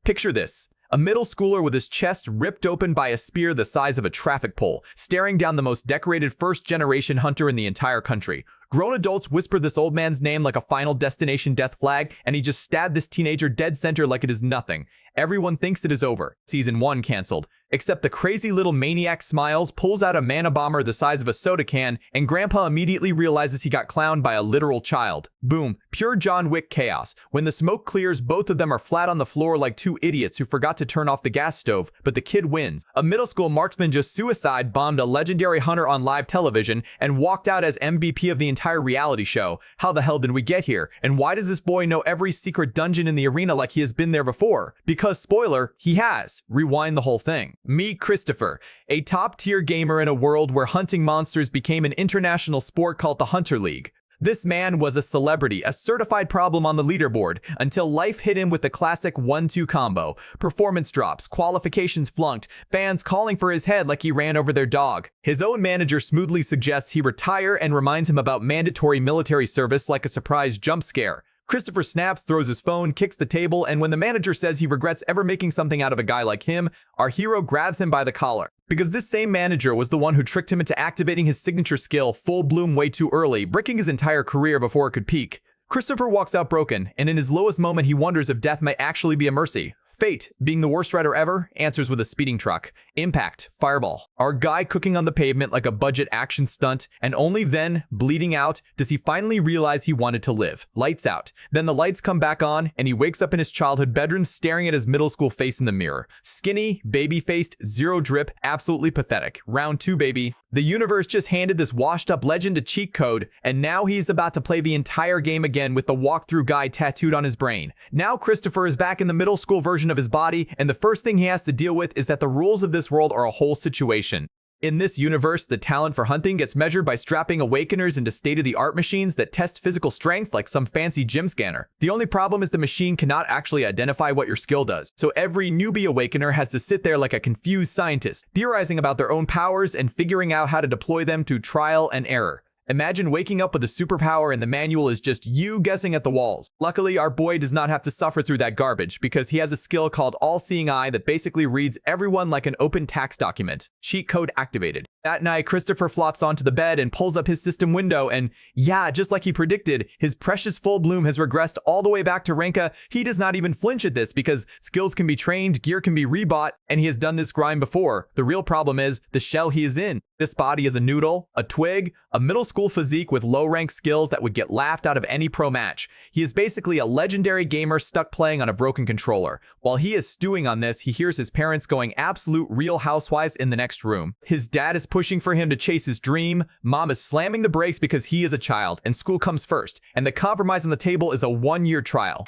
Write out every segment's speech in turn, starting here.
Picture this. A middle schooler with his chest ripped open by a spear the size of a traffic pole, staring down the most decorated first-generation hunter in the entire country. Grown adults whisper this old man's name like a Final Destination death flag, and he just stabbed this teenager dead center like it is nothing. Everyone thinks it is over. Season 1 cancelled. Except the crazy little maniac smiles, pulls out a mana bomber the size of a soda can, and Grandpa immediately realizes he got clowned by a literal child. Boom. Pure John Wick chaos. When the smoke clears, both of them are flat on the floor like two idiots who forgot to turn off the gas stove, but the kid wins. A middle school marksman just suicide bombed a legendary hunter on live television and walked out as MVP of the entire reality show. How the hell did we get here? And why does this boy know every secret dungeon in the arena like he has been there before? Because, spoiler, he has. Rewind the whole thing. Meet Christopher, a top-tier gamer in a world where hunting monsters became an international sport called the Hunter League. This man was a celebrity, a certified problem on the leaderboard, until life hit him with the classic 1-2 combo. Performance drops, qualifications flunked, fans calling for his head like he ran over their dog. His own manager smoothly suggests he retire and reminds him about mandatory military service like a surprise jump scare. Christopher snaps, throws his phone, kicks the table, and when the manager says he regrets ever making something out of a guy like him, our hero grabs him by the collar. Because this same manager was the one who tricked him into activating his signature skill, Full Bloom, way too early, bricking his entire career before it could peak. Christopher walks out broken, and in his lowest moment he wonders if death may actually be a mercy. Fate, being the worst writer ever, answers with a speeding truck. Impact, fireball. Our guy cooking on the pavement like a budget action stunt, and only then, bleeding out, does he finally realize he wanted to live. Lights out. Then the lights come back on, and he wakes up in his childhood bedroom staring at his middle school face in the mirror. Skinny, baby-faced, zero drip, absolutely pathetic. Round 2, baby. The universe just handed this washed-up legend a cheat code, and now he's about to play the entire game again with the walkthrough guide tattooed on his brain. Now Christopher is back in the middle school version of his body, and the first thing he has to deal with is that the rules of this world are a whole situation. In this universe, the talent for hunting gets measured by strapping awakeners into state-of-the-art machines that test physical strength like some fancy gym scanner. The only problem is the machine cannot actually identify what your skill does, so every newbie awakener has to sit there like a confused scientist, theorizing about their own powers and figuring out how to deploy them to trial and error. Imagine waking up with a superpower and the manual is just you guessing at the walls. Luckily, our boy does not have to suffer through that garbage because he has a skill called All-Seeing Eye that basically reads everyone like an open tax document. Cheat code activated. That night, Christopher flops onto the bed and pulls up his system window and, yeah, just like he predicted, his precious Full Bloom has regressed all the way back to Renka. He does not even flinch at this because skills can be trained, gear can be rebought, and he has done this grind before. The real problem is the shell he is in. This body is a noodle, a twig, a middle school physique with low-rank skills that would get laughed out of any pro match. He is basically a legendary gamer stuck playing on a broken controller. While he is stewing on this, he hears his parents going absolute Real Housewives in the next room. His dad is pushing for him to chase his dream, mom is slamming the brakes because he is a child, and school comes first, and the compromise on the table is a 1-year trial.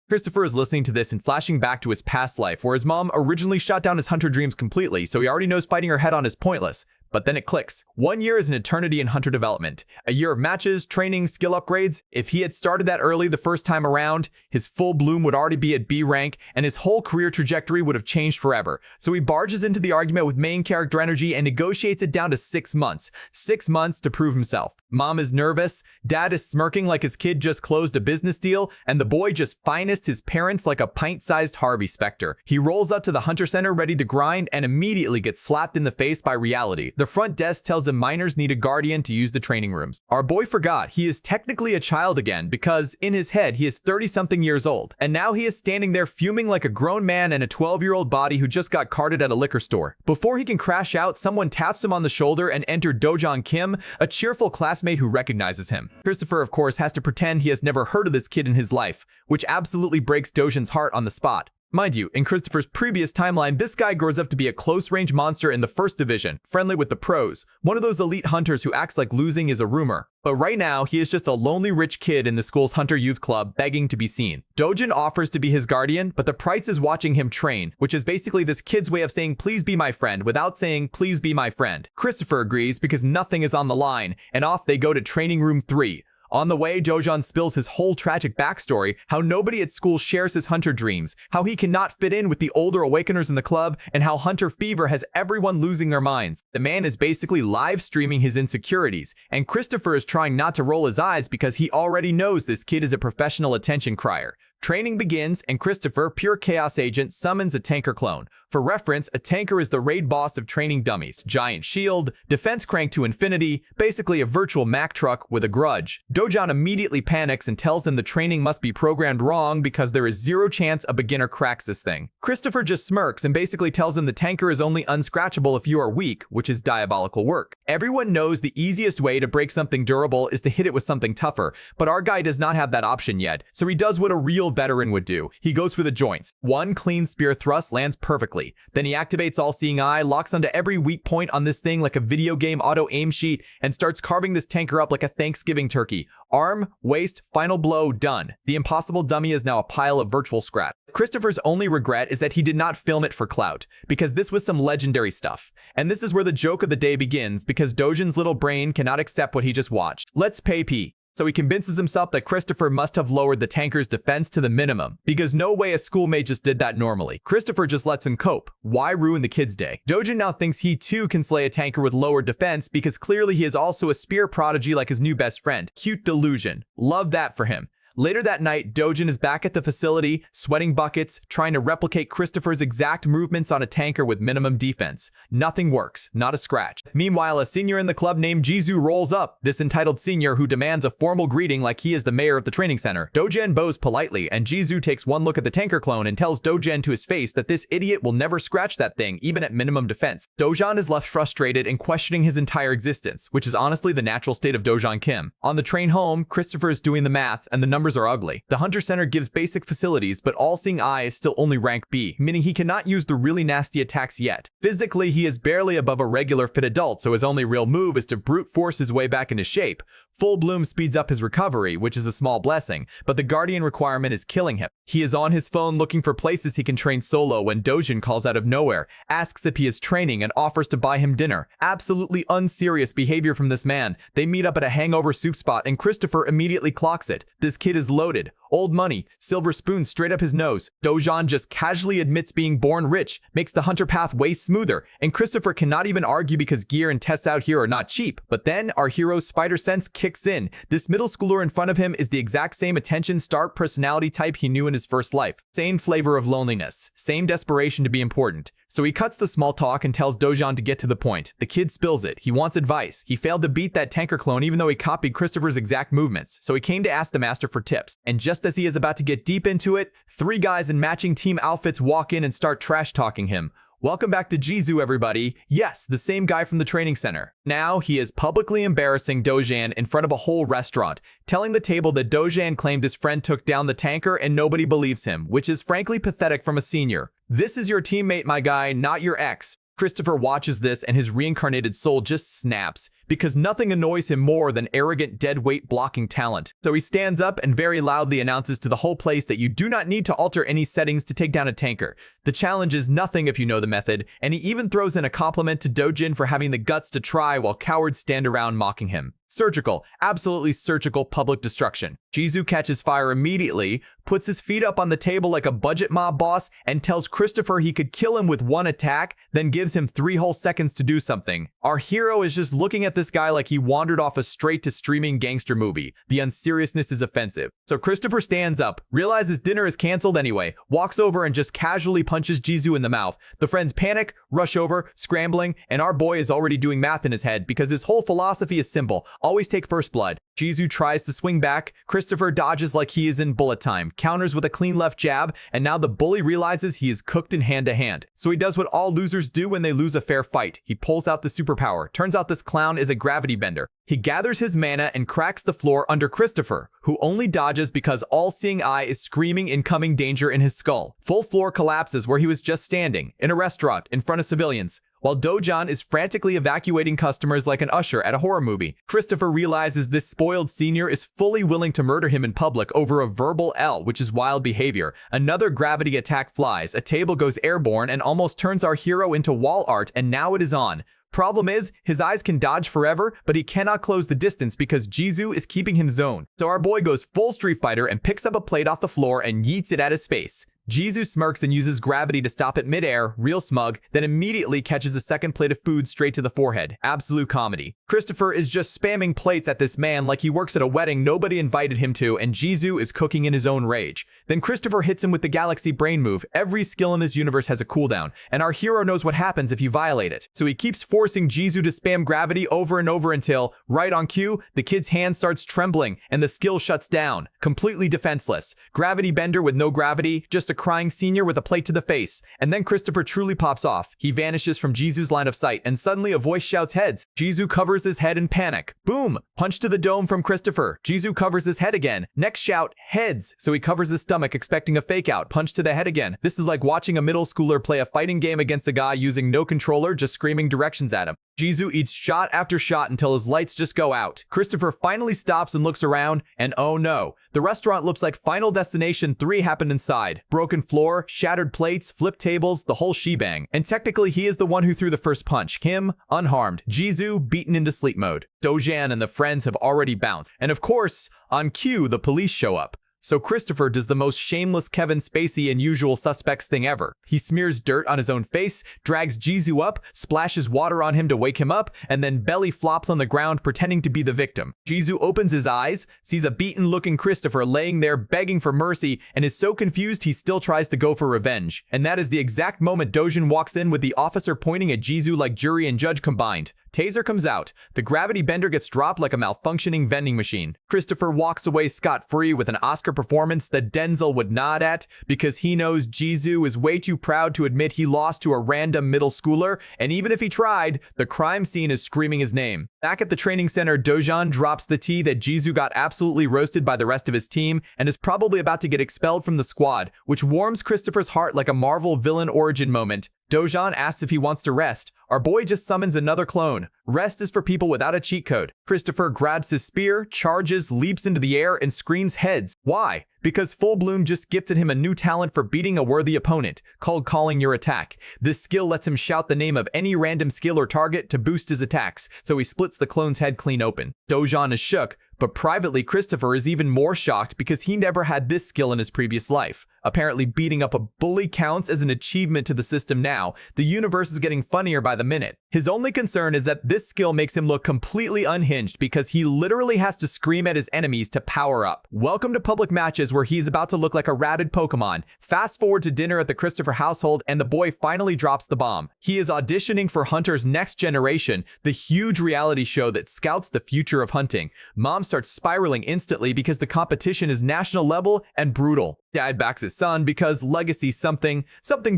Christopher is listening to this and flashing back to his past life, where his mom originally shot down his hunter dreams completely, so he already knows fighting her head on is pointless. But then it clicks. 1 year is an eternity in hunter development. A year of matches, training, skill upgrades. If he had started that early the first time around, his Full Bloom would already be at B rank, and his whole career trajectory would have changed forever. So he barges into the argument with main character energy and negotiates it down to 6 months. 6 months to prove himself. Mom is nervous, dad is smirking like his kid just closed a business deal, and the boy just financed his parents like a pint-sized Harvey Specter. He rolls up to the Hunter Center ready to grind and immediately gets slapped in the face by reality. The front desk tells him minors need a guardian to use the training rooms. Our boy forgot he is technically a child again because in his head he is 30-something years old, and now he is standing there fuming like a grown man in a 12-year-old body who just got carded at a liquor store. Before he can crash out, someone taps him on the shoulder and enter Dojang Kim, a cheerful classmate who recognizes him. Christopher, of course, has to pretend he has never heard of this kid in his life, which absolutely breaks Dojan's heart on the spot. Mind you, in Christopher's previous timeline, this guy grows up to be a close-range monster in the first division, friendly with the pros, one of those elite hunters who acts like losing is a rumor. But right now, he is just a lonely rich kid in the school's hunter youth club begging to be seen. Dojin offers to be his guardian, but the price is watching him train, which is basically this kid's way of saying please be my friend without saying please be my friend. Christopher agrees because nothing is on the line, and off they go to training room 3. On the way, Dojan spills his whole tragic backstory, how nobody at school shares his hunter dreams, how he cannot fit in with the older awakeners in the club, and how hunter fever has everyone losing their minds. The man is basically live streaming his insecurities, and Christopher is trying not to roll his eyes because he already knows this kid is a professional attention crier. Training begins, and Christopher, pure chaos agent, summons a tanker clone. For reference, a tanker is the raid boss of training dummies. Giant shield, defense crank to infinity, basically a virtual Mack truck with a grudge. Dojan immediately panics and tells him the training must be programmed wrong because there is zero chance a beginner cracks this thing. Christopher just smirks and basically tells him the tanker is only unscratchable if you are weak, which is diabolical work. Everyone knows the easiest way to break something durable is to hit it with something tougher, but our guy does not have that option yet, so he does what a real veteran would do. He goes for the joints. One clean spear thrust lands perfectly. Then he activates All-Seeing Eye, locks onto every weak point on this thing like a video game auto-aim sheet, and starts carving this tanker up like a Thanksgiving turkey. Arm, waist, final blow, done. The impossible dummy is now a pile of virtual scrap. Christopher's only regret is that he did not film it for clout, because this was some legendary stuff. And this is where the joke of the day begins, because Dojan's little brain cannot accept what he just watched. Let's pay P. So he convinces himself that Christopher must have lowered the tanker's defense to the minimum, because no way a schoolmate just did that normally. Christopher just lets him cope. Why ruin the kid's day? Dojan now thinks he too can slay a tanker with lowered defense, because clearly he is also a spear prodigy like his new best friend. Cute delusion. Love that for him. Later that night, Dojan is back at the facility, sweating buckets, trying to replicate Christopher's exact movements on a tanker with minimum defense. Nothing works, not a scratch. Meanwhile, a senior in the club named Jizu rolls up, this entitled senior who demands a formal greeting like he is the mayor of the training center. Dojan bows politely, and Jizu takes one look at the tanker clone and tells Dojan to his face that this idiot will never scratch that thing, even at minimum defense. Dojan is left frustrated and questioning his entire existence, which is honestly the natural state of Dojan Kim. On the train home, Christopher is doing the math, and the numbers are ugly. The Hunter Center gives basic facilities, but All-Seeing Eye is still only rank B, meaning he cannot use the really nasty attacks yet. Physically, he is barely above a regular fit adult, so his only real move is to brute force his way back into shape. Full Bloom speeds up his recovery, which is a small blessing, but the Guardian requirement is killing him. He is on his phone looking for places he can train solo when Dojan calls out of nowhere, asks if he is training, and offers to buy him dinner. Absolutely unserious behavior from this man. They meet up at a hangover soup spot, and Christopher immediately clocks it. This kid is loaded. Old money, silver spoon straight up his nose. Dojan just casually admits being born rich, makes the hunter path way smoother, and Christopher cannot even argue because gear and tests out here are not cheap. But then our hero's spider sense kicks in. This middle schooler in front of him is the exact same attention-starved personality type he knew in his first life. Same flavor of loneliness, same desperation to be important. So he cuts the small talk and tells Dojan to get to the point. The kid spills it. He wants advice. He failed to beat that tanker clone even though he copied Christopher's exact movements. So he came to ask the master for tips. And just as he is about to get deep into it, 3 guys in matching team outfits walk in and start trash-talking him. Welcome back to Jizu, everybody. Yes, the same guy from the training center. Now he is publicly embarrassing Dojan in front of a whole restaurant, telling the table that Dojan claimed his friend took down the tanker and nobody believes him, which is frankly pathetic from a senior. This is your teammate, my guy, not your ex. Christopher watches this and his reincarnated soul just snaps, because nothing annoys him more than arrogant deadweight blocking talent. So he stands up and very loudly announces to the whole place that you do not need to alter any settings to take down a tanker. The challenge is nothing if you know the method, and he even throws in a compliment to Dojan for having the guts to try while cowards stand around mocking him. Surgical, absolutely surgical public destruction. Jizu catches fire immediately, puts his feet up on the table like a budget mob boss, and tells Christopher he could kill him with one attack, then gives him 3 whole seconds to do something. Our hero is just looking at this guy like he wandered off a straight-to-streaming gangster movie. The unseriousness is offensive. So Christopher stands up, realizes dinner is canceled anyway, walks over and just casually punches Jizu in the mouth. The friends panic, rush over, scrambling, and our boy is already doing math in his head because his whole philosophy is simple. Always take first blood. Jizu tries to swing back. Christopher dodges like he is in bullet time, counters with a clean left jab, and now the bully realizes he is cooked in hand-to-hand. So he does what all losers do when they lose a fair fight. He pulls out the superpower. Turns out this clown is a gravity bender. He gathers his mana and cracks the floor under Christopher, who only dodges because All-Seeing Eye is screaming incoming danger in his skull. Full floor collapses where he was just standing, in a restaurant, in front of civilians, while Dojan is frantically evacuating customers like an usher at a horror movie. Christopher realizes this spoiled senior is fully willing to murder him in public over a verbal L, which is wild behavior. Another gravity attack flies, a table goes airborne and almost turns our hero into wall art, and now it is on. Problem is, his eyes can dodge forever, but he cannot close the distance because Jizu is keeping him zoned. So our boy goes full Street Fighter and picks up a plate off the floor and yeets it at his face. Jisoo smirks and uses gravity to stop it midair, real smug, then immediately catches a second plate of food straight to the forehead. Absolute comedy. Christopher is just spamming plates at this man like he works at a wedding nobody invited him to, and Jisoo is cooking in his own rage. Then Christopher hits him with the galaxy brain move. Every skill in this universe has a cooldown, and our hero knows what happens if you violate it. So he keeps forcing Jisoo to spam gravity over and over until, right on cue, the kid's hand starts trembling and the skill shuts down. Completely defenseless. Gravity bender with no gravity, just a crying senior with a plate to the face. And then Christopher truly pops off. He vanishes from Jisoo's line of sight, and suddenly a voice shouts heads. Jisoo covers his head in panic. Boom! Punch to the dome from Christopher. Jisoo covers his head again. Next shout, heads. So he covers his stomach expecting a fake out. Punch to the head again. This is like watching a middle schooler play a fighting game against a guy using no controller, just screaming directions at him. Jisoo eats shot after shot until his lights just go out. Christopher finally stops and looks around, and oh no. The restaurant looks like Final Destination 3 happened inside. Broken floor, shattered plates, flipped tables, the whole shebang. And technically he is the one who threw the first punch. Him, unharmed. Jisoo, beaten into sleep mode. Dojan and the friends have already bounced. And of course, on cue, the police show up. So Christopher does the most shameless Kevin Spacey and Usual Suspects thing ever. He smears dirt on his own face, drags Jisoo up, splashes water on him to wake him up, and then belly flops on the ground pretending to be the victim. Jisoo opens his eyes, sees a beaten-looking Christopher laying there begging for mercy, and is so confused he still tries to go for revenge. And that is the exact moment Dojin walks in with the officer pointing at Jisoo like jury and judge combined. Taser comes out. The gravity bender gets dropped like a malfunctioning vending machine. Christopher walks away scot-free with an Oscar performance that Denzel would nod at because he knows Jisoo is way too proud to admit he lost to a random middle schooler, and even if he tried, the crime scene is screaming his name. Back at the training center, Dojan drops the tea that Jisoo got absolutely roasted by the rest of his team and is probably about to get expelled from the squad, which warms Christopher's heart like a Marvel villain origin moment. Dojan asks if he wants to rest. Our boy just summons another clone. Rest is for people without a cheat code. Christopher grabs his spear, charges, leaps into the air, and screams heads. Why? Because Full Bloom just gifted him a new talent for beating a worthy opponent, called Calling Your Attack. This skill lets him shout the name of any random skill or target to boost his attacks, so he splits the clone's head clean open. Dojan is shook, but privately Christopher is even more shocked because he never had this skill in his previous life. Apparently beating up a bully counts as an achievement to the system now. The universe is getting funnier by the minute. His only concern is that this skill makes him look completely unhinged because he literally has to scream at his enemies to power up. Welcome to public matches where he's about to look like a rabid Pokemon. Fast forward to dinner at the Christopher household and the boy finally drops the bomb. He is auditioning for Hunter's Next Generation, the huge reality show that scouts the future of hunting. Mom starts spiraling instantly because the competition is national level and brutal. Dad backs his son because legacy something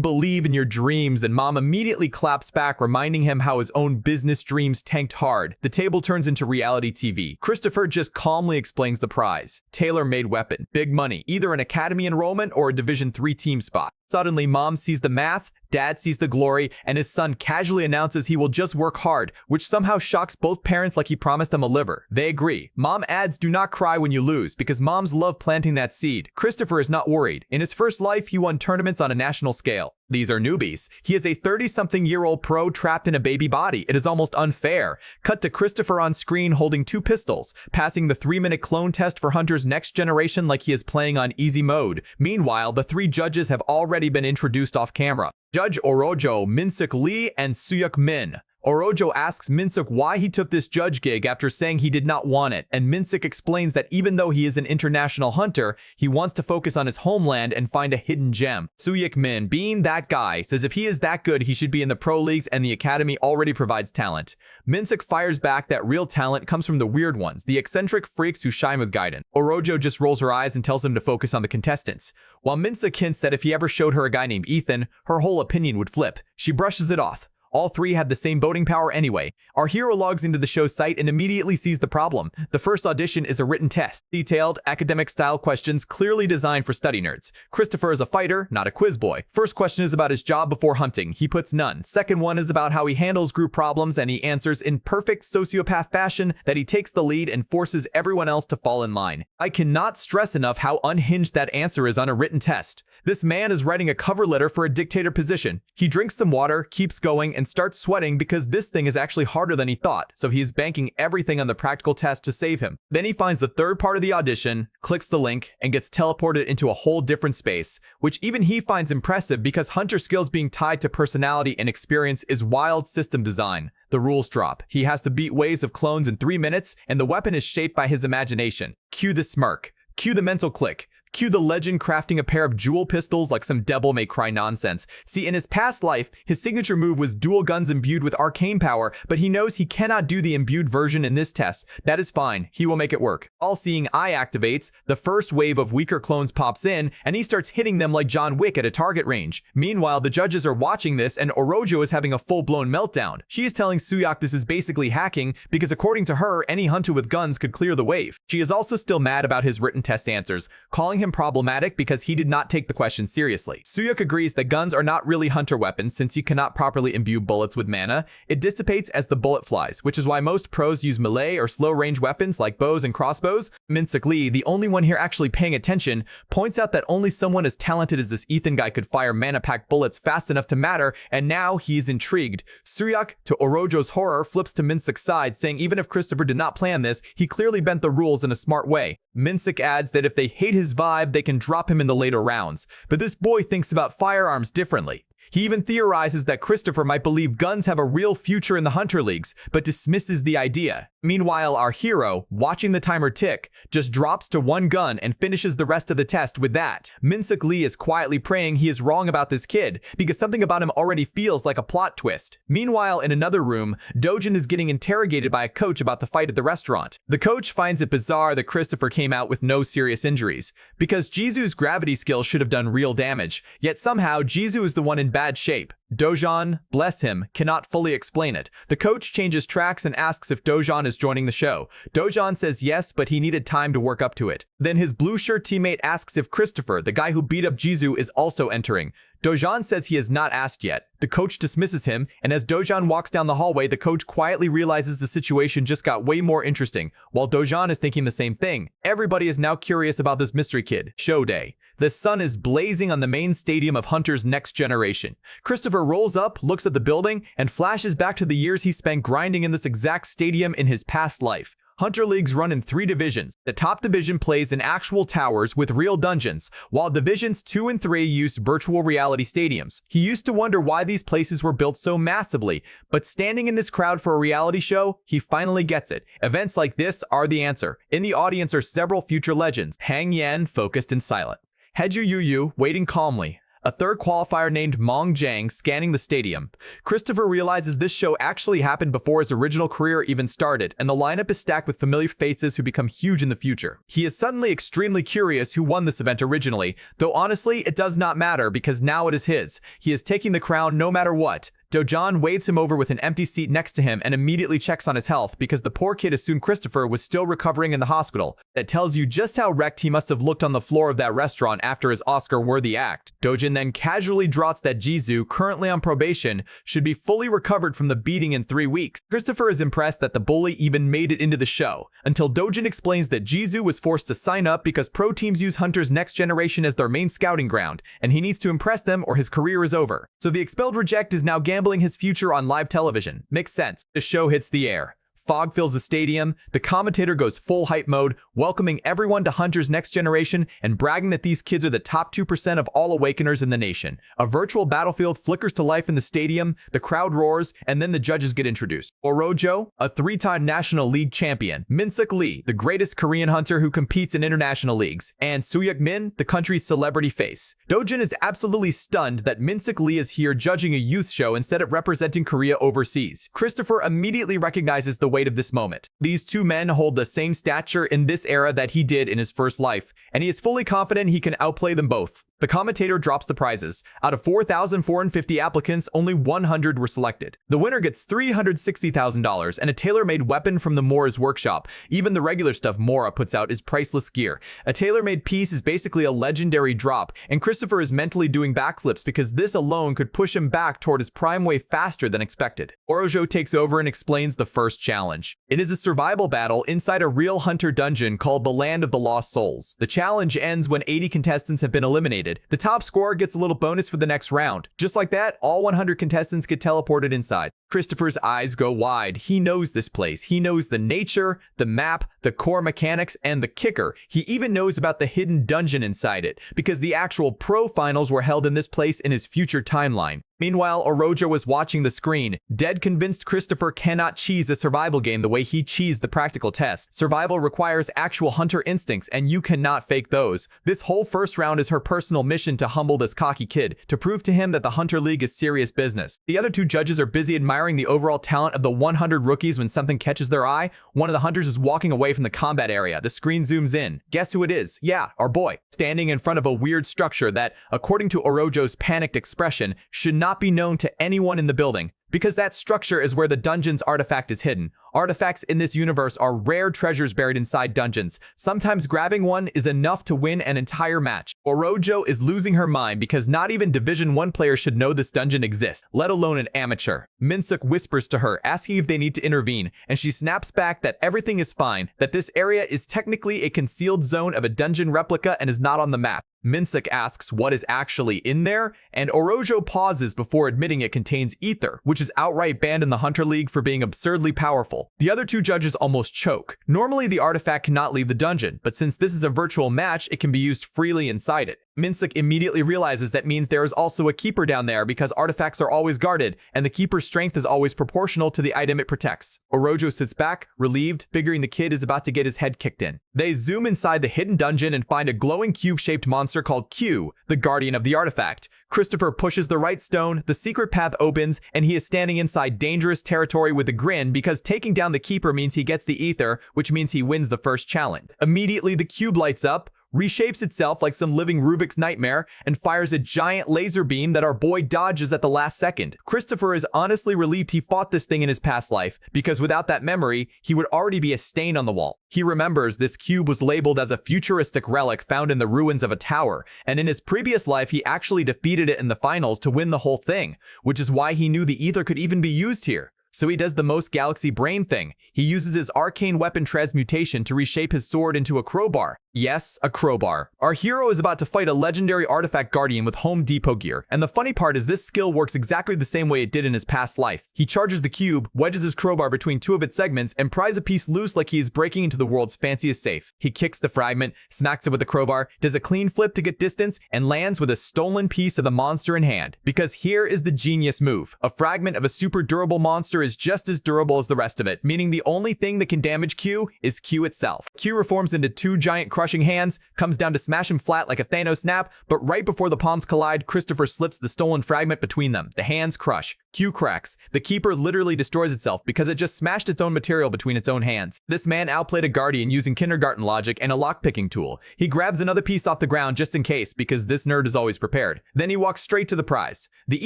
believe in your dreams, and Mom immediately claps back reminding him how his own business dreams tanked hard. The table turns into reality TV. Christopher just calmly explains the prize. Tailor-made weapon, big money, either an academy enrollment or a Division 3 team spot. Suddenly, Mom sees the math, Dad sees the glory, and his son casually announces he will just work hard, which somehow shocks both parents like he promised them a liver. They agree. Mom adds, do not cry when you lose, because moms love planting that seed. Christopher is not worried. In his first life, he won tournaments on a national scale. These are newbies. He is a 30-something-year-old pro trapped in a baby body. It is almost unfair. Cut to Christopher on screen holding 2 pistols, passing the 3-minute clone test for Hunter's Next Generation like he is playing on easy mode. Meanwhile, the 3 judges have already been introduced off camera. Judge Orojo, Minsuk Lee, and Suyuk Min. Orojo asks Minsuk why he took this judge gig after saying he did not want it, and Minsuk explains that even though he is an international hunter, he wants to focus on his homeland and find a hidden gem. Suyuk Min, being that guy, says if he is that good, he should be in the pro leagues and the academy already provides talent. Minsuk fires back that real talent comes from the weird ones, the eccentric freaks who shine with guidance. Orojo just rolls her eyes and tells him to focus on the contestants. While Minsuk hints that if he ever showed her a guy named Ethan, her whole opinion would flip. She brushes it off. All 3 have the same voting power anyway. Our hero logs into the show's site and immediately sees the problem. The first audition is a written test. Detailed, academic-style questions clearly designed for study nerds. Christopher is a fighter, not a quiz boy. First question is about his job before hunting. He puts none. Second one is about how he handles group problems, and he answers in perfect sociopath fashion that he takes the lead and forces everyone else to fall in line. I cannot stress enough how unhinged that answer is on a written test. This man is writing a cover letter for a dictator position. He drinks some water, keeps going, and starts sweating because this thing is actually harder than he thought, so he is banking everything on the practical test to save him. Then he finds the third part of the audition, clicks the link, and gets teleported into a whole different space, which even he finds impressive because hunter skills being tied to personality and experience is wild system design. The rules drop. He has to beat waves of clones in 3 minutes, and the weapon is shaped by his imagination. Cue the smirk. Cue the mental click. Cue the legend crafting a pair of jewel pistols like some devil-may-cry nonsense. See, in his past life, his signature move was dual guns imbued with arcane power, but he knows he cannot do the imbued version in this test. That is fine. He will make it work. All-seeing eye activates, the first wave of weaker clones pops in, and he starts hitting them like John Wick at a target range. Meanwhile, the judges are watching this, and Orojo is having a full-blown meltdown. She is telling Suyak this is basically hacking, because according to her, any hunter with guns could clear the wave. She is also still mad about his written test answers, calling him problematic because he did not take the question seriously. Suyak agrees that guns are not really hunter weapons since you cannot properly imbue bullets with mana. It dissipates as the bullet flies, which is why most pros use melee or slow-range weapons like bows and crossbows. Min-Sik Lee, the only one here actually paying attention, points out that only someone as talented as this Ethan guy could fire mana-packed bullets fast enough to matter, and now he's intrigued. Suyak, to Orojo's horror, flips to Min-Sik's side, saying even if Christopher did not plan this, he clearly bent the rules in a smart way. Min-Sik adds that if they hate his vibe, they can drop him in the later rounds. But this boy thinks about firearms differently. He even theorizes that Christopher might believe guns have a real future in the Hunter Leagues, but dismisses the idea. Meanwhile, our hero, watching the timer tick, just drops to 1 gun and finishes the rest of the test with that. Min-Sik Lee is quietly praying he is wrong about this kid, because something about him already feels like a plot twist. Meanwhile, in another room, Dojin is getting interrogated by a coach about the fight at the restaurant. The coach finds it bizarre that Christopher came out with no serious injuries, because Jisu's gravity skills should have done real damage, yet somehow Jisu is the one in bad shape. Dojan, bless him, cannot fully explain it. The coach changes tracks and asks if Dojan is joining the show. Dojan says yes, but he needed time to work up to it. Then his blue shirt teammate asks if Christopher, the guy who beat up Jisu, is also entering. Dojan says he has not asked yet. The coach dismisses him, and as Dojan walks down the hallway, the coach quietly realizes the situation just got way more interesting, while Dojan is thinking the same thing. Everybody is now curious about this mystery kid. Show day. The sun is blazing on the main stadium of Hunter's next generation. Christopher rolls up, looks at the building, and flashes back to the years he spent grinding in this exact stadium in his past life. Hunter Leagues run in 3 divisions. The top division plays in actual towers with real dungeons, while divisions 2 and 3 use virtual reality stadiums. He used to wonder why these places were built so massively, but standing in this crowd for a reality show, he finally gets it. Events like this are the answer. In the audience are several future legends. Hang Yan, focused and silent. Heju Yu, waiting calmly. A third qualifier named Mong Jiang scanning the stadium. Christopher realizes this show actually happened before his original career even started, and the lineup is stacked with familiar faces who become huge in the future. He is suddenly extremely curious who won this event originally, though honestly it does not matter because now it is his. He is taking the crown no matter what. Dojan waves him over with an empty seat next to him and immediately checks on his health because the poor kid assumed Christopher was still recovering in the hospital. That tells you just how wrecked he must have looked on the floor of that restaurant after his Oscar-worthy act. Dojin then casually drops that Jisu, currently on probation, should be fully recovered from the beating in 3 weeks. Christopher is impressed that the bully even made it into the show, until Dojin explains that Jisu was forced to sign up because pro teams use Hunter's next generation as their main scouting ground, and he needs to impress them or his career is over. So the expelled reject is now gambling his future on live television. Makes sense. The show hits the air. Fog fills the stadium. The commentator goes full hype mode, welcoming everyone to Hunter's next generation and bragging that these kids are the top 2% of all awakeners in the nation. A virtual battlefield flickers to life in the stadium, the crowd roars, and then the judges get introduced. Orojo, a 3-time National League champion. Min-Sik Lee, the greatest Korean hunter who competes in international leagues. And Soo-Yuk Min, the country's celebrity face. Dojin is absolutely stunned that Min-Sik Lee is here judging a youth show instead of representing Korea overseas. Christopher immediately recognizes the weight of this moment. These 2 men hold the same stature in this era that he did in his first life, and he is fully confident he can outplay them both. The commentator drops the prizes. Out of 4,450 applicants, only 100 were selected. The winner gets $360,000 and a tailor-made weapon from the Mora's workshop. Even the regular stuff Mora puts out is priceless gear. A tailor-made piece is basically a legendary drop, and Christopher Christopher is mentally doing backflips because this alone could push him back toward his prime wave faster than expected. Orojo takes over and explains the first challenge. It is a survival battle inside a real hunter dungeon called the Land of the Lost Souls. The challenge ends when 80 contestants have been eliminated. The top scorer gets a little bonus for the next round. Just like that, all 100 contestants get teleported inside. Christopher's eyes go wide. He knows this place. He knows the nature, the map, the core mechanics, and the kicker. He even knows about the hidden dungeon inside it, because the actual pro finals were held in this place in his future timeline. Meanwhile, Orojo was watching the screen, dead convinced Christopher cannot cheese a survival game the way he cheesed the practical test. Survival requires actual hunter instincts, and you cannot fake those. This whole first round is her personal mission to humble this cocky kid, to prove to him that the Hunter League is serious business. The other two judges are busy admiring the overall talent of the 100 rookies when something catches their eye. One of the hunters is walking away from the combat area. The screen zooms in. Guess who it is? Yeah, our boy. Standing in front of a weird structure that, according to Orojo's panicked expression, should not be known to anyone in the building, because that structure is where the dungeon's artifact is hidden. Artifacts in this universe are rare treasures buried inside dungeons. Sometimes grabbing one is enough to win an entire match. Orojo is losing her mind because not even Division 1 players should know this dungeon exists, let alone an amateur. Minsuk whispers to her, asking if they need to intervene, and she snaps back that everything is fine, that this area is technically a concealed zone of a dungeon replica and is not on the map. Minsuk asks what is actually in there, and Orojo pauses before admitting it contains ether, which is outright banned in the Hunter League for being absurdly powerful. The other two judges almost choke. Normally, the artifact cannot leave the dungeon, but since this is a virtual match, it can be used freely inside it. Minsuk immediately realizes that means there is also a keeper down there because artifacts are always guarded, and the keeper's strength is always proportional to the item it protects. Orojo sits back, relieved, figuring the kid is about to get his head kicked in. They zoom inside the hidden dungeon and find a glowing cube-shaped monster called Q, the guardian of the artifact. Christopher pushes the right stone, the secret path opens, and he is standing inside dangerous territory with a grin because taking down the keeper means he gets the ether, which means he wins the first challenge. Immediately, the cube lights up, reshapes itself like some living Rubik's nightmare, and fires a giant laser beam that our boy dodges at the last second. Christopher is honestly relieved he fought this thing in his past life, because without that memory, he would already be a stain on the wall. He remembers this cube was labeled as a futuristic relic found in the ruins of a tower, and in his previous life he actually defeated it in the finals to win the whole thing, which is why he knew the ether could even be used here. So he does the most Galaxy Brain thing. He uses his arcane weapon transmutation to reshape his sword into a crowbar. Yes, a crowbar. Our hero is about to fight a legendary artifact guardian with Home Depot gear, and the funny part is this skill works exactly the same way it did in his past life. He charges the cube, wedges his crowbar between two of its segments, and pries a piece loose like he is breaking into the world's fanciest safe. He kicks the fragment, smacks it with the crowbar, does a clean flip to get distance, and lands with a stolen piece of the monster in hand. Because here is the genius move. A fragment of a super durable monster is just as durable as the rest of it, meaning the only thing that can damage Q is Q itself. Q reforms into two giant crushing hands, comes down to smash him flat like a Thanos snap, but right before the palms collide, Christopher slips the stolen fragment between them. The hands crush. Q cracks. The keeper literally destroys itself because it just smashed its own material between its own hands. This man outplayed a guardian using kindergarten logic and a lockpicking tool. He grabs another piece off the ground just in case, because this nerd is always prepared. Then he walks straight to the prize. The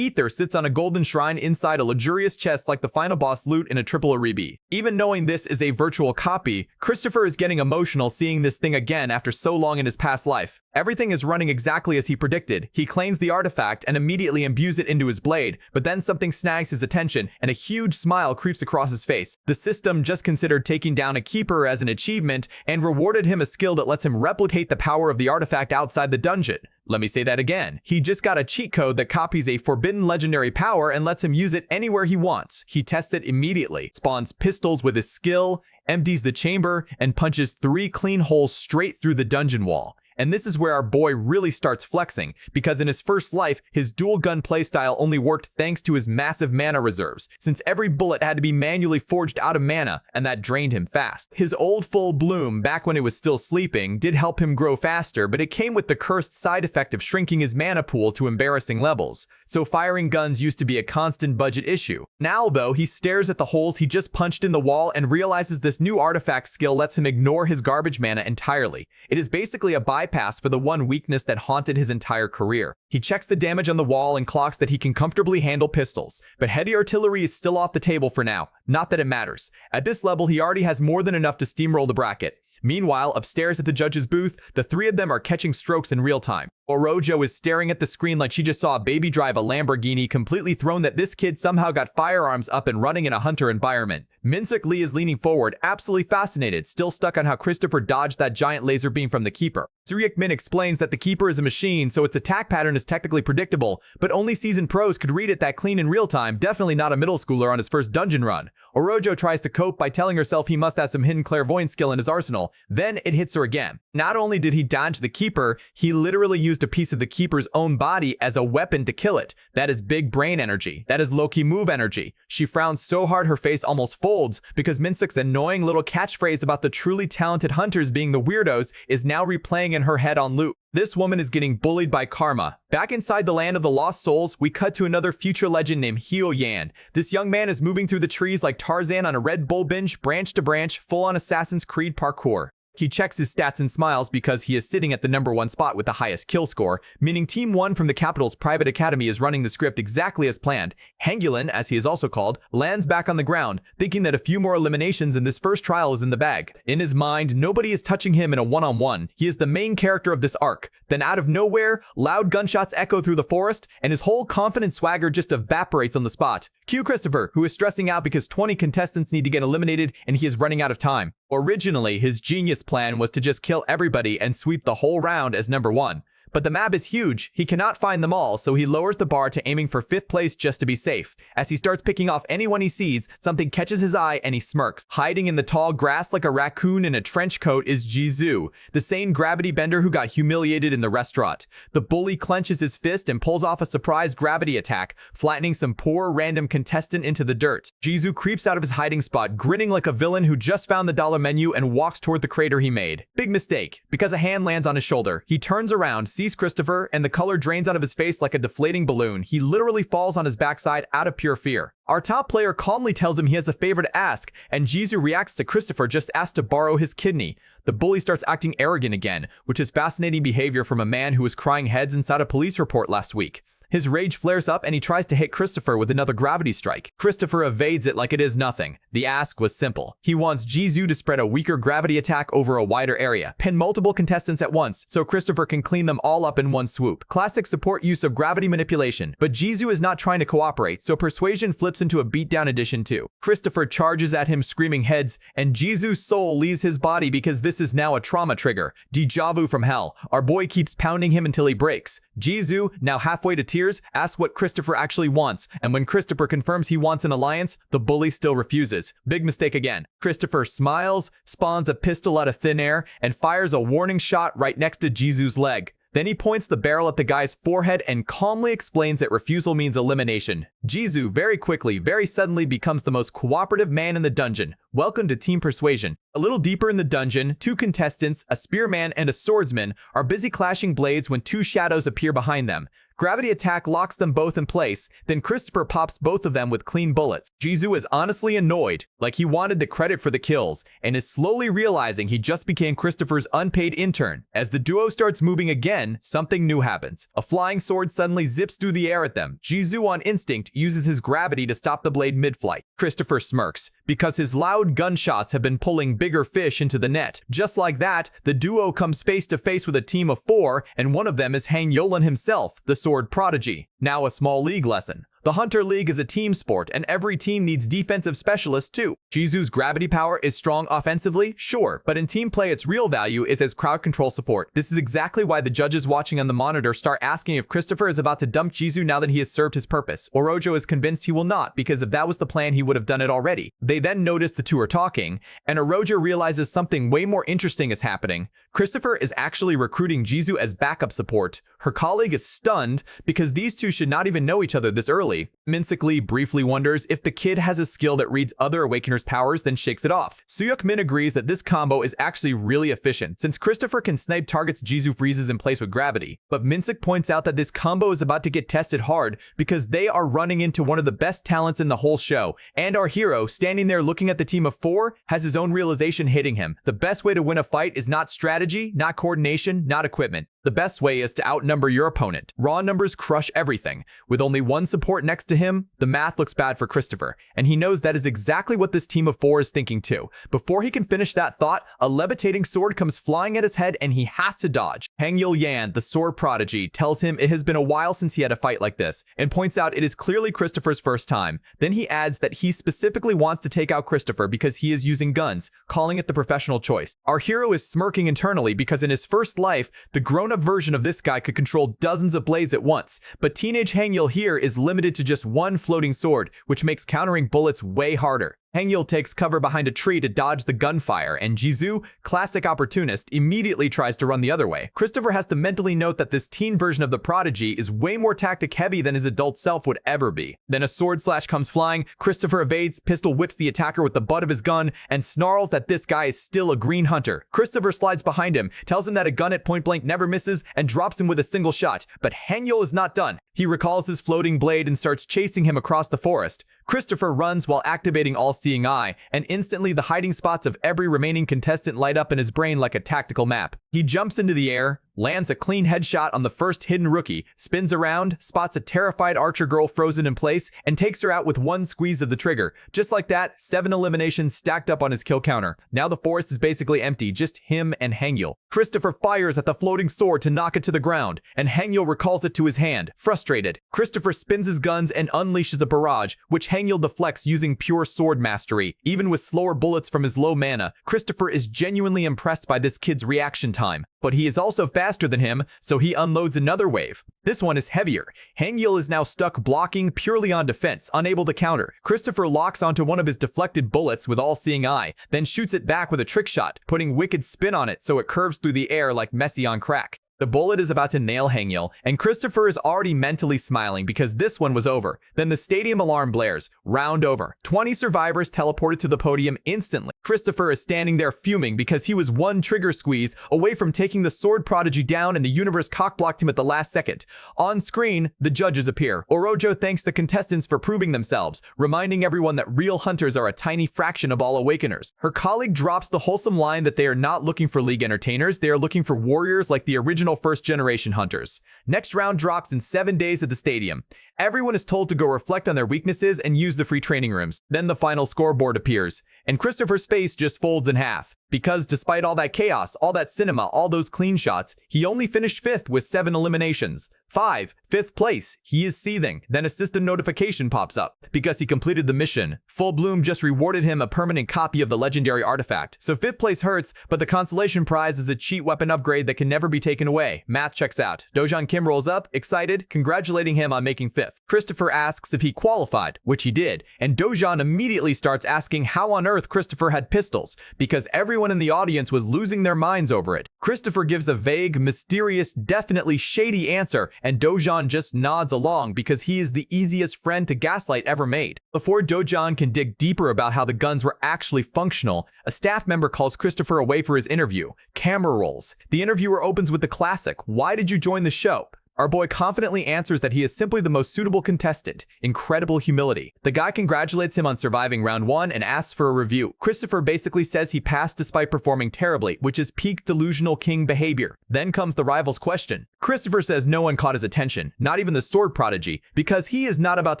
ether sits on a golden shrine inside a luxurious chest like the final boss loot in a triple Aribi. Even knowing this is a virtual copy, Christopher is getting emotional seeing this thing again after so long in his past life. Everything is running exactly as he predicted. He claims the artifact and immediately imbues it into his blade, but then something snags his attention and a huge smile creeps across his face. The system just considered taking down a keeper as an achievement and rewarded him a skill that lets him replicate the power of the artifact outside the dungeon. Let me say that again. He just got a cheat code that copies a forbidden legendary power and lets him use it anywhere he wants. He tests it immediately, spawns pistols with his skill, empties the chamber, and punches 3 clean holes straight through the dungeon wall. And this is where our boy really starts flexing, because in his first life, his dual gun playstyle only worked thanks to his massive mana reserves, since every bullet had to be manually forged out of mana, and that drained him fast. His old full bloom, back when he was still sleeping, did help him grow faster, but it came with the cursed side effect of shrinking his mana pool to embarrassing levels, so firing guns used to be a constant budget issue. Now though, he stares at the holes he just punched in the wall and realizes this new artifact skill lets him ignore his garbage mana entirely. It is basically a bypass for the one weakness that haunted his entire career. He checks the damage on the wall and clocks that he can comfortably handle pistols, but heavy artillery is still off the table for now. Not that it matters. At this level, he already has more than enough to steamroll the bracket. Meanwhile, upstairs at the judge's booth, the three of them are catching strokes in real time. Orojo is staring at the screen like she just saw a baby drive a Lamborghini, completely thrown that this kid somehow got firearms up and running in a hunter environment. Minsuk Lee is leaning forward, absolutely fascinated, still stuck on how Christopher dodged that giant laser beam from the Keeper. Suryuk Min explains that the Keeper is a machine, so its attack pattern is technically predictable, but only seasoned pros could read it that clean in real time, definitely not a middle schooler on his first dungeon run. Orojo tries to cope by telling herself he must have some hidden clairvoyance skill in his arsenal. Then it hits her again. Not only did he dodge the Keeper, he literally used a piece of the Keeper's own body as a weapon to kill it. That is big brain energy. That is low-key move energy. She frowns so hard her face almost folds because Minsuk's annoying little catchphrase about the truly talented hunters being the weirdos is now replaying in her head on loop. This woman is getting bullied by karma. Back inside the land of the lost souls, we cut to another future legend named Hyo Yan. This young man is moving through the trees like Tarzan on a Red Bull binge, branch to branch, full-on Assassin's Creed parkour. He checks his stats and smiles because he is sitting at the #1 spot with the highest kill score, meaning Team 1 from the capital's private academy is running the script exactly as planned. Hangulin, as he is also called, lands back on the ground, thinking that a few more eliminations in this first trial is in the bag. In his mind, nobody is touching him in a one-on-one. He is the main character of this arc. Then out of nowhere, loud gunshots echo through the forest, and his whole confident swagger just evaporates on the spot. Cue Christopher, who is stressing out because 20 contestants need to get eliminated and he is running out of time. Originally, his genius plan was to just kill everybody and sweep the whole round as #1. But the map is huge, he cannot find them all, so he lowers the bar to aiming for 5th place just to be safe. As he starts picking off anyone he sees, something catches his eye and he smirks. Hiding in the tall grass like a raccoon in a trench coat is Jisoo, the sane gravity bender who got humiliated in the restaurant. The bully clenches his fist and pulls off a surprise gravity attack, flattening some poor random contestant into the dirt. Jisoo creeps out of his hiding spot, grinning like a villain who just found the dollar menu and walks toward the crater he made. Big mistake, because a hand lands on his shoulder. He turns around, sees Christopher, and the color drains out of his face like a deflating balloon. He literally falls on his backside out of pure fear. Our top player calmly tells him he has a favor to ask, and Jisoo reacts to Christopher just asked to borrow his kidney. The bully starts acting arrogant again, which is fascinating behavior from a man who was crying heads inside a police report last week. His rage flares up and he tries to hit Christopher with another gravity strike. Christopher evades it like it is nothing. The ask was simple. He wants Jisoo to spread a weaker gravity attack over a wider area, pin multiple contestants at once, so Christopher can clean them all up in one swoop. Classic support use of gravity manipulation, but Jisoo is not trying to cooperate, so persuasion flips into a beatdown edition too. Christopher charges at him screaming heads, and Jisoo's soul leaves his body because this is now a trauma trigger. Deja vu from hell. Our boy keeps pounding him until he breaks. Jisoo, now halfway to tears, asks what Christopher actually wants, and when Christopher confirms he wants an alliance, the bully still refuses. Big mistake again. Christopher smiles, spawns a pistol out of thin air, and fires a warning shot right next to Jisoo's leg. Then he points the barrel at the guy's forehead and calmly explains that refusal means elimination. Jisoo very quickly, very suddenly becomes the most cooperative man in the dungeon. Welcome to Team Persuasion. A little deeper in the dungeon, 2 contestants, a spearman and a swordsman, are busy clashing blades when 2 shadows appear behind them. Gravity attack locks them both in place, then Christopher pops both of them with clean bullets. Jisoo is honestly annoyed, like he wanted the credit for the kills, and is slowly realizing he just became Christopher's unpaid intern. As the duo starts moving again, something new happens. A flying sword suddenly zips through the air at them. Jisoo on instinct uses his gravity to stop the blade mid-flight. Christopher smirks, because his loud gunshots have been pulling bigger fish into the net. Just like that, the duo comes face to face with a team of 4, and one of them is Hangulin himself, the sword prodigy. Now a small league lesson. The Hunter League is a team sport, and every team needs defensive specialists too. Jisoo's gravity power is strong offensively, sure, but in team play its real value is as crowd control support. This is exactly why the judges watching on the monitor start asking if Christopher is about to dump Jisoo now that he has served his purpose. Orojo is convinced he will not, because if that was the plan he would have done it already. They then notice the 2 are talking, and Orojo realizes something way more interesting is happening. Christopher is actually recruiting Jisoo as backup support. Her colleague is stunned because these 2 should not even know each other this early. Minsuk Lee briefly wonders if the kid has a skill that reads other Awakeners' powers, then shakes it off. Suryuk Min agrees that this combo is actually really efficient, since Christopher can snipe targets Jisoo freezes in place with gravity. But Minsuk points out that this combo is about to get tested hard because they are running into one of the best talents in the whole show, and our hero, standing there looking at the team of 4, has his own realization hitting him. The best way to win a fight is not strategy, not coordination, not equipment. The best way is to outnumber your opponent. Raw numbers crush everything. With only one support next to him, the math looks bad for Christopher, and he knows that is exactly what this team of 4 is thinking too. Before he can finish that thought, a levitating sword comes flying at his head and he has to dodge. Hangyul Yan, the sword prodigy, tells him it has been a while since he had a fight like this, and points out it is clearly Christopher's first time. Then he adds that he specifically wants to take out Christopher because he is using guns, calling it the professional choice. Our hero is smirking internally because in his first life, the grown-up version of this guy could control dozens of blades at once, but teenage Hangyul here is limited to just one floating sword, which makes countering bullets way harder. Hangyul takes cover behind a tree to dodge the gunfire, and Jisoo, classic opportunist, immediately tries to run the other way. Christopher has to mentally note that this teen version of the prodigy is way more tactic-heavy than his adult self would ever be. Then a sword slash comes flying, Christopher evades, pistol whips the attacker with the butt of his gun, and snarls that this guy is still a green hunter. Christopher slides behind him, tells him that a gun at point blank never misses, and drops him with a single shot. But Hangyul is not done. He recalls his floating blade and starts chasing him across the forest. Christopher runs while activating all-seeing eye, and instantly the hiding spots of every remaining contestant light up in his brain like a tactical map. He jumps into the air, lands a clean headshot on the first hidden rookie, spins around, spots a terrified archer girl frozen in place, and takes her out with one squeeze of the trigger. Just like that, 7 eliminations stacked up on his kill counter. Now the forest is basically empty, just him and Hangyul. Christopher fires at the floating sword to knock it to the ground, and Hangyul recalls it to his hand. Frustrated, Christopher spins his guns and unleashes a barrage, which Hangyul deflects using pure sword mastery. Even with slower bullets from his low mana, Christopher is genuinely impressed by this kid's reaction time. But he is also faster than him, so he unloads another wave. This one is heavier. Hangyul is now stuck blocking purely on defense, unable to counter. Christopher locks onto one of his deflected bullets with all-seeing eye, then shoots it back with a trick shot, putting wicked spin on it so it curves through the air like Messi on crack. The bullet is about to nail Hangyul, and Christopher is already mentally smiling because this one was over. Then the stadium alarm blares. Round over. 20 survivors teleported to the podium instantly. Christopher is standing there fuming because he was one trigger squeeze away from taking the sword prodigy down and the universe cockblocked him at the last second. On screen, the judges appear. Orojo thanks the contestants for proving themselves, reminding everyone that real hunters are a tiny fraction of all awakeners. Her colleague drops the wholesome line that they are not looking for league entertainers, they are looking for warriors like the original first-generation hunters. Next round drops in 7 days at the stadium. Everyone is told to go reflect on their weaknesses and use the free training rooms. Then the final scoreboard appears, and Christopher's face just folds in half. Because despite all that chaos, all that cinema, all those clean shots, he only finished 5th with 7 eliminations. 5th place. He is seething. Then a system notification pops up. Because he completed the mission, Full Bloom just rewarded him a permanent copy of the legendary artifact. So 5th place hurts, but the consolation prize is a cheat weapon upgrade that can never be taken away. Math checks out. Dojan Kim rolls up, excited, congratulating him on making 5th. Christopher asks if he qualified, which he did, and Dojan immediately starts asking how on earth Christopher had pistols, because everyone in the audience was losing their minds over it. Christopher gives a vague, mysterious, definitely shady answer, and Dojan just nods along because he is the easiest friend to gaslight ever made. Before Dojan can dig deeper about how the guns were actually functional, a staff member calls Christopher away for his interview. Camera rolls. The interviewer opens with the classic, "Why did you join the show?" Our boy confidently answers that he is simply the most suitable contestant. Incredible humility. The guy congratulates him on surviving round 1 and asks for a review. Christopher basically says he passed despite performing terribly, which is peak delusional king behavior. Then comes the rival's question. Christopher says no one caught his attention, not even the sword prodigy, because he is not about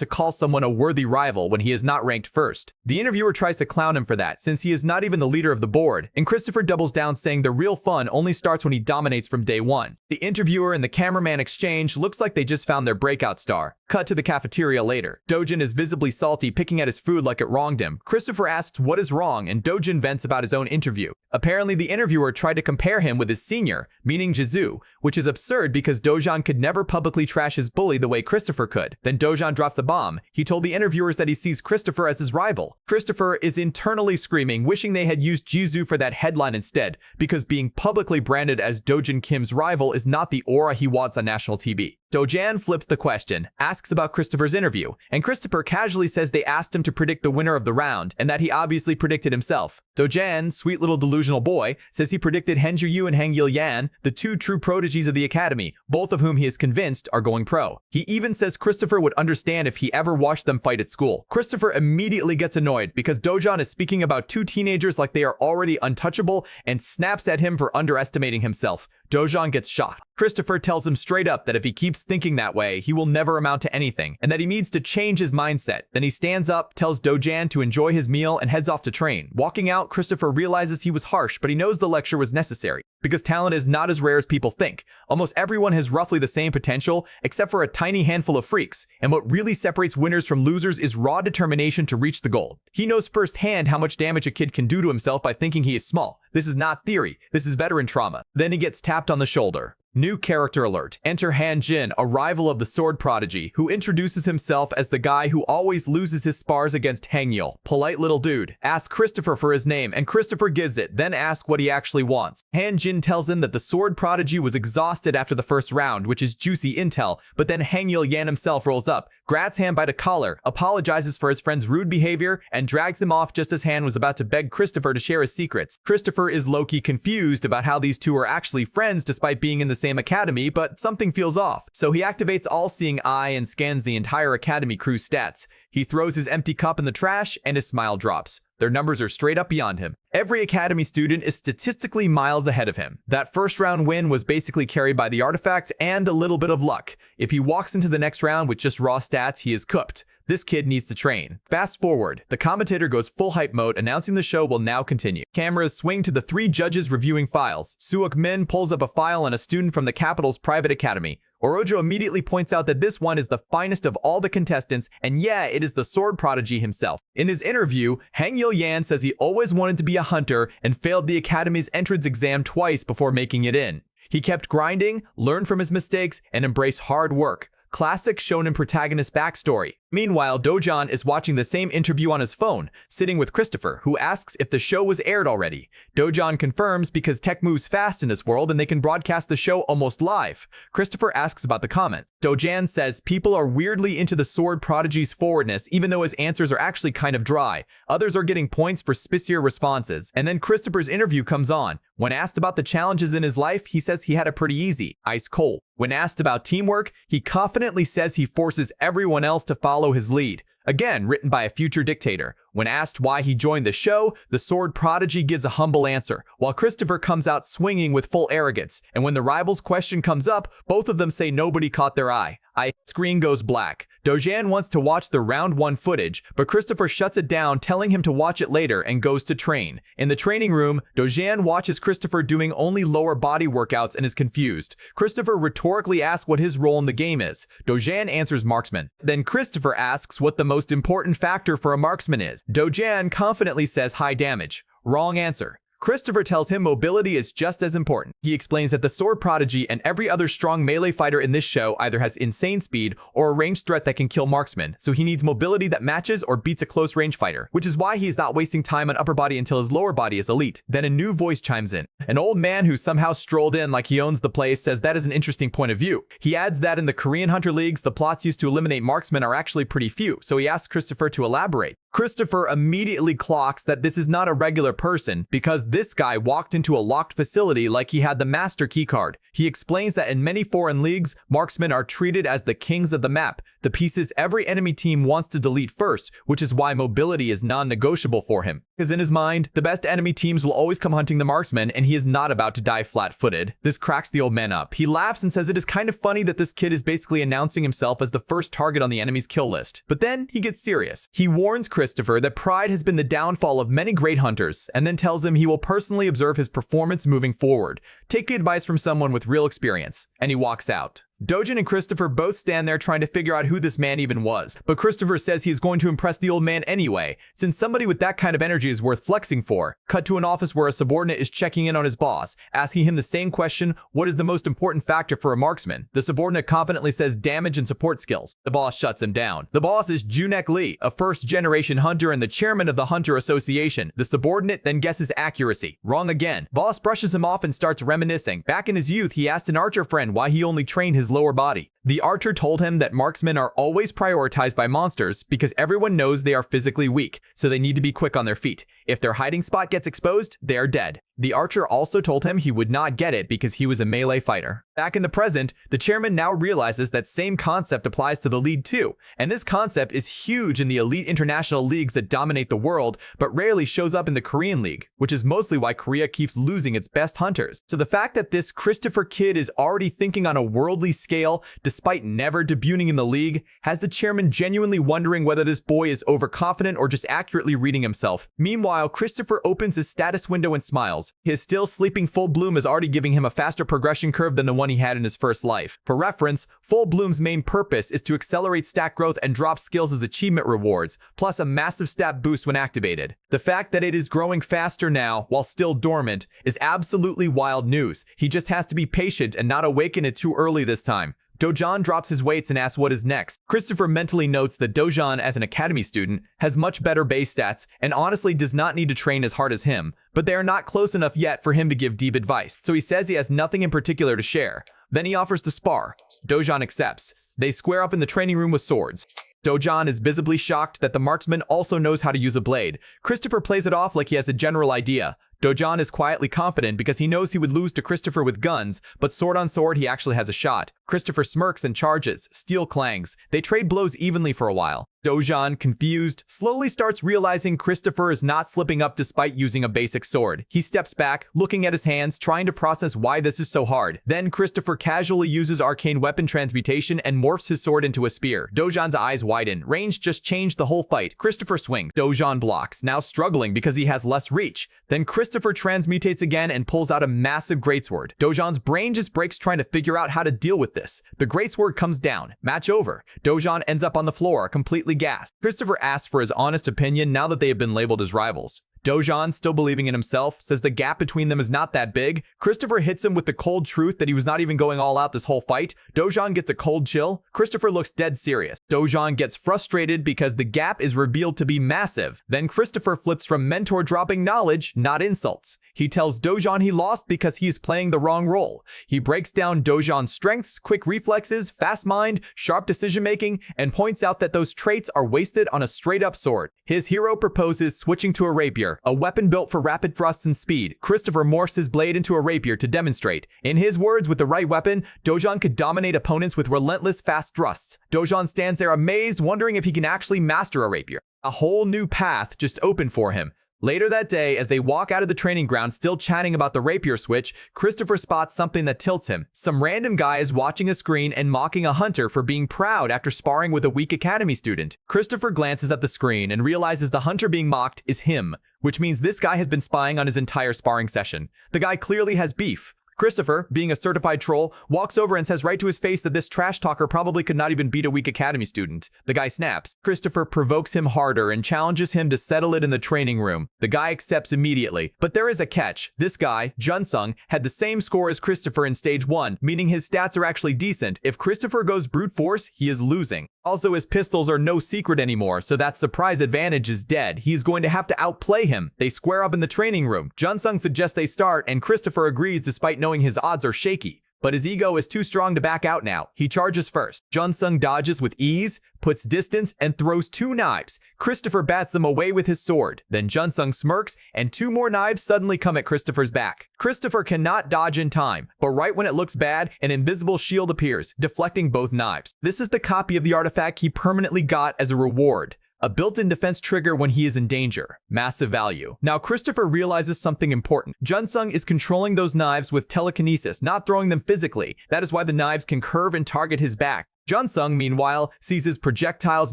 to call someone a worthy rival when he is not ranked first. The interviewer tries to clown him for that, since he is not even the leader of the board, and Christopher doubles down saying the real fun only starts when he dominates from day 1. The interviewer and the cameraman exchange looks like they just found their breakout star. Cut to the cafeteria later. Dojin is visibly salty, picking at his food like it wronged him. Christopher asks what is wrong, and Dojin vents about his own interview. Apparently, the interviewer tried to compare him with his senior, meaning Jisoo, which is absurd because Dojan could never publicly trash his bully the way Christopher could. Then Dojan drops a bomb. He told the interviewers that he sees Christopher as his rival. Christopher is internally screaming, wishing they had used Jisoo for that headline instead, because being publicly branded as Dojin Kim's rival is not the aura he wants on national TV. Dojan flips the question, asks about Christopher's interview, and Christopher casually says they asked him to predict the winner of the round, and that he obviously predicted himself. Dojan, sweet little delusional boy, says he predicted Hanju and Hangyul Yan, the 2 true prodigies of the academy, both of whom he is convinced are going pro. He even says Christopher would understand if he ever watched them fight at school. Christopher immediately gets annoyed because Dojan is speaking about 2 teenagers like they are already untouchable and snaps at him for underestimating himself. Dojang gets shocked. Christopher tells him straight up that if he keeps thinking that way, he will never amount to anything, and that he needs to change his mindset. Then he stands up, tells Dojan to enjoy his meal, and heads off to train. Walking out, Christopher realizes he was harsh, but he knows the lecture was necessary, because talent is not as rare as people think. Almost everyone has roughly the same potential, except for a tiny handful of freaks, and what really separates winners from losers is raw determination to reach the goal. He knows firsthand how much damage a kid can do to himself by thinking he is small. This is not theory, this is veteran trauma. Then he gets tapped on the shoulder. New character alert. Enter Han Jin, a rival of the sword prodigy, who introduces himself as the guy who always loses his spars against Hangul. Polite little dude. Asks Christopher for his name, and Christopher gives it, then asks what he actually wants. Han Jin tells him that the sword prodigy was exhausted after the first round, which is juicy intel, but then Hangul Yan himself rolls up, grabs Han by the collar, apologizes for his friend's rude behavior, and drags him off just as Han was about to beg Christopher to share his secrets. Christopher is low-key confused about how these two are actually friends despite being in the same academy, but something feels off. So he activates All-Seeing Eye and scans the entire academy crew's stats. He throws his empty cup in the trash, and his smile drops. Their numbers are straight up beyond him. Every academy student is statistically miles ahead of him. That first round win was basically carried by the artifact and a little bit of luck. If he walks into the next round with just raw stats, he is cooked. This kid needs to train. Fast forward, the commentator goes full hype mode, announcing the show will now continue. Cameras swing to the three judges reviewing files. Suok Min pulls up a file on a student from the capital's private academy. Orojo immediately points out that this one is the finest of all the contestants, and yeah, it is the sword prodigy himself. In his interview, Hangul Yan says he always wanted to be a hunter and failed the academy's entrance exam twice before making it in. He kept grinding, learned from his mistakes, and embraced hard work. Classic shonen protagonist backstory. Meanwhile, Dojan is watching the same interview on his phone, sitting with Christopher, who asks if the show was aired already. Dojan confirms because tech moves fast in this world and they can broadcast the show almost live. Christopher asks about the comments. Dojan says people are weirdly into the sword prodigy's forwardness, even though his answers are actually kind of dry. Others are getting points for spicier responses. And then Christopher's interview comes on. When asked about the challenges in his life, he says he had it pretty easy, ice cold. When asked about teamwork, he confidently says he forces everyone else to follow his lead. Again, written by a future dictator. When asked why he joined the show, the sword prodigy gives a humble answer, while Christopher comes out swinging with full arrogance. And when the rival's question comes up, both of them say nobody caught their eye. Screen goes black. Dojan wants to watch the round 1 footage, but Christopher shuts it down, telling him to watch it later and goes to train. In the training room, Dojan watches Christopher doing only lower body workouts and is confused. Christopher rhetorically asks what his role in the game is. Dojan answers marksman. Then Christopher asks what the most important factor for a marksman is. Dojan confidently says high damage. Wrong answer. Christopher tells him mobility is just as important. He explains that the sword prodigy and every other strong melee fighter in this show either has insane speed or a ranged threat that can kill marksmen, so he needs mobility that matches or beats a close range fighter, which is why he is not wasting time on upper body until his lower body is elite. Then a new voice chimes in. An old man who somehow strolled in like he owns the place says that is an interesting point of view. He adds that in the Korean Hunter Leagues, the plots used to eliminate marksmen are actually pretty few, so he asks Christopher to elaborate. Christopher immediately clocks that this is not a regular person because this guy walked into a locked facility like he had the master keycard. He explains that in many foreign leagues, marksmen are treated as the kings of the map, the pieces every enemy team wants to delete first, which is why mobility is non-negotiable for him. Because in his mind, the best enemy teams will always come hunting the marksman and he is not about to die flat-footed. This cracks the old man up. He laughs and says it is kind of funny that this kid is basically announcing himself as the first target on the enemy's kill list. But then he gets serious. He warns Christopher that pride has been the downfall of many great hunters, and then tells him he will personally observe his performance moving forward. Take advice from someone with real experience. And he walks out. Dojin and Christopher both stand there trying to figure out who this man even was, but Christopher says he is going to impress the old man anyway, since somebody with that kind of energy is worth flexing for. Cut to an office where a subordinate is checking in on his boss, asking him the same question, what is the most important factor for a marksman? The subordinate confidently says damage and support skills. The boss shuts him down. The boss is Junek Lee, a first-generation hunter and the chairman of the Hunter Association. The subordinate then guesses accuracy. Wrong again. Boss brushes him off and starts reminiscing. Back in his youth, he asked an archer friend why he only trained his lower body. The archer told him that marksmen are always prioritized by monsters because everyone knows they are physically weak, so they need to be quick on their feet. If their hiding spot gets exposed, they are dead. The archer also told him he would not get it because he was a melee fighter. Back in the present, the chairman now realizes that same concept applies to the league too, and this concept is huge in the elite international leagues that dominate the world, but rarely shows up in the Korean league, which is mostly why Korea keeps losing its best hunters. So the fact that this Christopher kid is already thinking on a worldly scale, despite never debuting in the league, has the chairman genuinely wondering whether this boy is overconfident or just accurately reading himself. Meanwhile, Christopher opens his status window and smiles. His still sleeping Full Bloom is already giving him a faster progression curve than the one he had in his first life. For reference, Full Bloom's main purpose is to accelerate stat growth and drop skills as achievement rewards, plus a massive stat boost when activated. The fact that it is growing faster now, while still dormant, is absolutely wild news. He just has to be patient and not awaken it too early this time. Dojan drops his weights and asks what is next. Christopher mentally notes that Dojan, as an academy student, has much better base stats and honestly does not need to train as hard as him, but they are not close enough yet for him to give deep advice, so he says he has nothing in particular to share. Then he offers to spar. Dojan accepts. They square up in the training room with swords. Dojan is visibly shocked that the marksman also knows how to use a blade. Christopher plays it off like he has a general idea. Dojan is quietly confident because he knows he would lose to Christopher with guns, but sword on sword he actually has a shot. Christopher smirks and charges. Steel clangs. They trade blows evenly for a while. Dojan, confused, slowly starts realizing Christopher is not slipping up despite using a basic sword. He steps back, looking at his hands, trying to process why this is so hard. Then Christopher casually uses arcane weapon transmutation and morphs his sword into a spear. Dojan's eyes widen. Range just changed the whole fight. Christopher swings. Dojan blocks, now struggling because he has less reach. Then Christopher transmutates again and pulls out a massive greatsword. Dojan's brain just breaks trying to figure out how to deal with this. The greatsword comes down. Match over. Dojan ends up on the floor, completely gassed. Christopher asks for his honest opinion now that they have been labeled as rivals. Dojan, still believing in himself, says the gap between them is not that big. Christopher hits him with the cold truth that he was not even going all out this whole fight. Dojan gets a cold chill. Christopher looks dead serious. Dojan gets frustrated because the gap is revealed to be massive. Then Christopher flips from mentor dropping knowledge, not insults. He tells Dojan he lost because he is playing the wrong role. He breaks down Dojan's strengths, quick reflexes, fast mind, sharp decision making, and points out that those traits are wasted on a straight up sword. His hero proposes switching to a rapier, a weapon built for rapid thrusts and speed. Christopher morphs his blade into a rapier to demonstrate. In his words, with the right weapon, Dojan could dominate opponents with relentless fast thrusts. Dojan stands there amazed, wondering if he can actually master a rapier. A whole new path just opened for him. Later that day, as they walk out of the training ground still chatting about the rapier switch, Christopher spots something that tilts him. Some random guy is watching a screen and mocking a hunter for being proud after sparring with a weak academy student. Christopher glances at the screen and realizes the hunter being mocked is him, which means this guy has been spying on his entire sparring session. The guy clearly has beef. Christopher, being a certified troll, walks over and says right to his face that this trash talker probably could not even beat a weak academy student. The guy snaps. Christopher provokes him harder and challenges him to settle it in the training room. The guy accepts immediately, but there is a catch. This guy, Junsung, had the same score as Christopher in stage 1, meaning his stats are actually decent. If Christopher goes brute force, he is losing. Also, his pistols are no secret anymore, so that surprise advantage is dead. He's going to have to outplay him. They square up in the training room. Junsung suggests they start, and Christopher agrees despite knowing his odds are shaky. But his ego is too strong to back out now. He charges first. Junsung dodges with ease, puts distance, and throws 2 knives. Christopher bats them away with his sword. Then Junsung smirks, and 2 more knives suddenly come at Christopher's back. Christopher cannot dodge in time, but right when it looks bad, an invisible shield appears, deflecting both knives. This is the copy of the artifact he permanently got as a reward. A built-in defense trigger when he is in danger. Massive value. Now Christopher realizes something important. Junsung is controlling those knives with telekinesis, not throwing them physically. That is why the knives can curve and target his back. Junsung, meanwhile, sees his projectiles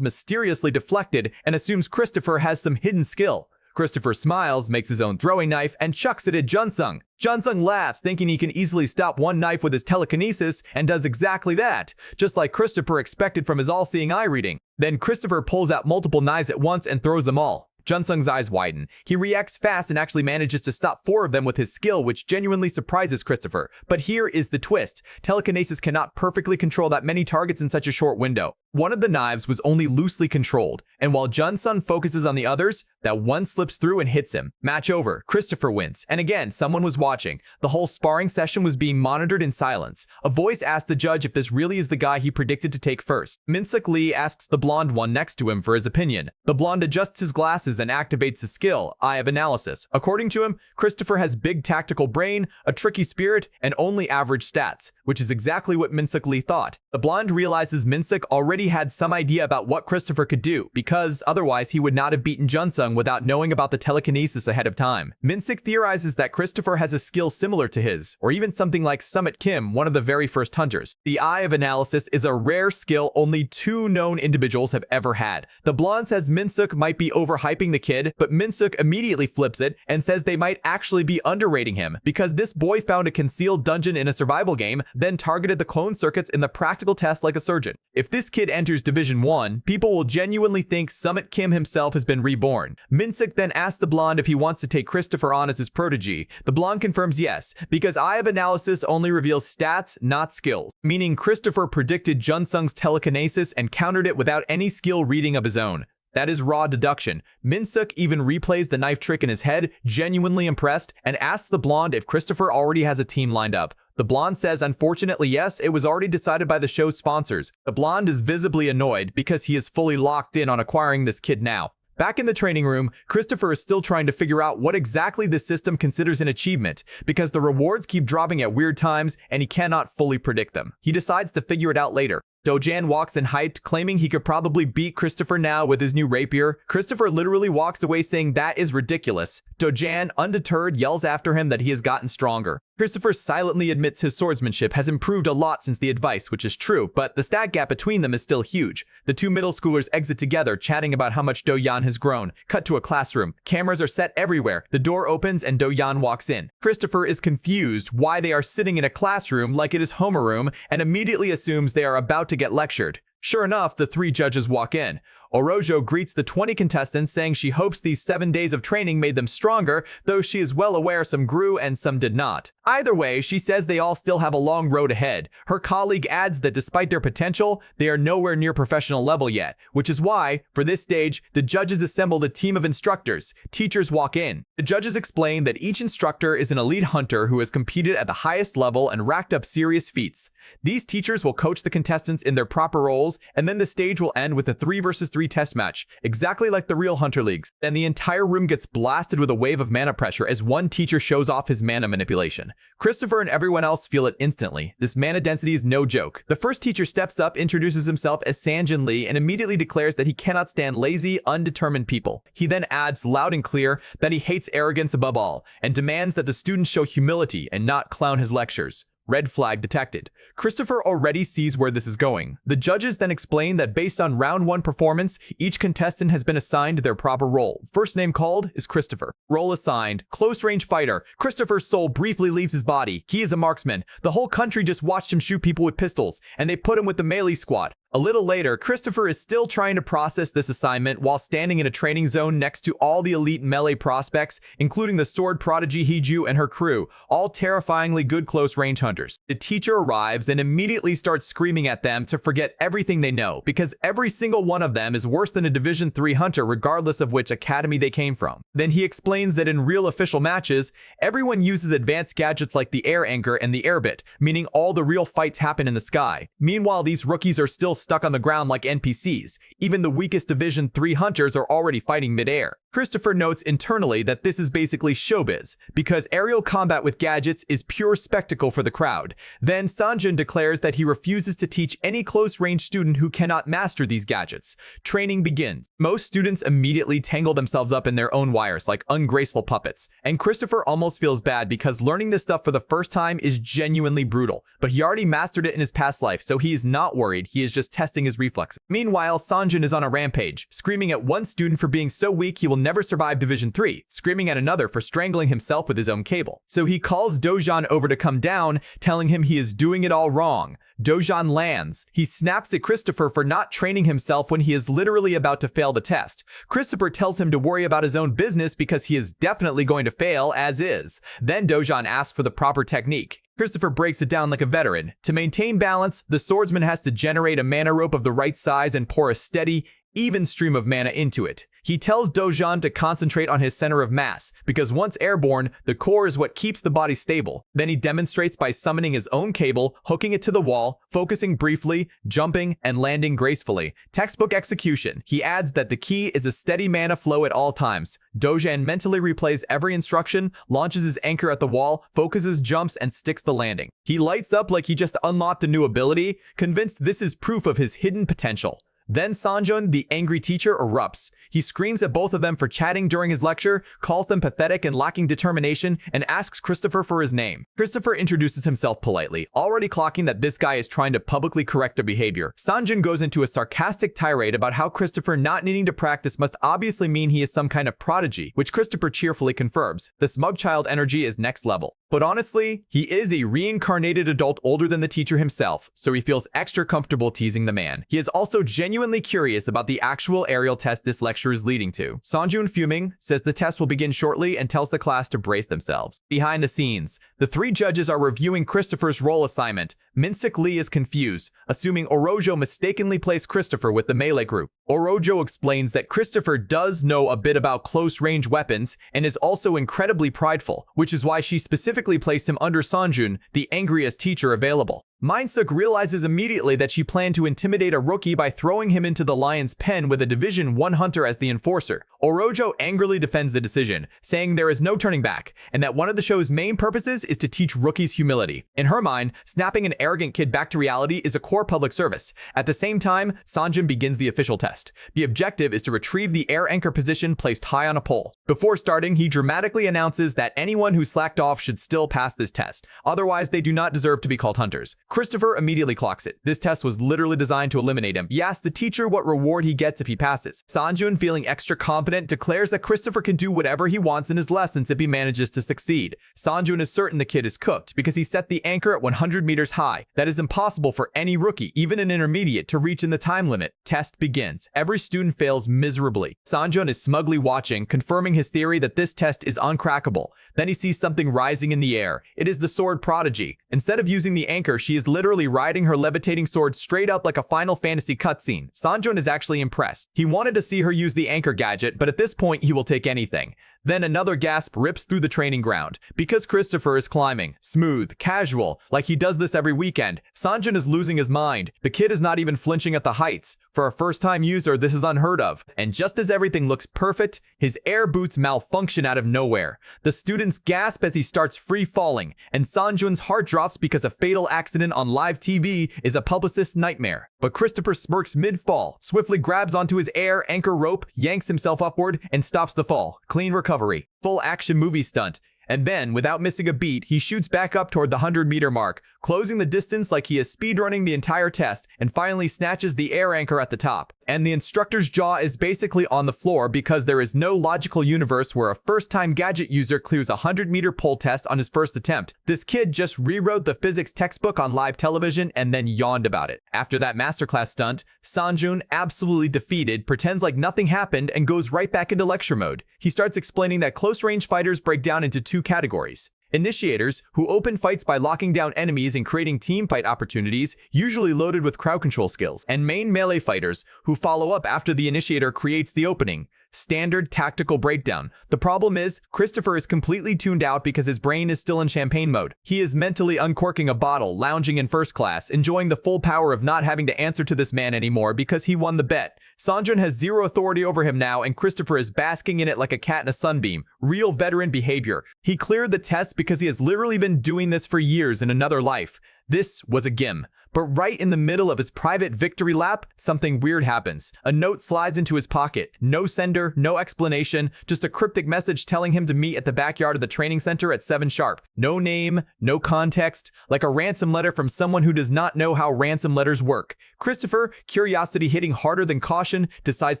mysteriously deflected and assumes Christopher has some hidden skill. Christopher smiles, makes his own throwing knife, and chucks it at Junsung. Junsung laughs, thinking he can easily stop one knife with his telekinesis, and does exactly that, just like Christopher expected from his all-seeing eye reading. Then Christopher pulls out multiple knives at once and throws them all. Junsung's eyes widen. He reacts fast and actually manages to stop 4 of them with his skill, which genuinely surprises Christopher. But here is the twist. Telekinesis cannot perfectly control that many targets in such a short window. One of the knives was only loosely controlled, and while Junsung focuses on the others, That one slips through and hits him. Match over. Christopher wins. And again, someone was watching. The whole sparring session was being monitored in silence. A voice asked the judge if this really is the guy he predicted to take first. Min-suk Lee asks the blonde one next to him for his opinion. The blonde adjusts his glasses and activates his skill, Eye of Analysis. According to him, Christopher has big tactical brain, a tricky spirit, and only average stats, which is exactly what Min-suk Lee thought. The blonde realizes Min-suk already had some idea about what Christopher could do, because otherwise he would not have beaten Junsung without knowing about the telekinesis ahead of time. Min-suk theorizes that Christopher has a skill similar to his, or even something like Summit Kim, one of the very first hunters. The Eye of Analysis is a rare skill only 2 known individuals have ever had. The blonde says Min-suk might be overhyping the kid, but Min-suk immediately flips it and says they might actually be underrating him, because this boy found a concealed dungeon in a survival game, then targeted the clone circuits in the practical test like a surgeon. If this kid enters Division 1, people will genuinely think Summit Kim himself has been reborn. Min-suk then asks the blonde if he wants to take Christopher on as his protege. The blonde confirms yes, because Eye of Analysis only reveals stats, not skills, meaning Christopher predicted Junsung's telekinesis and countered it without any skill reading of his own. That is raw deduction. Min-suk even replays the knife trick in his head, genuinely impressed, and asks the blonde if Christopher already has a team lined up. The blonde says unfortunately yes, it was already decided by the show's sponsors. The blonde is visibly annoyed because he is fully locked in on acquiring this kid now. Back in the training room, Christopher is still trying to figure out what exactly the system considers an achievement, because the rewards keep dropping at weird times and he cannot fully predict them. He decides to figure it out later. Dojan walks in hyped, claiming he could probably beat Christopher now with his new rapier. Christopher literally walks away saying that is ridiculous. Dojan, undeterred, yells after him that he has gotten stronger. Christopher silently admits his swordsmanship has improved a lot since the advice, which is true, but the stat gap between them is still huge. The 2 middle schoolers exit together, chatting about how much Do-yan has grown. Cut to a classroom. Cameras are set everywhere. The door opens and Do-yan walks in. Christopher is confused why they are sitting in a classroom like it is homeroom and immediately assumes they are about to get lectured. Sure enough, the 3 judges walk in. Orojo greets the 20 contestants, saying she hopes these 7 days of training made them stronger, though she is well aware some grew and some did not. Either way, she says they all still have a long road ahead. Her colleague adds that despite their potential, they are nowhere near professional level yet, which is why, for this stage, the judges assembled a team of instructors. Teachers walk in. The judges explain that each instructor is an elite hunter who has competed at the highest level and racked up serious feats. These teachers will coach the contestants in their proper roles, and then the stage will end with a 3 versus 3 test match, exactly like the real Hunter Leagues. Then the entire room gets blasted with a wave of mana pressure as one teacher shows off his mana manipulation. Christopher and everyone else feel it instantly. This mana density is no joke. The first teacher steps up, introduces himself as Sanjin Lee, and immediately declares that he cannot stand lazy, undetermined people. He then adds loud and clear that he hates arrogance above all, and demands that the students show humility and not clown his lectures. Red flag detected. Christopher already sees where this is going. The judges then explain that based on round 1 performance, each contestant has been assigned their proper role. First name called is Christopher. Role assigned, close range fighter. Christopher's soul briefly leaves his body. He is a marksman. The whole country just watched him shoot people with pistols, and they put him with the melee squad. A little later, Christopher is still trying to process this assignment while standing in a training zone next to all the elite melee prospects, including the sword prodigy Hiju and her crew, all terrifyingly good close-range hunters. The teacher arrives and immediately starts screaming at them to forget everything they know, because every single one of them is worse than a Division 3 hunter regardless of which academy they came from. Then he explains that in real official matches, everyone uses advanced gadgets like the air anchor and the airbit, meaning all the real fights happen in the sky. Meanwhile, these rookies are still stuck on the ground like NPCs. Even the weakest Division 3 hunters are already fighting mid-air. Christopher notes internally that this is basically showbiz, because aerial combat with gadgets is pure spectacle for the crowd. Then Sanjin declares that he refuses to teach any close-range student who cannot master these gadgets. Training begins. Most students immediately tangle themselves up in their own wires like ungraceful puppets, and Christopher almost feels bad because learning this stuff for the first time is genuinely brutal, but he already mastered it in his past life, so he is not worried. He is just testing his reflexes. Meanwhile, Sanjin is on a rampage, screaming at one student for being so weak he will never survive Division 3, screaming at another for strangling himself with his own cable. So he calls Dojan over to come down, telling him he is doing it all wrong. Dojan lands. He snaps at Christopher for not training himself when he is literally about to fail the test. Christopher tells him to worry about his own business because he is definitely going to fail as is. Then Dojan asks for the proper technique. Christopher breaks it down like a veteran. To maintain balance, the swordsman has to generate a mana rope of the right size and pour a steady, even stream of mana into it. He tells Dojan to concentrate on his center of mass, because once airborne, the core is what keeps the body stable. Then he demonstrates by summoning his own cable, hooking it to the wall, focusing briefly, jumping, and landing gracefully. Textbook execution. He adds that the key is a steady mana flow at all times. Dojan mentally replays every instruction, launches his anchor at the wall, focuses, jumps, and sticks the landing. He lights up like he just unlocked a new ability, convinced this is proof of his hidden potential. Then Sanjun, the angry teacher, erupts. He screams at both of them for chatting during his lecture, calls them pathetic and lacking determination, and asks Christopher for his name. Christopher introduces himself politely, already clocking that this guy is trying to publicly correct their behavior. Sanjun goes into a sarcastic tirade about how Christopher not needing to practice must obviously mean he is some kind of prodigy, which Christopher cheerfully confirms. The smug child energy is next level. But honestly, he is a reincarnated adult older than the teacher himself, so he feels extra comfortable teasing the man. He is also genuinely curious about the actual aerial test this lecture is leading to. Sanjun, fuming, says the test will begin shortly and tells the class to brace themselves. Behind the scenes, the three judges are reviewing Christopher's role assignment. Minsuk Lee is confused, assuming Orojo mistakenly placed Christopher with the melee group. Orojo explains that Christopher does know a bit about close-range weapons and is also incredibly prideful, which is why she specifically placed him under Sanjun, the angriest teacher available. Minsuk realizes immediately that she planned to intimidate a rookie by throwing him into the lion's pen with a Division 1 hunter as the enforcer. Orojo angrily defends the decision, saying there is no turning back, and that one of the show's main purposes is to teach rookies humility. In her mind, snapping an arrogant kid back to reality is a core public service. At the same time, Sanjun begins the official test. The objective is to retrieve the air anchor position placed high on a pole. Before starting, he dramatically announces that anyone who slacked off should still pass this test, otherwise they do not deserve to be called hunters. Christopher immediately clocks it. This test was literally designed to eliminate him. He asks the teacher what reward he gets if he passes. Sanjun, feeling extra confident, declares that Christopher can do whatever he wants in his lessons if he manages to succeed. Sanjun is certain the kid is cooked because he set the anchor at 100 meters high. That is impossible for any rookie, even an intermediate, to reach in the time limit. Test begins. Every student fails miserably. Sanjun is smugly watching, confirming his theory that this test is uncrackable. Then he sees something rising in the air. It is the sword prodigy. Instead of using the anchor, she is literally riding her levitating sword straight up like a Final Fantasy cutscene. Sanjun is actually impressed. He wanted to see her use the anchor gadget, but at this point he will take anything. Then another gasp rips through the training ground. Because Christopher is climbing, smooth, casual, like he does this every weekend, Sanjun is losing his mind. The kid is not even flinching at the heights. For a first-time user, this is unheard of. And just as everything looks perfect, his air boots malfunction out of nowhere. The students gasp as he starts free falling, and Sanjun's heart drops because a fatal accident on live TV is a publicist's nightmare. But Christopher smirks mid-fall, swiftly grabs onto his air anchor rope, yanks himself upward, and stops the fall. Clean recovery. Full action movie stunt. And then, without missing a beat, he shoots back up toward the 100-meter mark, closing the distance like he is speedrunning the entire test, and finally snatches the air anchor at the top. And the instructor's jaw is basically on the floor because there is no logical universe where a first-time gadget user clears a 100-meter pole test on his first attempt. This kid just rewrote the physics textbook on live television and then yawned about it. After that masterclass stunt, Sanjun, absolutely defeated, pretends like nothing happened and goes right back into lecture mode. He starts explaining that close-range fighters break down into two categories. Initiators, who open fights by locking down enemies and creating teamfight opportunities, usually loaded with crowd control skills, and main melee fighters, who follow up after the initiator creates the opening. Standard tactical breakdown. The problem is, Christopher is completely tuned out because his brain is still in champagne mode. He is mentally uncorking a bottle, lounging in first class, enjoying the full power of not having to answer to this man anymore because he won the bet. Sanjun has zero authority over him now, and Christopher is basking in it like a cat in a sunbeam. Real veteran behavior. He cleared the test because he has literally been doing this for years in another life. This was a gim. But right in the middle of his private victory lap, something weird happens. A note slides into his pocket. No sender, no explanation, just a cryptic message telling him to meet at the backyard of the training center at 7 sharp. No name, no context, like a ransom letter from someone who does not know how ransom letters work. Christopher, curiosity hitting harder than caution, decides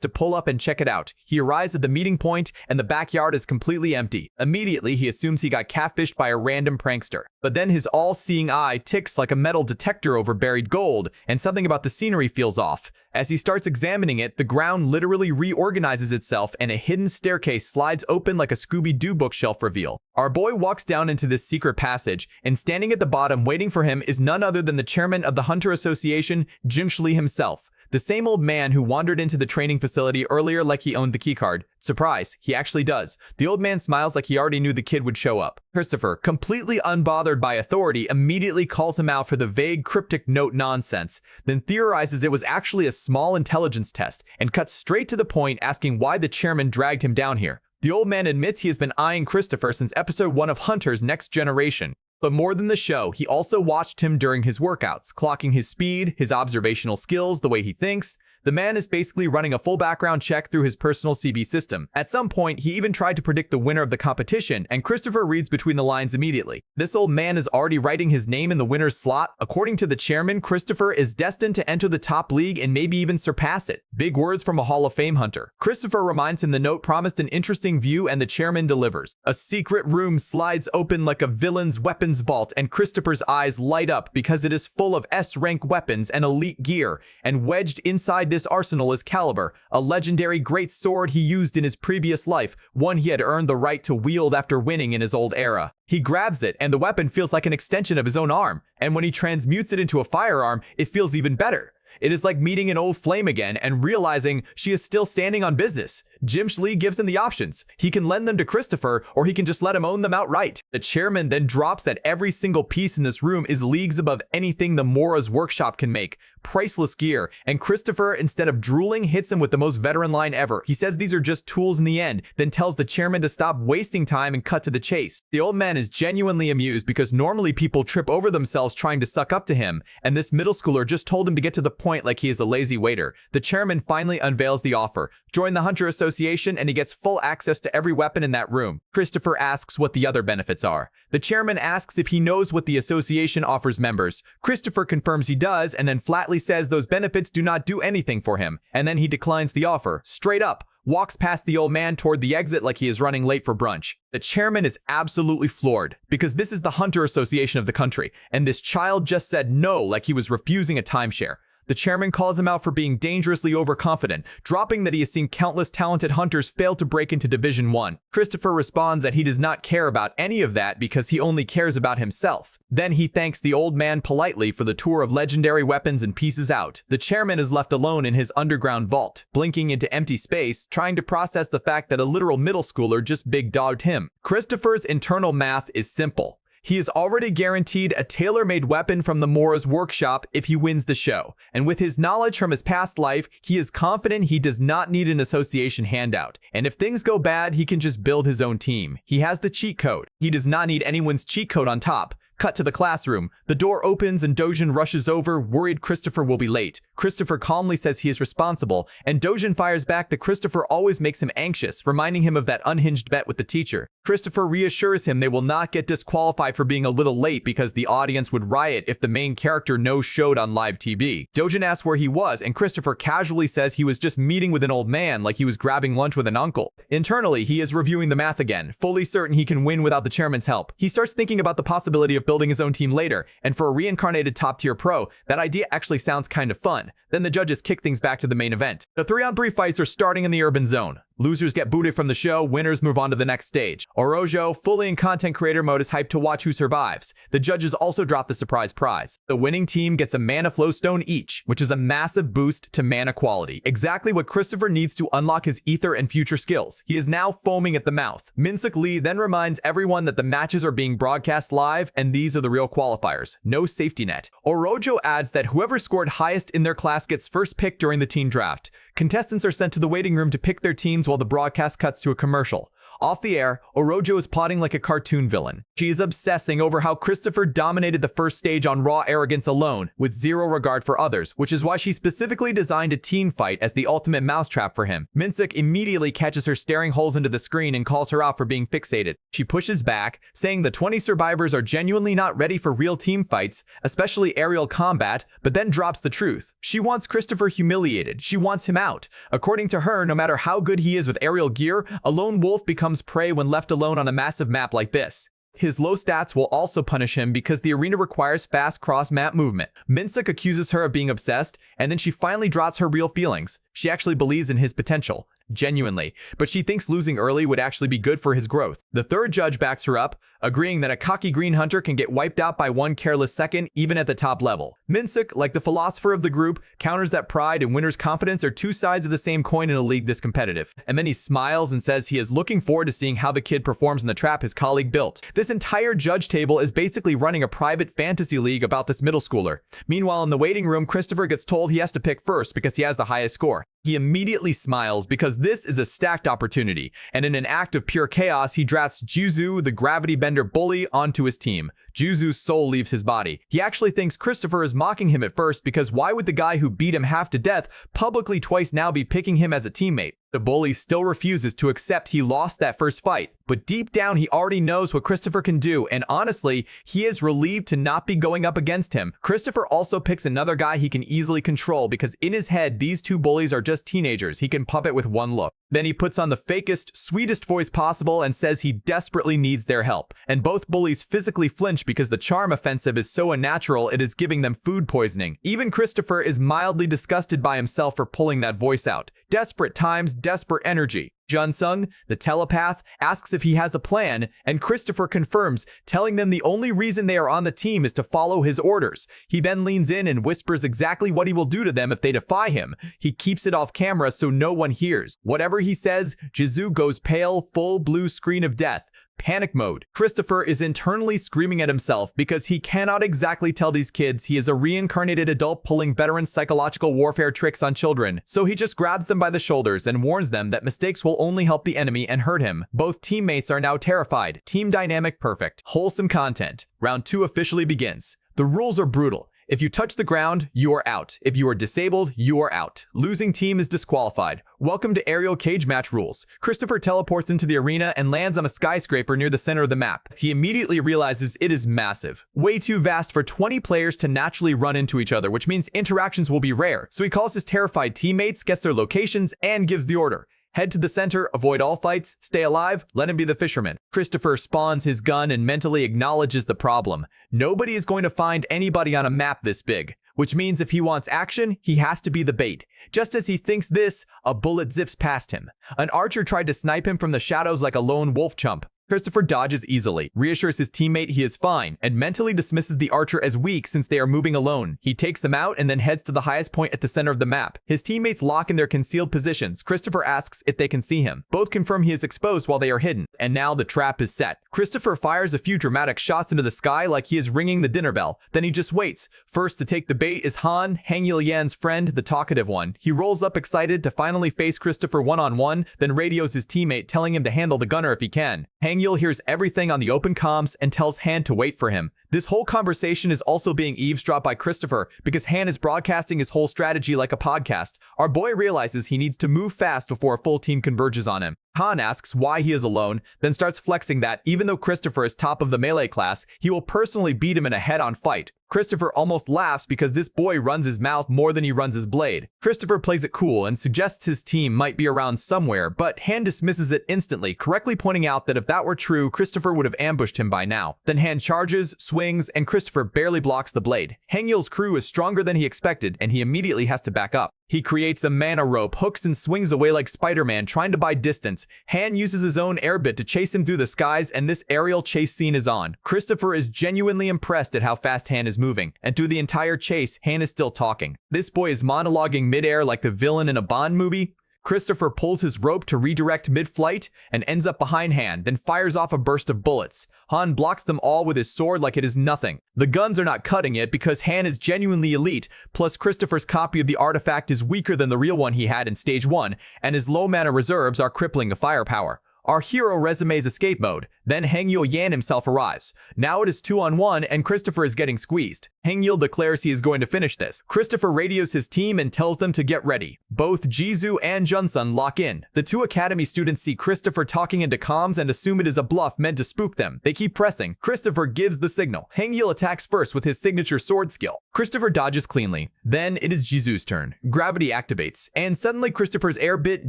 to pull up and check it out. He arrives at the meeting point, and the backyard is completely empty. Immediately, he assumes he got catfished by a random prankster. But then his all-seeing eye ticks like a metal detector over buried gold, and something about the scenery feels off. As he starts examining it, the ground literally reorganizes itself and a hidden staircase slides open like a Scooby-Doo bookshelf reveal. Our boy walks down into this secret passage, and standing at the bottom waiting for him is none other than the chairman of the Hunter Association, Jim Shlee himself. The same old man who wandered into the training facility earlier like he owned the keycard. Surprise, he actually does. The old man smiles like he already knew the kid would show up. Christopher, completely unbothered by authority, immediately calls him out for the vague cryptic note nonsense, then theorizes it was actually a small intelligence test, and cuts straight to the point asking why the chairman dragged him down here. The old man admits he has been eyeing Christopher since episode 1 of Hunter's Next Generation. But more than the show, he also watched him during his workouts, clocking his speed, his observational skills, the way he thinks. The man is basically running a full background check through his personal CB system. At some point, he even tried to predict the winner of the competition, and Christopher reads between the lines immediately. This old man is already writing his name in the winner's slot. According to the chairman, Christopher is destined to enter the top league and maybe even surpass it. Big words from a Hall of Fame hunter. Christopher reminds him the note promised an interesting view, and the chairman delivers. A secret room slides open like a villain's weapons vault, and Christopher's eyes light up because it is full of S-rank weapons and elite gear, and wedged inside this arsenal is Caliber, a legendary great sword he used in his previous life, one he had earned the right to wield after winning in his old era. He grabs it, and the weapon feels like an extension of his own arm, and when he transmutes it into a firearm, it feels even better. It is like meeting an old flame again and realizing she is still standing on business. Jim Schley gives him the options. He can lend them to Christopher, or he can just let him own them outright. The chairman then drops that every single piece in this room is leagues above anything the Mora's workshop can make. Priceless gear, and Christopher, instead of drooling, hits him with the most veteran line ever. He says these are just tools in the end, then tells the chairman to stop wasting time and cut to the chase. The old man is genuinely amused because normally people trip over themselves trying to suck up to him, and this middle schooler just told him to get to the point like he is a lazy waiter. The chairman finally unveils the offer. Join the Hunter Association and he gets full access to every weapon in that room. Christopher asks what the other benefits are. The chairman asks if he knows what the association offers members. Christopher confirms he does and then flatly says those benefits do not do anything for him. And then he declines the offer, straight up. Walks past the old man toward the exit like he is running late for brunch. The chairman is absolutely floored because this is the Hunter Association of the country, and this child just said no like he was refusing a timeshare. The chairman calls him out for being dangerously overconfident, dropping that he has seen countless talented hunters fail to break into Division 1. Christopher responds that he does not care about any of that because he only cares about himself. Then he thanks the old man politely for the tour of legendary weapons and pieces out. The chairman is left alone in his underground vault, blinking into empty space, trying to process the fact that a literal middle schooler just big dogged him. Christopher's internal math is simple. He is already guaranteed a tailor-made weapon from the Mora's workshop if he wins the show, and with his knowledge from his past life, he is confident he does not need an association handout, and if things go bad, he can just build his own team. He has the cheat code. He does not need anyone's cheat code on top. Cut to the classroom. The door opens and Dojin rushes over, worried Christopher will be late. Christopher calmly says he is responsible, and Dojin fires back that Christopher always makes him anxious, reminding him of that unhinged bet with the teacher. Christopher reassures him they will not get disqualified for being a little late because the audience would riot if the main character no-showed on live TV. Dojin asks where he was, and Christopher casually says he was just meeting with an old man like he was grabbing lunch with an uncle. Internally, he is reviewing the math again, fully certain he can win without the chairman's help. He starts thinking about the possibility of building his own team later, and for a reincarnated top-tier pro, that idea actually sounds kind of fun. Then the judges kick things back to the main event. The 3-on-3 fights are starting in the urban zone. Losers get booted from the show, winners move on to the next stage. Orojo, fully in content creator mode, is hyped to watch who survives. The judges also drop the surprise prize. The winning team gets a mana flow stone each, which is a massive boost to mana quality. Exactly what Christopher needs to unlock his ether and future skills. He is now foaming at the mouth. Min-Suk Lee then reminds everyone that the matches are being broadcast live, and these are the real qualifiers. No safety net. Orojo adds that whoever scored highest in their class gets first pick during the team draft. Contestants are sent to the waiting room to pick their teams while the broadcast cuts to a commercial. Off the air, Orojo is plotting like a cartoon villain. She is obsessing over how Christopher dominated the first stage on raw arrogance alone, with zero regard for others, which is why she specifically designed a team fight as the ultimate mousetrap for him. Min-Suk immediately catches her staring holes into the screen and calls her out for being fixated. She pushes back, saying the 20 survivors are genuinely not ready for real team fights, especially aerial combat, but then drops the truth. She wants Christopher humiliated. She wants him out. According to her, no matter how good he is with aerial gear, a lone wolf becomes prey when left alone on a massive map like this. His low stats will also punish him because the arena requires fast cross-map movement. Min-Suk accuses her of being obsessed, and then she finally drops her real feelings. She actually believes in his potential. genuinely, but she thinks losing early would actually be good for his growth. The third judge backs her up, agreeing that a cocky green hunter can get wiped out by one careless second even at the top level. Minsuk, like the philosopher of the group, counters that pride and winner's confidence are two sides of the same coin in a league this competitive. And then he smiles and says he is looking forward to seeing how the kid performs in the trap his colleague built. This entire judge table is basically running a private fantasy league about this middle schooler. Meanwhile, in the waiting room, Christopher gets told he has to pick first because he has the highest score. He immediately smiles because this is a stacked opportunity, and in an act of pure chaos, he drafts Juzu, the gravity bender bully, onto his team. Juzu's soul leaves his body. He actually thinks Christopher is mocking him at first because why would the guy who beat him half to death publicly twice now be picking him as a teammate? The bully still refuses to accept he lost that first fight, but deep down he already knows what Christopher can do, and honestly, he is relieved to not be going up against him. Christopher also picks another guy he can easily control because in his head, these two bullies are just teenagers he can puppet with one look. Then he puts on the fakest, sweetest voice possible and says he desperately needs their help. And both bullies physically flinch because the charm offensive is so unnatural it is giving them food poisoning. Even Christopher is mildly disgusted by himself for pulling that voice out. Desperate times, desperate energy. Junsung, the telepath, asks if he has a plan, and Christopher confirms, telling them the only reason they are on the team is to follow his orders. He then leans in and whispers exactly what he will do to them if they defy him. He keeps it off camera so no one hears. Whatever he says, Jizu goes pale, full blue screen of death. Panic mode. Christopher is internally screaming at himself because he cannot exactly tell these kids he is a reincarnated adult pulling veteran psychological warfare tricks on children. So he just grabs them by the shoulders and warns them that mistakes will only help the enemy and hurt him. Both teammates are now terrified. Team dynamic perfect. Wholesome content. Round 2 officially begins. The rules are brutal. If you touch the ground, you are out. If you are disabled, you are out. Losing team is disqualified. Welcome to aerial cage match rules. Christopher teleports into the arena and lands on a skyscraper near the center of the map. He immediately realizes it is massive. Way too vast for 20 players to naturally run into each other, which means interactions will be rare. So he calls his terrified teammates, gets their locations, and gives the order. Head to the center, avoid all fights, stay alive, let him be the fisherman. Christopher spawns his gun and mentally acknowledges the problem. Nobody is going to find anybody on a map this big, which means if he wants action, he has to be the bait. Just as he thinks this, a bullet zips past him. An archer tried to snipe him from the shadows like a lone wolf chump. Christopher dodges easily, reassures his teammate he is fine, and mentally dismisses the archer as weak since they are moving alone. He takes them out and then heads to the highest point at the center of the map. His teammates lock in their concealed positions. Christopher asks if they can see him. Both confirm he is exposed while they are hidden, and now the trap is set. Christopher fires a few dramatic shots into the sky like he is ringing the dinner bell. Then he just waits. First to take the bait is Han, Hangul Yan's friend, the talkative one. He rolls up excited to finally face Christopher one-on-one, then radios his teammate telling him to handle the gunner if he can. Hangul hears everything on the open comms and tells Han to wait for him. This whole conversation is also being eavesdropped by Christopher because Han is broadcasting his whole strategy like a podcast. Our boy realizes he needs to move fast before a full team converges on him. Han asks why he is alone, then starts flexing that even though Christopher is top of the melee class, he will personally beat him in a head-on fight. Christopher almost laughs because this boy runs his mouth more than he runs his blade. Christopher plays it cool and suggests his team might be around somewhere, but Han dismisses it instantly, correctly pointing out that if that were true, Christopher would have ambushed him by now. Then Han charges, swings, and Christopher barely blocks the blade. Hangul's crew is stronger than he expected, and he immediately has to back up. He creates a mana rope, hooks and swings away like Spider-Man trying to buy distance. Han uses his own air bit to chase him through the skies, and this aerial chase scene is on. Christopher is genuinely impressed at how fast Han is moving, and through the entire chase, Han is still talking. This boy is monologuing mid-air like the villain in a Bond movie. Christopher pulls his rope to redirect mid-flight and ends up behind Han, then fires off a burst of bullets. Han blocks them all with his sword like it is nothing. The guns are not cutting it because Han is genuinely elite, plus Christopher's copy of the artifact is weaker than the real one he had in Stage 1, and his low mana reserves are crippling the firepower. Our hero resumes escape mode. Then Hangul Yan himself arrives. Now it is 2-on-1 and Christopher is getting squeezed. Hangul declares he is going to finish this. Christopher radios his team and tells them to get ready. Both Jizu and Junsun lock in. The two academy students see Christopher talking into comms and assume it is a bluff meant to spook them. They keep pressing. Christopher gives the signal. Hangul attacks first with his signature sword skill. Christopher dodges cleanly. Then it is Jizu's turn. Gravity activates, and suddenly Christopher's air bit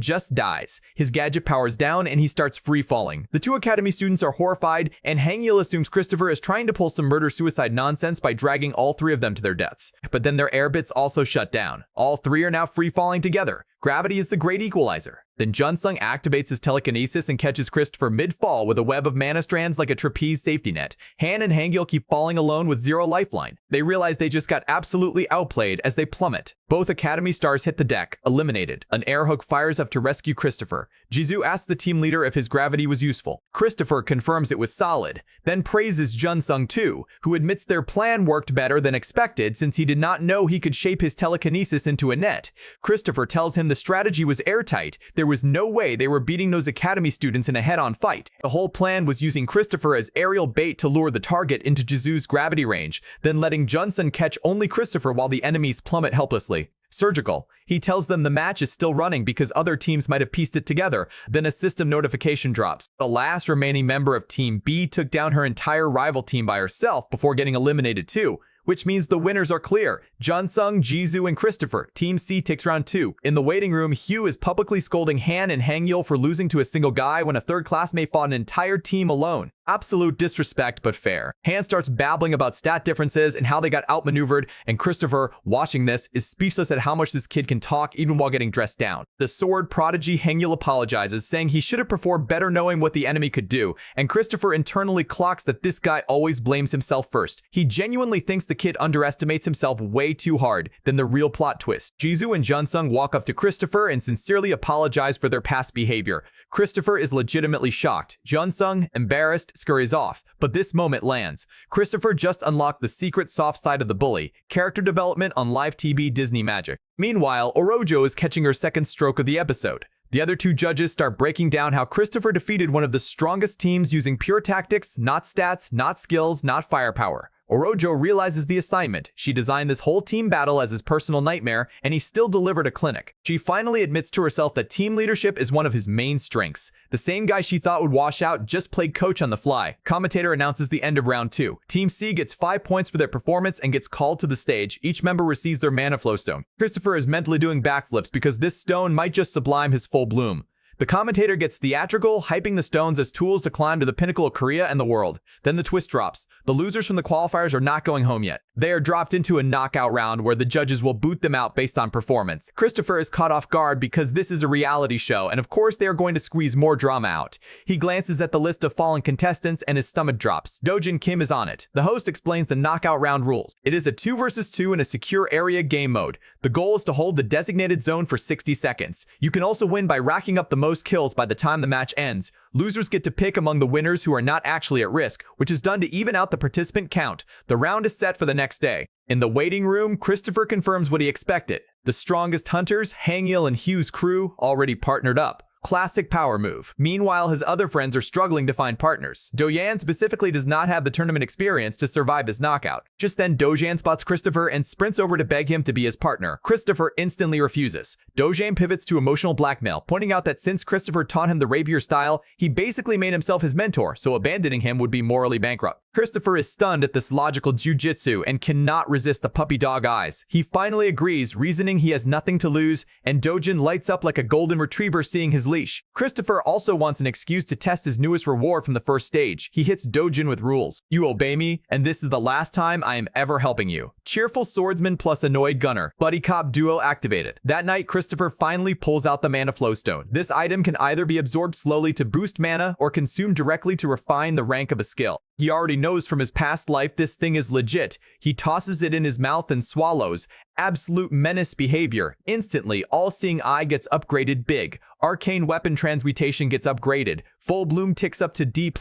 just dies. His gadget powers down and he starts free falling. The two academy students are horrified, and Hangul assumes Christopher is trying to pull some murder-suicide nonsense by dragging all three of them to their deaths. But then their air bits also shut down. All three are now free falling together. Gravity is the great equalizer. Then Junsung activates his telekinesis and catches Christopher mid-fall with a web of mana strands like a trapeze safety net. Han and Hangil keep falling alone with zero lifeline. They realize they just got absolutely outplayed as they plummet. Both Academy stars hit the deck, eliminated. An air hook fires up to rescue Christopher. Jisoo asks the team leader if his gravity was useful. Christopher confirms it was solid, then praises Junsung too, who admits their plan worked better than expected since he did not know he could shape his telekinesis into a net. Christopher tells him the strategy was airtight. There was no way they were beating those Academy students in a head-on fight. The whole plan was using Christopher as aerial bait to lure the target into Jisoo's gravity range, then letting Junsung catch only Christopher while the enemies plummet helplessly. Surgical. He tells them the match is still running because other teams might have pieced it together. Then a system notification drops. The last remaining member of Team B took down her entire rival team by herself before getting eliminated too, which means the winners are clear. Junsung, Jisoo, and Christopher. Team C takes round 2. In the waiting room, Hugh is publicly scolding Han and Hangil for losing to a single guy when a third classmate fought an entire team alone. Absolute disrespect, but fair. Han starts babbling about stat differences and how they got outmaneuvered, and Christopher, watching this, is speechless at how much this kid can talk even while getting dressed down. The sword prodigy Hangil apologizes, saying he should have performed better knowing what the enemy could do, and Christopher internally clocks that this guy always blames himself first. He genuinely thinks the kid underestimates himself way too hard. Then the real plot twist. Jisoo and Junsung walk up to Christopher and sincerely apologize for their past behavior. Christopher is legitimately shocked. Junsung, embarrassed, scurries off, but this moment lands. Christopher just unlocked the secret soft side of the bully, character development on live TV Disney Magic. Meanwhile, Orojo is catching her second stroke of the episode. The other two judges start breaking down how Christopher defeated one of the strongest teams using pure tactics, not stats, not skills, not firepower. Orojo realizes the assignment. She designed this whole team battle as his personal nightmare, and he still delivered a clinic. She finally admits to herself that team leadership is one of his main strengths. The same guy she thought would wash out just played coach on the fly. Commentator announces the end of round 2. Team C gets 5 points for their performance and gets called to the stage. Each member receives their mana flow stone. Christopher is mentally doing backflips because this stone might just sublime his full bloom. The commentator gets theatrical, hyping the stones as tools to climb to the pinnacle of Korea and the world. Then the twist drops. The losers from the qualifiers are not going home yet. They are dropped into a knockout round where the judges will boot them out based on performance. Christopher is caught off guard because this is a reality show, and of course they are going to squeeze more drama out. He glances at the list of fallen contestants and his stomach drops. Dojin Kim is on it. The host explains the knockout round rules. It is a 2 versus 2 in a secure area game mode. The goal is to hold the designated zone for 60 seconds. You can also win by racking up the most kills by the time the match ends. Losers get to pick among the winners who are not actually at risk, which is done to even out the participant count. The round is set for the next day. In the waiting room, Christopher confirms what he expected. The strongest hunters, Hangil and Hugh's crew, already partnered up. Classic power move. Meanwhile, his other friends are struggling to find partners. Doyan specifically does not have the tournament experience to survive his knockout. Just then, Dojan spots Christopher and sprints over to beg him to be his partner. Christopher instantly refuses. Dojan pivots to emotional blackmail, pointing out that since Christopher taught him the rapier style, he basically made himself his mentor, so abandoning him would be morally bankrupt. Christopher is stunned at this logical jujitsu and cannot resist the puppy dog eyes. He finally agrees, reasoning he has nothing to lose, and Dojin lights up like a golden retriever seeing his leash. Christopher also wants an excuse to test his newest reward from the first stage. He hits Dojin with rules. You obey me, and this is the last time I am ever helping you. Cheerful swordsman plus annoyed gunner. Buddy cop duo activated. That night, Christopher finally pulls out the mana flow stone. This item can either be absorbed slowly to boost mana or consumed directly to refine the rank of a skill. He already knows from his past life this thing is legit. He tosses it in his mouth and swallows. Absolute menace behavior. Instantly, all-seeing eye gets upgraded big. Arcane weapon transmutation gets upgraded. Full bloom ticks up to D+,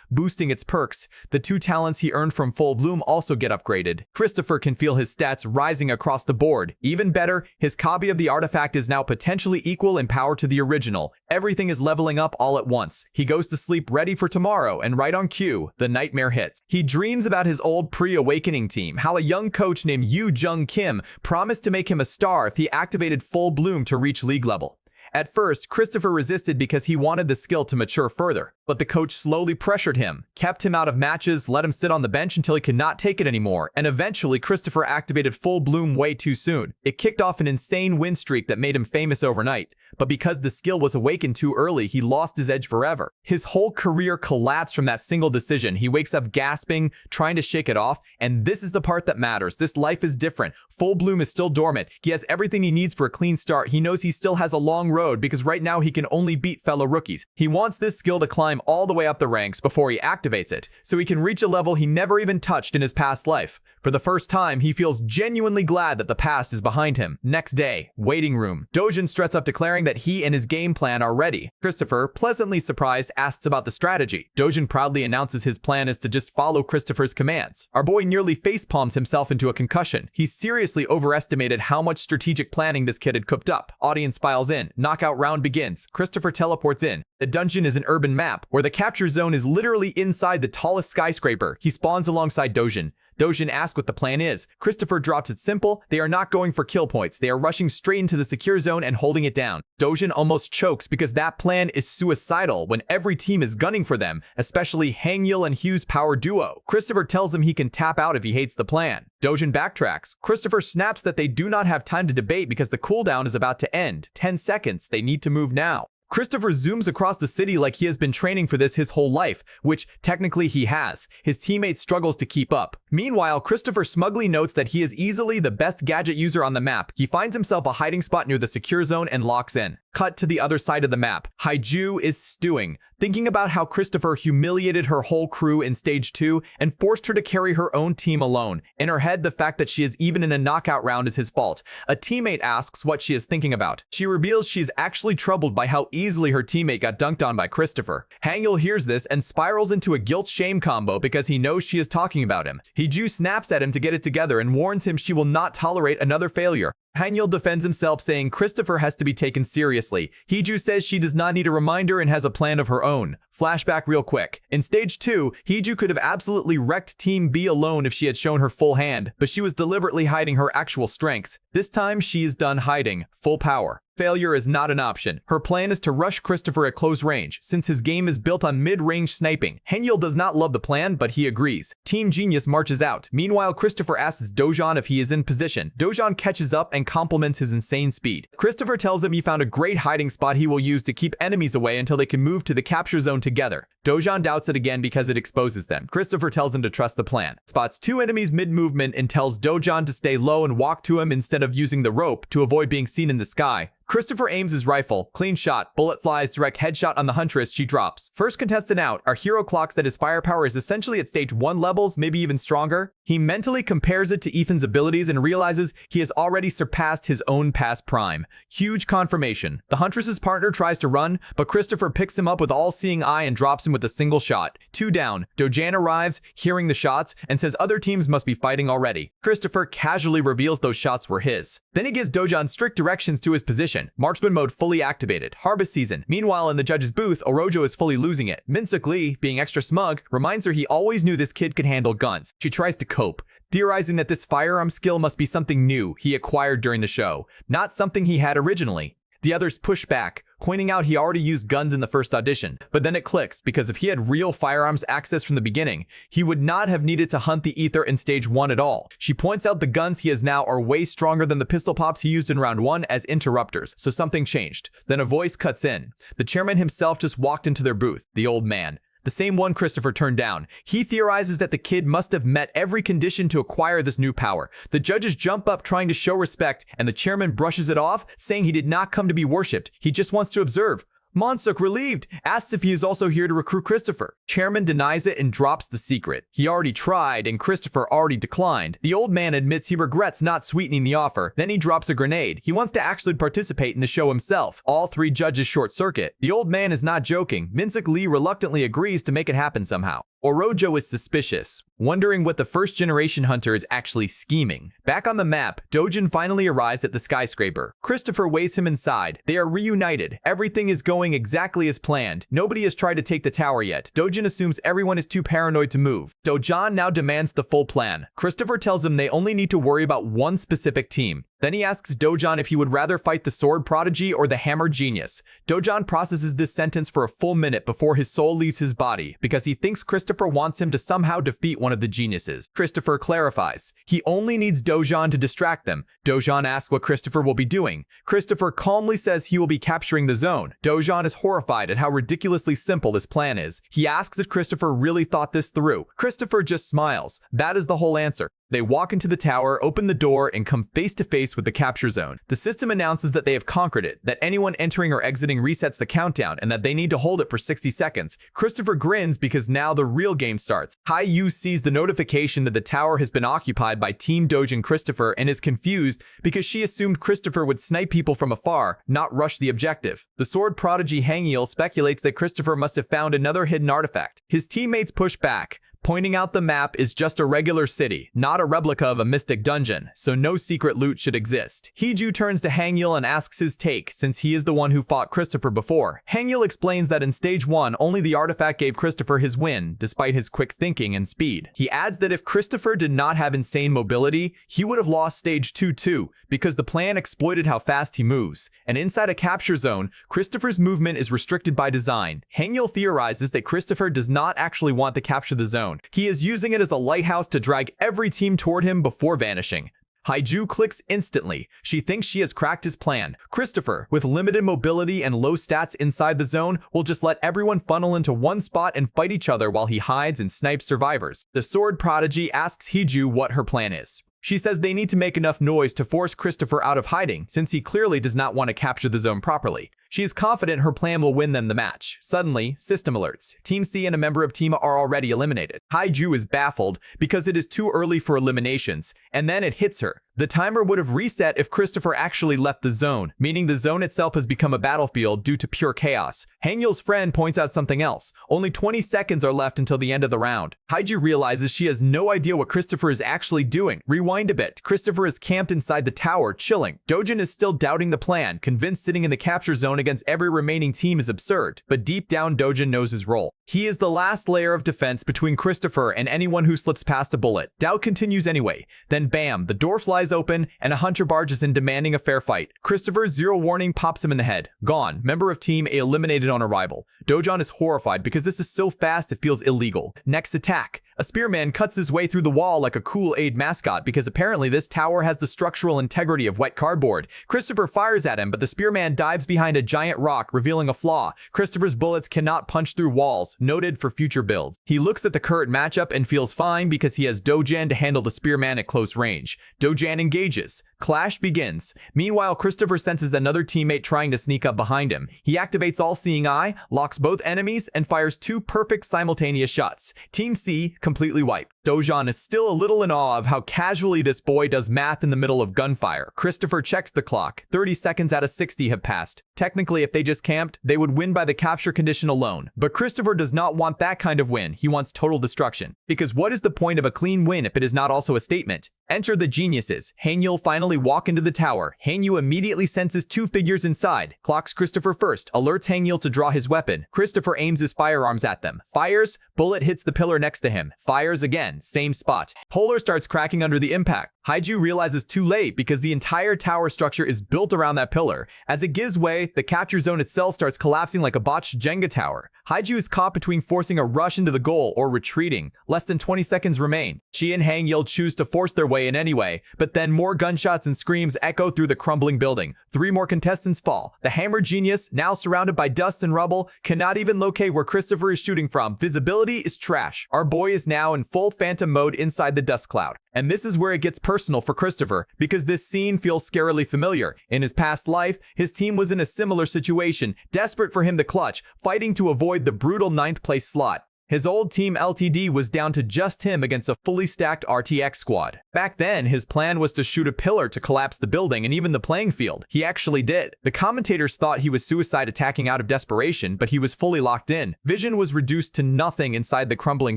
boosting its perks. The 2 talents he earned from full bloom also get upgraded. Christopher can feel his stats rising across the board. Even better, his copy of the artifact is now potentially equal in power to the original. Everything is leveling up all at once. He goes to sleep ready for tomorrow, and right on cue, the nightmare hits. He dreams about his old pre-awakening team, how a young coach named Yoo Jung Kim promised to make him a star if he activated full bloom to reach league level. At first, Christopher resisted because he wanted the skill to mature further, but the coach slowly pressured him, kept him out of matches, let him sit on the bench until he could not take it anymore, and eventually Christopher activated full bloom way too soon. It kicked off an insane win streak that made him famous overnight. but because the skill was awakened too early, he lost his edge forever. His whole career collapsed from that single decision. He wakes up gasping, trying to shake it off, and this is the part that matters. This life is different. Full Bloom is still dormant. He has everything he needs for a clean start. He knows he still has a long road because right now he can only beat fellow rookies. He wants this skill to climb all the way up the ranks before he activates it, so he can reach a level he never even touched in his past life. For the first time, he feels genuinely glad that the past is behind him. Next day, waiting room. Dojin struts up declaring that he and his game plan are ready. Christopher, pleasantly surprised, asks about the strategy. Dojin proudly announces his plan is to just follow Christopher's commands. Our boy nearly facepalms himself into a concussion. He seriously overestimated how much strategic planning this kid had cooked up. Audience files in. Knockout round begins. Christopher teleports in. The dungeon is an urban map, where the capture zone is literally inside the tallest skyscraper. He spawns alongside Dojin. Dojin asks what the plan is. Christopher drops it simple. They are not going for kill points. They are rushing straight into the secure zone and holding it down. Dojin almost chokes because that plan is suicidal when every team is gunning for them, especially Hangyul and Hugh's power duo. Christopher tells him he can tap out if he hates the plan. Dojin backtracks. Christopher snaps that they do not have time to debate because the cooldown is about to end. 10 seconds. They need to move now. Christopher zooms across the city like he has been training for this his whole life, which technically he has. His teammate struggles to keep up. Meanwhile, Christopher smugly notes that he is easily the best gadget user on the map. He finds himself a hiding spot near the secure zone and locks in. Cut to the other side of the map. Haiju is stewing, thinking about how Christopher humiliated her whole crew in Stage 2 and forced her to carry her own team alone. In her head, the fact that she is even in a knockout round is his fault. A teammate asks what she is thinking about. She reveals she is actually troubled by how easily her teammate got dunked on by Christopher. Hangyul hears this and spirals into a guilt-shame combo because he knows she is talking about him. Haiju snaps at him to get it together and warns him she will not tolerate another failure. Hangyul defends himself, saying Christopher has to be taken seriously. Haiju says she does not need a reminder and has a plan of her own. Flashback real quick. In Stage 2, Haiju could have absolutely wrecked Team B alone if she had shown her full hand, but she was deliberately hiding her actual strength. This time, she is done hiding. Full power. Failure is not an option. Her plan is to rush Christopher at close range, since his game is built on mid-range sniping. Hangyul does not love the plan, but he agrees. Team Genius marches out. Meanwhile, Christopher asks Dojin if he is in position. Dojin catches up and compliments his insane speed. Christopher tells him he found a great hiding spot he will use to keep enemies away until they can move to the capture zone together. Dojin doubts it again because it exposes them. Christopher tells him to trust the plan. Spots two enemies mid-movement and tells Dojin to stay low and walk to him instead of using the rope to avoid being seen in the sky. Christopher aims his rifle. Clean shot. Bullet flies. Direct headshot on the huntress. She drops. First contestant out. Our hero clocks that his firepower is essentially at stage 1 levels, maybe even stronger. He mentally compares it to Ethan's abilities and realizes he has already surpassed his own past prime. Huge confirmation. The huntress's partner tries to run, but Christopher picks him up with all-seeing eye and drops him with a single shot. 2 down. Dojin arrives, hearing the shots, and says other teams must be fighting already. Christopher casually reveals those shots were his. Then he gives Dojin strict directions to his position. Marksman mode fully activated. Harvest season. Meanwhile, in the judge's booth, Orojo is fully losing it. Minsuk Lee, being extra smug, reminds her he always knew this kid could handle guns. She tries to cope, theorizing that this firearm skill must be something new he acquired during the show, not something he had originally. The others push back, pointing out he already used guns in the first audition. But then it clicks, because if he had real firearms access from the beginning, he would not have needed to hunt the ether in stage 1 at all. She points out the guns he has now are way stronger than the pistol pops he used in round 1 as interrupters, so something changed. Then a voice cuts in. The chairman himself just walked into their booth, the old man. The same one Christopher turned down. He theorizes that the kid must have met every condition to acquire this new power. The judges jump up trying to show respect, and the chairman brushes it off, saying he did not come to be worshipped. He just wants to observe. Monsuk, relieved, asks if he is also here to recruit Christopher. Chairman denies it and drops the secret. He already tried, and Christopher already declined. The old man admits he regrets not sweetening the offer. Then he drops a grenade. He wants to actually participate in the show himself. All 3 judges short circuit. The old man is not joking. Minsuk Lee reluctantly agrees to make it happen somehow. Orojo is suspicious, wondering what the first generation hunter is actually scheming. Back on the map, Dojin finally arrives at the skyscraper. Christopher waves him inside. They are reunited. Everything is going exactly as planned. Nobody has tried to take the tower yet. Dojin assumes everyone is too paranoid to move. Dojin now demands the full plan. Christopher tells him they only need to worry about one specific team. Then he asks Dojan if he would rather fight the sword prodigy or the hammer genius. Dojan processes this sentence for a full minute before his soul leaves his body because he thinks Christopher wants him to somehow defeat one of the geniuses. Christopher clarifies. He only needs Dojan to distract them. Dojan asks what Christopher will be doing. Christopher calmly says he will be capturing the zone. Dojan is horrified at how ridiculously simple this plan is. He asks if Christopher really thought this through. Christopher just smiles. That is the whole answer. They walk into the tower, open the door, and come face to face with the capture zone. The system announces that they have conquered it, that anyone entering or exiting resets the countdown, and that they need to hold it for 60 seconds. Christopher grins because now the real game starts. Hai-Yu sees the notification that the tower has been occupied by Team Doge and Christopher and is confused because she assumed Christopher would snipe people from afar, not rush the objective. The sword prodigy Hangil speculates that Christopher must have found another hidden artifact. His teammates push back, pointing out the map is just a regular city, not a replica of a mystic dungeon, so no secret loot should exist. Hiju turns to Hangil and asks his take, since he is the one who fought Christopher before. Hangil explains that in Stage 1, only the artifact gave Christopher his win, despite his quick thinking and speed. He adds that if Christopher did not have insane mobility, he would have lost Stage 2 too, because the plan exploited how fast he moves. And inside a capture zone, Christopher's movement is restricted by design. Hangil theorizes that Christopher does not actually want to capture the zone. He is using it as a lighthouse to drag every team toward him before vanishing. Haiju clicks instantly. She thinks she has cracked his plan. Christopher, with limited mobility and low stats inside the zone, will just let everyone funnel into one spot and fight each other while he hides and snipes survivors. The sword prodigy asks Hiju what her plan is. She says they need to make enough noise to force Christopher out of hiding, since he clearly does not want to capture the zone properly. She is confident her plan will win them the match. Suddenly, system alerts. Team C and a member of Team A are already eliminated. Haiju is baffled because it is too early for eliminations, and then it hits her. The timer would have reset if Christopher actually left the zone, meaning the zone itself has become a battlefield due to pure chaos. Hangil's friend points out something else. Only 20 seconds are left until the end of the round. Haiju realizes she has no idea what Christopher is actually doing. Rewind a bit. Christopher is camped inside the tower, chilling. Dojin is still doubting the plan, convinced sitting in the capture zone against every remaining team is absurd. But deep down, Dojin knows his role. He is the last layer of defense between Christopher and anyone who slips past a bullet. Doubt continues anyway. Then bam, the door flies open and a hunter barges in demanding a fair fight. Christopher, zero warning, pops him in the head. Gone. Member of Team A eliminated on arrival. Dojan is horrified because this is so fast it feels illegal. Next attack. A spearman cuts his way through the wall like a cool aid mascot because apparently this tower has the structural integrity of wet cardboard. Christopher fires at him, but the spearman dives behind a giant rock, revealing a flaw. Christopher's bullets cannot punch through walls, noted for future builds. He looks at the current matchup and feels fine because he has Dojan to handle the spearman at close range. Dojan engages. Clash begins. Meanwhile, Christopher senses another teammate trying to sneak up behind him. He activates All-Seeing Eye, locks both enemies, and fires two perfect simultaneous shots. Team C completely wiped. Dojan is still a little in awe of how casually this boy does math in the middle of gunfire. Christopher checks the clock. 30 seconds out of 60 have passed. Technically, if they just camped, they would win by the capture condition alone. But Christopher does not want that kind of win. He wants total destruction. Because what is the point of a clean win if it is not also a statement? Enter the geniuses. Hangul finally walk into the tower. Hangul immediately senses two figures inside. Clocks Christopher first, alerts Hangul to draw his weapon. Christopher aims his firearms at them. Fires, bullet hits the pillar next to him. Fires again, same spot. Polar starts cracking under the impact. Haiju realizes too late because the entire tower structure is built around that pillar. As it gives way, the capture zone itself starts collapsing like a botched Jenga tower. Haiju is caught between forcing a rush into the goal or retreating. Less than 20 seconds remain. She and Hangul choose to force their way in anyway, but then more gunshots and screams echo through the crumbling building. 3 more contestants fall. The hammer genius, now surrounded by dust and rubble, cannot even locate where Christopher is shooting from. Visibility is trash. Our boy is now in full phantom mode inside the dust cloud. And this is where it gets personal for Christopher, because this scene feels scarily familiar. In his past life, his team was in a similar situation, desperate for him to clutch, fighting to avoid the brutal 9th place slot. His old team LTD was down to just him against a fully stacked RTX squad. Back then, his plan was to shoot a pillar to collapse the building and even the playing field. He actually did. The commentators thought he was suicide attacking out of desperation, but he was fully locked in. Vision was reduced to nothing inside the crumbling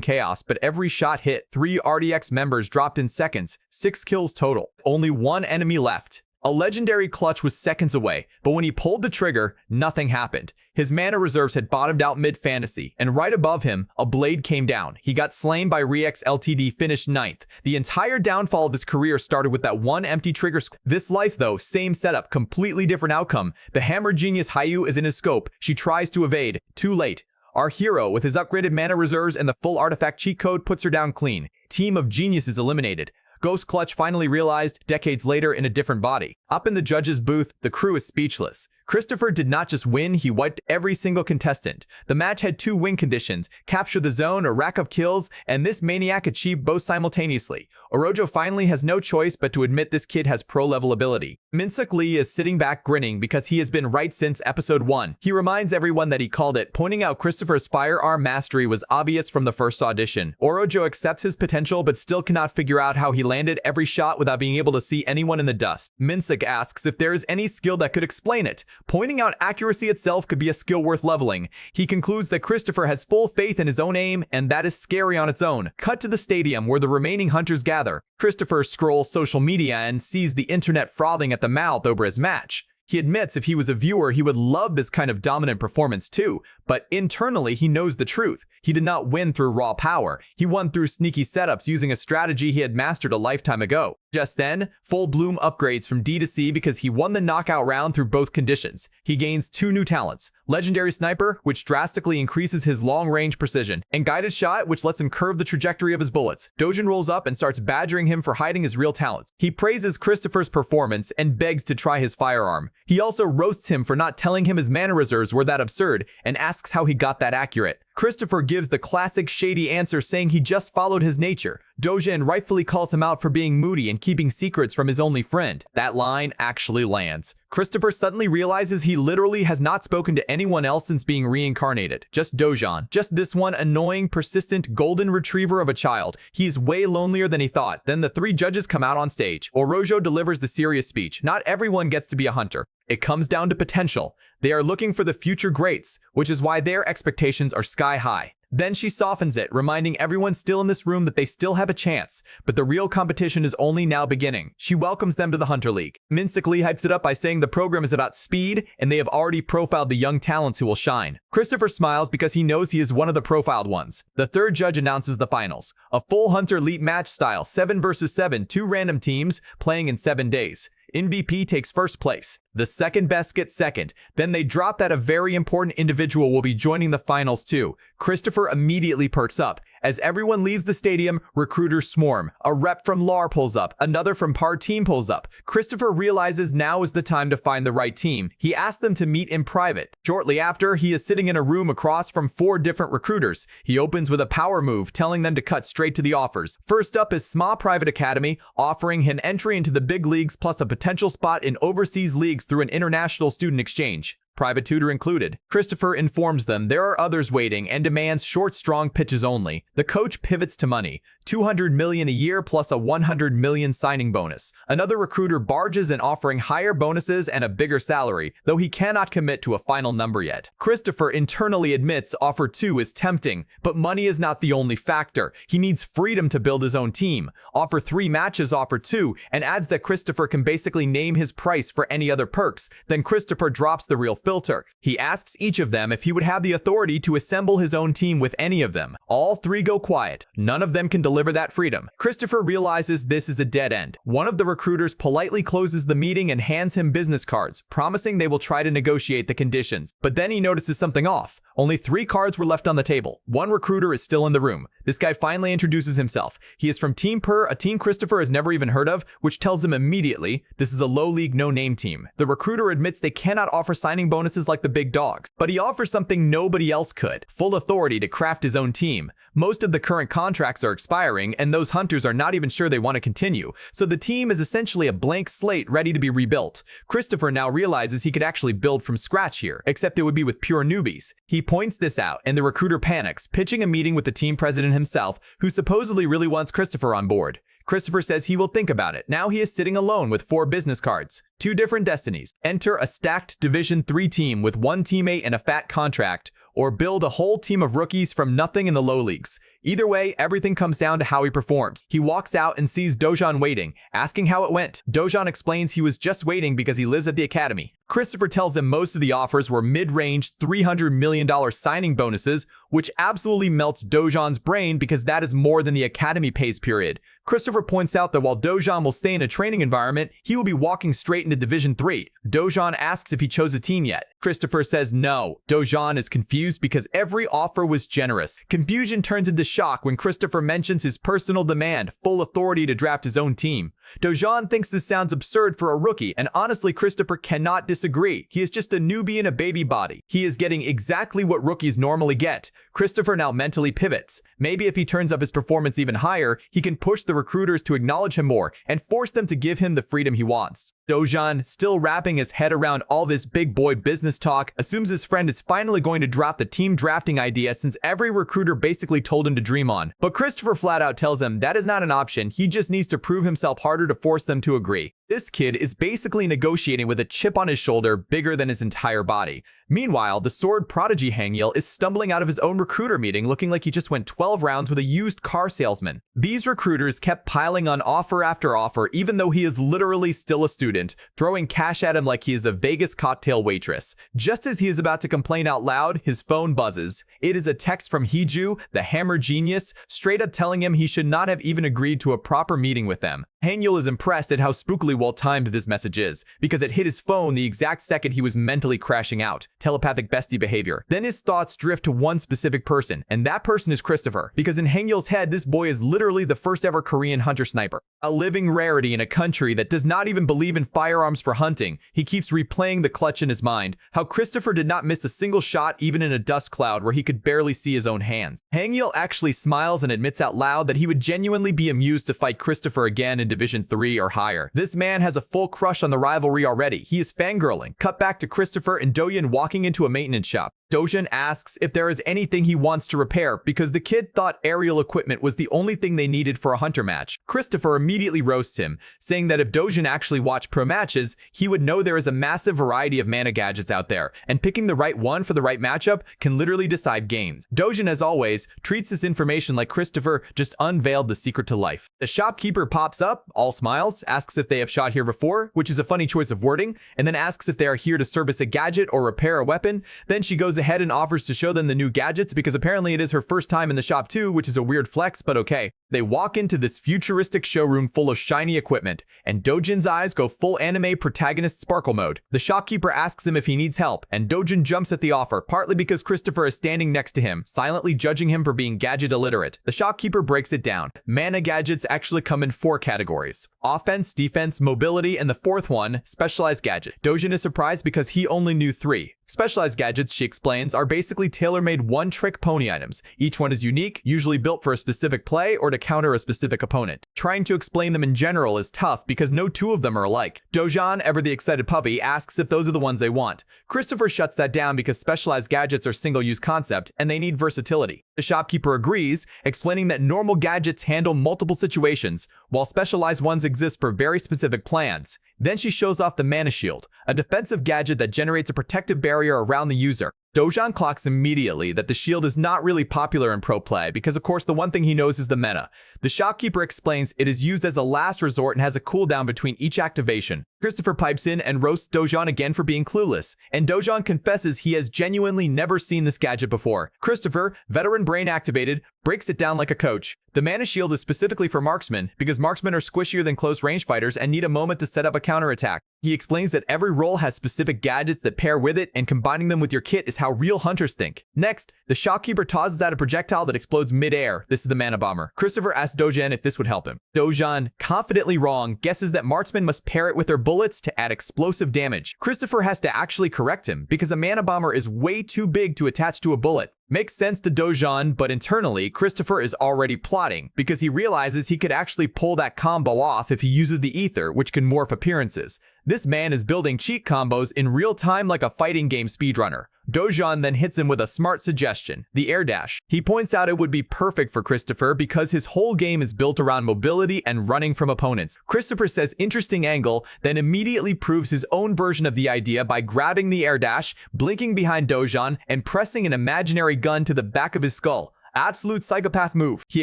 chaos, but every shot hit. 3 RTX members dropped in seconds, 6 kills total. Only 1 enemy left. A legendary clutch was seconds away, but when he pulled the trigger, nothing happened. His mana reserves had bottomed out mid-fantasy, and right above him, a blade came down. He got slain by Rex Ltd, finished 9th. The entire downfall of his career started with that one empty trigger. This life though, same setup, completely different outcome. The hammer genius Hayu is in his scope. She tries to evade. Too late. Our hero, with his upgraded mana reserves and the full artifact cheat code, puts her down clean. Team of geniuses eliminated. Ghost Clutch finally realized, decades later in a different body. Up in the judge's booth, the crew is speechless. Christopher did not just win, he wiped every single contestant. The match had 2 win conditions, capture the zone or rack up kills, and this maniac achieved both simultaneously. Orojo finally has no choice but to admit this kid has pro-level ability. Minsuk Lee is sitting back grinning because he has been right since episode 1. He reminds everyone that he called it, pointing out Christopher's firearm mastery was obvious from the first audition. Orojo accepts his potential but still cannot figure out how he landed every shot without being able to see anyone in the dust. Minsuk asks if there is any skill that could explain it. Pointing out accuracy itself could be a skill worth leveling. He concludes that Christopher has full faith in his own aim, and that is scary on its own. Cut to the stadium where the remaining hunters gather. Christopher scrolls social media and sees the internet frothing at the mouth over his match. He admits if he was a viewer, he would love this kind of dominant performance too, but internally he knows the truth. He did not win through raw power. He won through sneaky setups using a strategy he had mastered a lifetime ago. Just then, full bloom upgrades from D to C because he won the knockout round through both conditions. He gains 2 new talents, Legendary Sniper, which drastically increases his long-range precision, and Guided Shot, which lets him curve the trajectory of his bullets. Dojin rolls up and starts badgering him for hiding his real talents. He praises Christopher's performance and begs to try his firearm. He also roasts him for not telling him his mana reserves were that absurd and asks how he got that accurate. Christopher gives the classic shady answer saying he just followed his nature. Dojin rightfully calls him out for being moody and keeping secrets from his only friend. That line actually lands. Christopher suddenly realizes he literally has not spoken to anyone else since being reincarnated. Just Dojin. Just this one annoying, persistent, golden retriever of a child. He's way lonelier than he thought. Then the 3 judges come out on stage. Orojo delivers the serious speech. Not everyone gets to be a hunter. It comes down to potential. They are looking for the future greats, which is why their expectations are sky high. Then she softens it, reminding everyone still in this room that they still have a chance, but the real competition is only now beginning. She welcomes them to the Hunter League. Minsuk Lee hypes it up by saying the program is about speed, and they have already profiled the young talents who will shine. Christopher smiles because he knows he is one of the profiled ones. The 3rd judge announces the finals. A full Hunter Elite match style, 7 versus 7, 2 random teams, playing in 7 days. MVP takes first place. The second best gets second. Then they drop that a very important individual will be joining the finals too. Christopher immediately perks up. As everyone leaves the stadium, recruiters swarm. A rep from LAR pulls up. Another from PAR team pulls up. Christopher realizes now is the time to find the right team. He asks them to meet in private. Shortly after, he is sitting in a room across from 4 different recruiters. He opens with a power move, telling them to cut straight to the offers. First up is SMA Private Academy, offering him entry into the big leagues plus a potential spot in overseas leagues through an international student exchange. Private tutor included. Christopher informs them there are others waiting and demands short, strong pitches only. The coach pivots to money, $200 million a year plus a $100 million signing bonus. Another recruiter barges in offering higher bonuses and a bigger salary, though he cannot commit to a final number yet. Christopher internally admits offer 2 is tempting, but money is not the only factor. He needs freedom to build his own team. Offer 3 matches offer 2, and adds that Christopher can basically name his price for any other perks. Then Christopher drops the real filter. He asks each of them if he would have the authority to assemble his own team with any of them. All 3 go quiet. None of them can deliver that freedom. Christopher realizes this is a dead end. One of the recruiters politely closes the meeting and hands him business cards, promising they will try to negotiate the conditions. But then he notices something off. Only 3 cards were left on the table. One recruiter is still in the room. This guy finally introduces himself. He is from Team Per, a team Christopher has never even heard of, which tells him immediately this is a low-league, no-name team. The recruiter admits they cannot offer signing bonuses like the big dogs, but he offers something nobody else could: full authority to craft his own team. Most of the current contracts are expiring, and those hunters are not even sure they want to continue, so the team is essentially a blank slate ready to be rebuilt. Christopher now realizes he could actually build from scratch here, except it would be with pure newbies. He points this out, and the recruiter panics, pitching a meeting with the team president himself, who supposedly really wants Christopher on board. Christopher says he will think about it. Now he is sitting alone with 4 business cards. 2 different destinies. Enter a stacked Division 3 team with 1 teammate and a fat contract, or build a whole team of rookies from nothing in the low leagues. Either way, everything comes down to how he performs. He walks out and sees Dojan waiting, asking how it went. Dojan explains he was just waiting because he lives at the academy. Christopher tells him most of the offers were mid-range $300 million signing bonuses, which absolutely melts Dojan's brain because that is more than the academy pays period. Christopher points out that while Dojan will stay in a training environment, he will be walking straight into Division 3. Dojan asks if he chose a team yet. Christopher says no. Dojan is confused because every offer was generous. Confusion turns into shock when Christopher mentions his personal demand, full authority to draft his own team. Dojan thinks this sounds absurd for a rookie, and honestly, Christopher cannot disagree. He is just a newbie in a baby body. He is getting exactly what rookies normally get. Christopher now mentally pivots. Maybe if he turns up his performance even higher, he can push the recruiters to acknowledge him more and force them to give him the freedom he wants. Dojan, still wrapping his head around all this big boy business talk, assumes his friend is finally going to drop the team drafting idea since every recruiter basically told him to dream on. But Christopher flat out tells him that is not an option. He just needs to prove himself harder to force them to agree. This kid is basically negotiating with a chip on his shoulder bigger than his entire body. Meanwhile, the sword prodigy Yahello is stumbling out of his own recruiter meeting looking like he just went 12 rounds with a used car salesman. These recruiters kept piling on offer after offer even though he is literally still a student, throwing cash at him like he is a Vegas cocktail waitress. Just as he is about to complain out loud, his phone buzzes. It is a text from Hiju, the hammer genius, straight up telling him he should not have even agreed to a proper meeting with them. Yahello is impressed at how spookily well-timed this message is, because it hit his phone the exact second he was mentally crashing out. Telepathic bestie behavior. Then his thoughts drift to one specific person, and that person is Christopher, because in Yahello's head, this boy is literally the first ever Korean hunter sniper. A living rarity in a country that does not even believe in firearms for hunting. He keeps replaying the clutch in his mind, how Christopher did not miss a single shot even in a dust cloud where he could barely see his own hands. Yahello actually smiles and admits out loud that he would genuinely be amused to fight Christopher again in Division 3 or higher. This man has a full crush on the rivalry already. He is fangirling. Cut back to Christopher and Dojan walking into a maintenance shop. Dojan asks if there is anything he wants to repair because the kid thought aerial equipment was the only thing they needed for a hunter match. Christopher immediately roasts him, saying that if Dojan actually watched pro matches, he would know there is a massive variety of mana gadgets out there, and picking the right one for the right matchup can literally decide games. Dojan, as always, treats this information like Christopher just unveiled the secret to life. The shopkeeper pops up, all smiles, asks if they have shot here before, which is a funny choice of wording, and then asks if they are here to service a gadget or repair a weapon. Then she goes ahead and offers to show them the new gadgets because apparently it is her first time in the shop too, which is a weird flex, but okay. They walk into this futuristic showroom full of shiny equipment, and Dojan's eyes go full anime protagonist sparkle mode. The shopkeeper asks him if he needs help, and Dojan jumps at the offer, partly because Christopher is standing next to him, silently judging him for being gadget illiterate. The shopkeeper breaks it down. Mana gadgets actually come in 4 categories: offense, defense, mobility, and the fourth one, specialized gadget. Dojan is surprised because he only knew 3. Specialized gadgets, she explains, are basically tailor-made one-trick pony items. Each one is unique, usually built for a specific play or to counter a specific opponent. Trying to explain them in general is tough because no 2 of them are alike. Dojan, ever the excited puppy, asks if those are the ones they want. Christopher shuts that down because specialized gadgets are single-use concept and they need versatility. The shopkeeper agrees, explaining that normal gadgets handle multiple situations, while specialized ones exist for very specific plans. Then she shows off the Mana Shield, a defensive gadget that generates a protective barrier around the user. Dojan clocks immediately that the shield is not really popular in pro play because of course the one thing he knows is the meta. The shopkeeper explains it is used as a last resort and has a cooldown between each activation. Christopher pipes in and roasts Dojan again for being clueless, and Dojan confesses he has genuinely never seen this gadget before. Christopher, veteran brain activated, breaks it down like a coach. The Mana Shield is specifically for marksmen because marksmen are squishier than close range fighters and need a moment to set up a counterattack. He explains that every role has specific gadgets that pair with it, and combining them with your kit is how real hunters think. Next, the shopkeeper tosses out a projectile that explodes mid-air. This is the Mana Bomber. Christopher asks Dojan if this would help him. Dojan, confidently wrong, guesses that marksmen must pair it with their bullets to add explosive damage. Christopher has to actually correct him because a Mana Bomber is way too big to attach to a bullet. Makes sense to Dojan, but internally, Christopher is already plotting because he realizes he could actually pull that combo off if he uses the ether, which can morph appearances. This man is building cheat combos in real time like a fighting game speedrunner. Dojan then hits him with a smart suggestion, the air dash. He points out it would be perfect for Christopher because his whole game is built around mobility and running from opponents. Christopher says interesting angle, then immediately proves his own version of the idea by grabbing the air dash, blinking behind Dojan, and pressing an imaginary gun to the back of his skull. Absolute psychopath move. He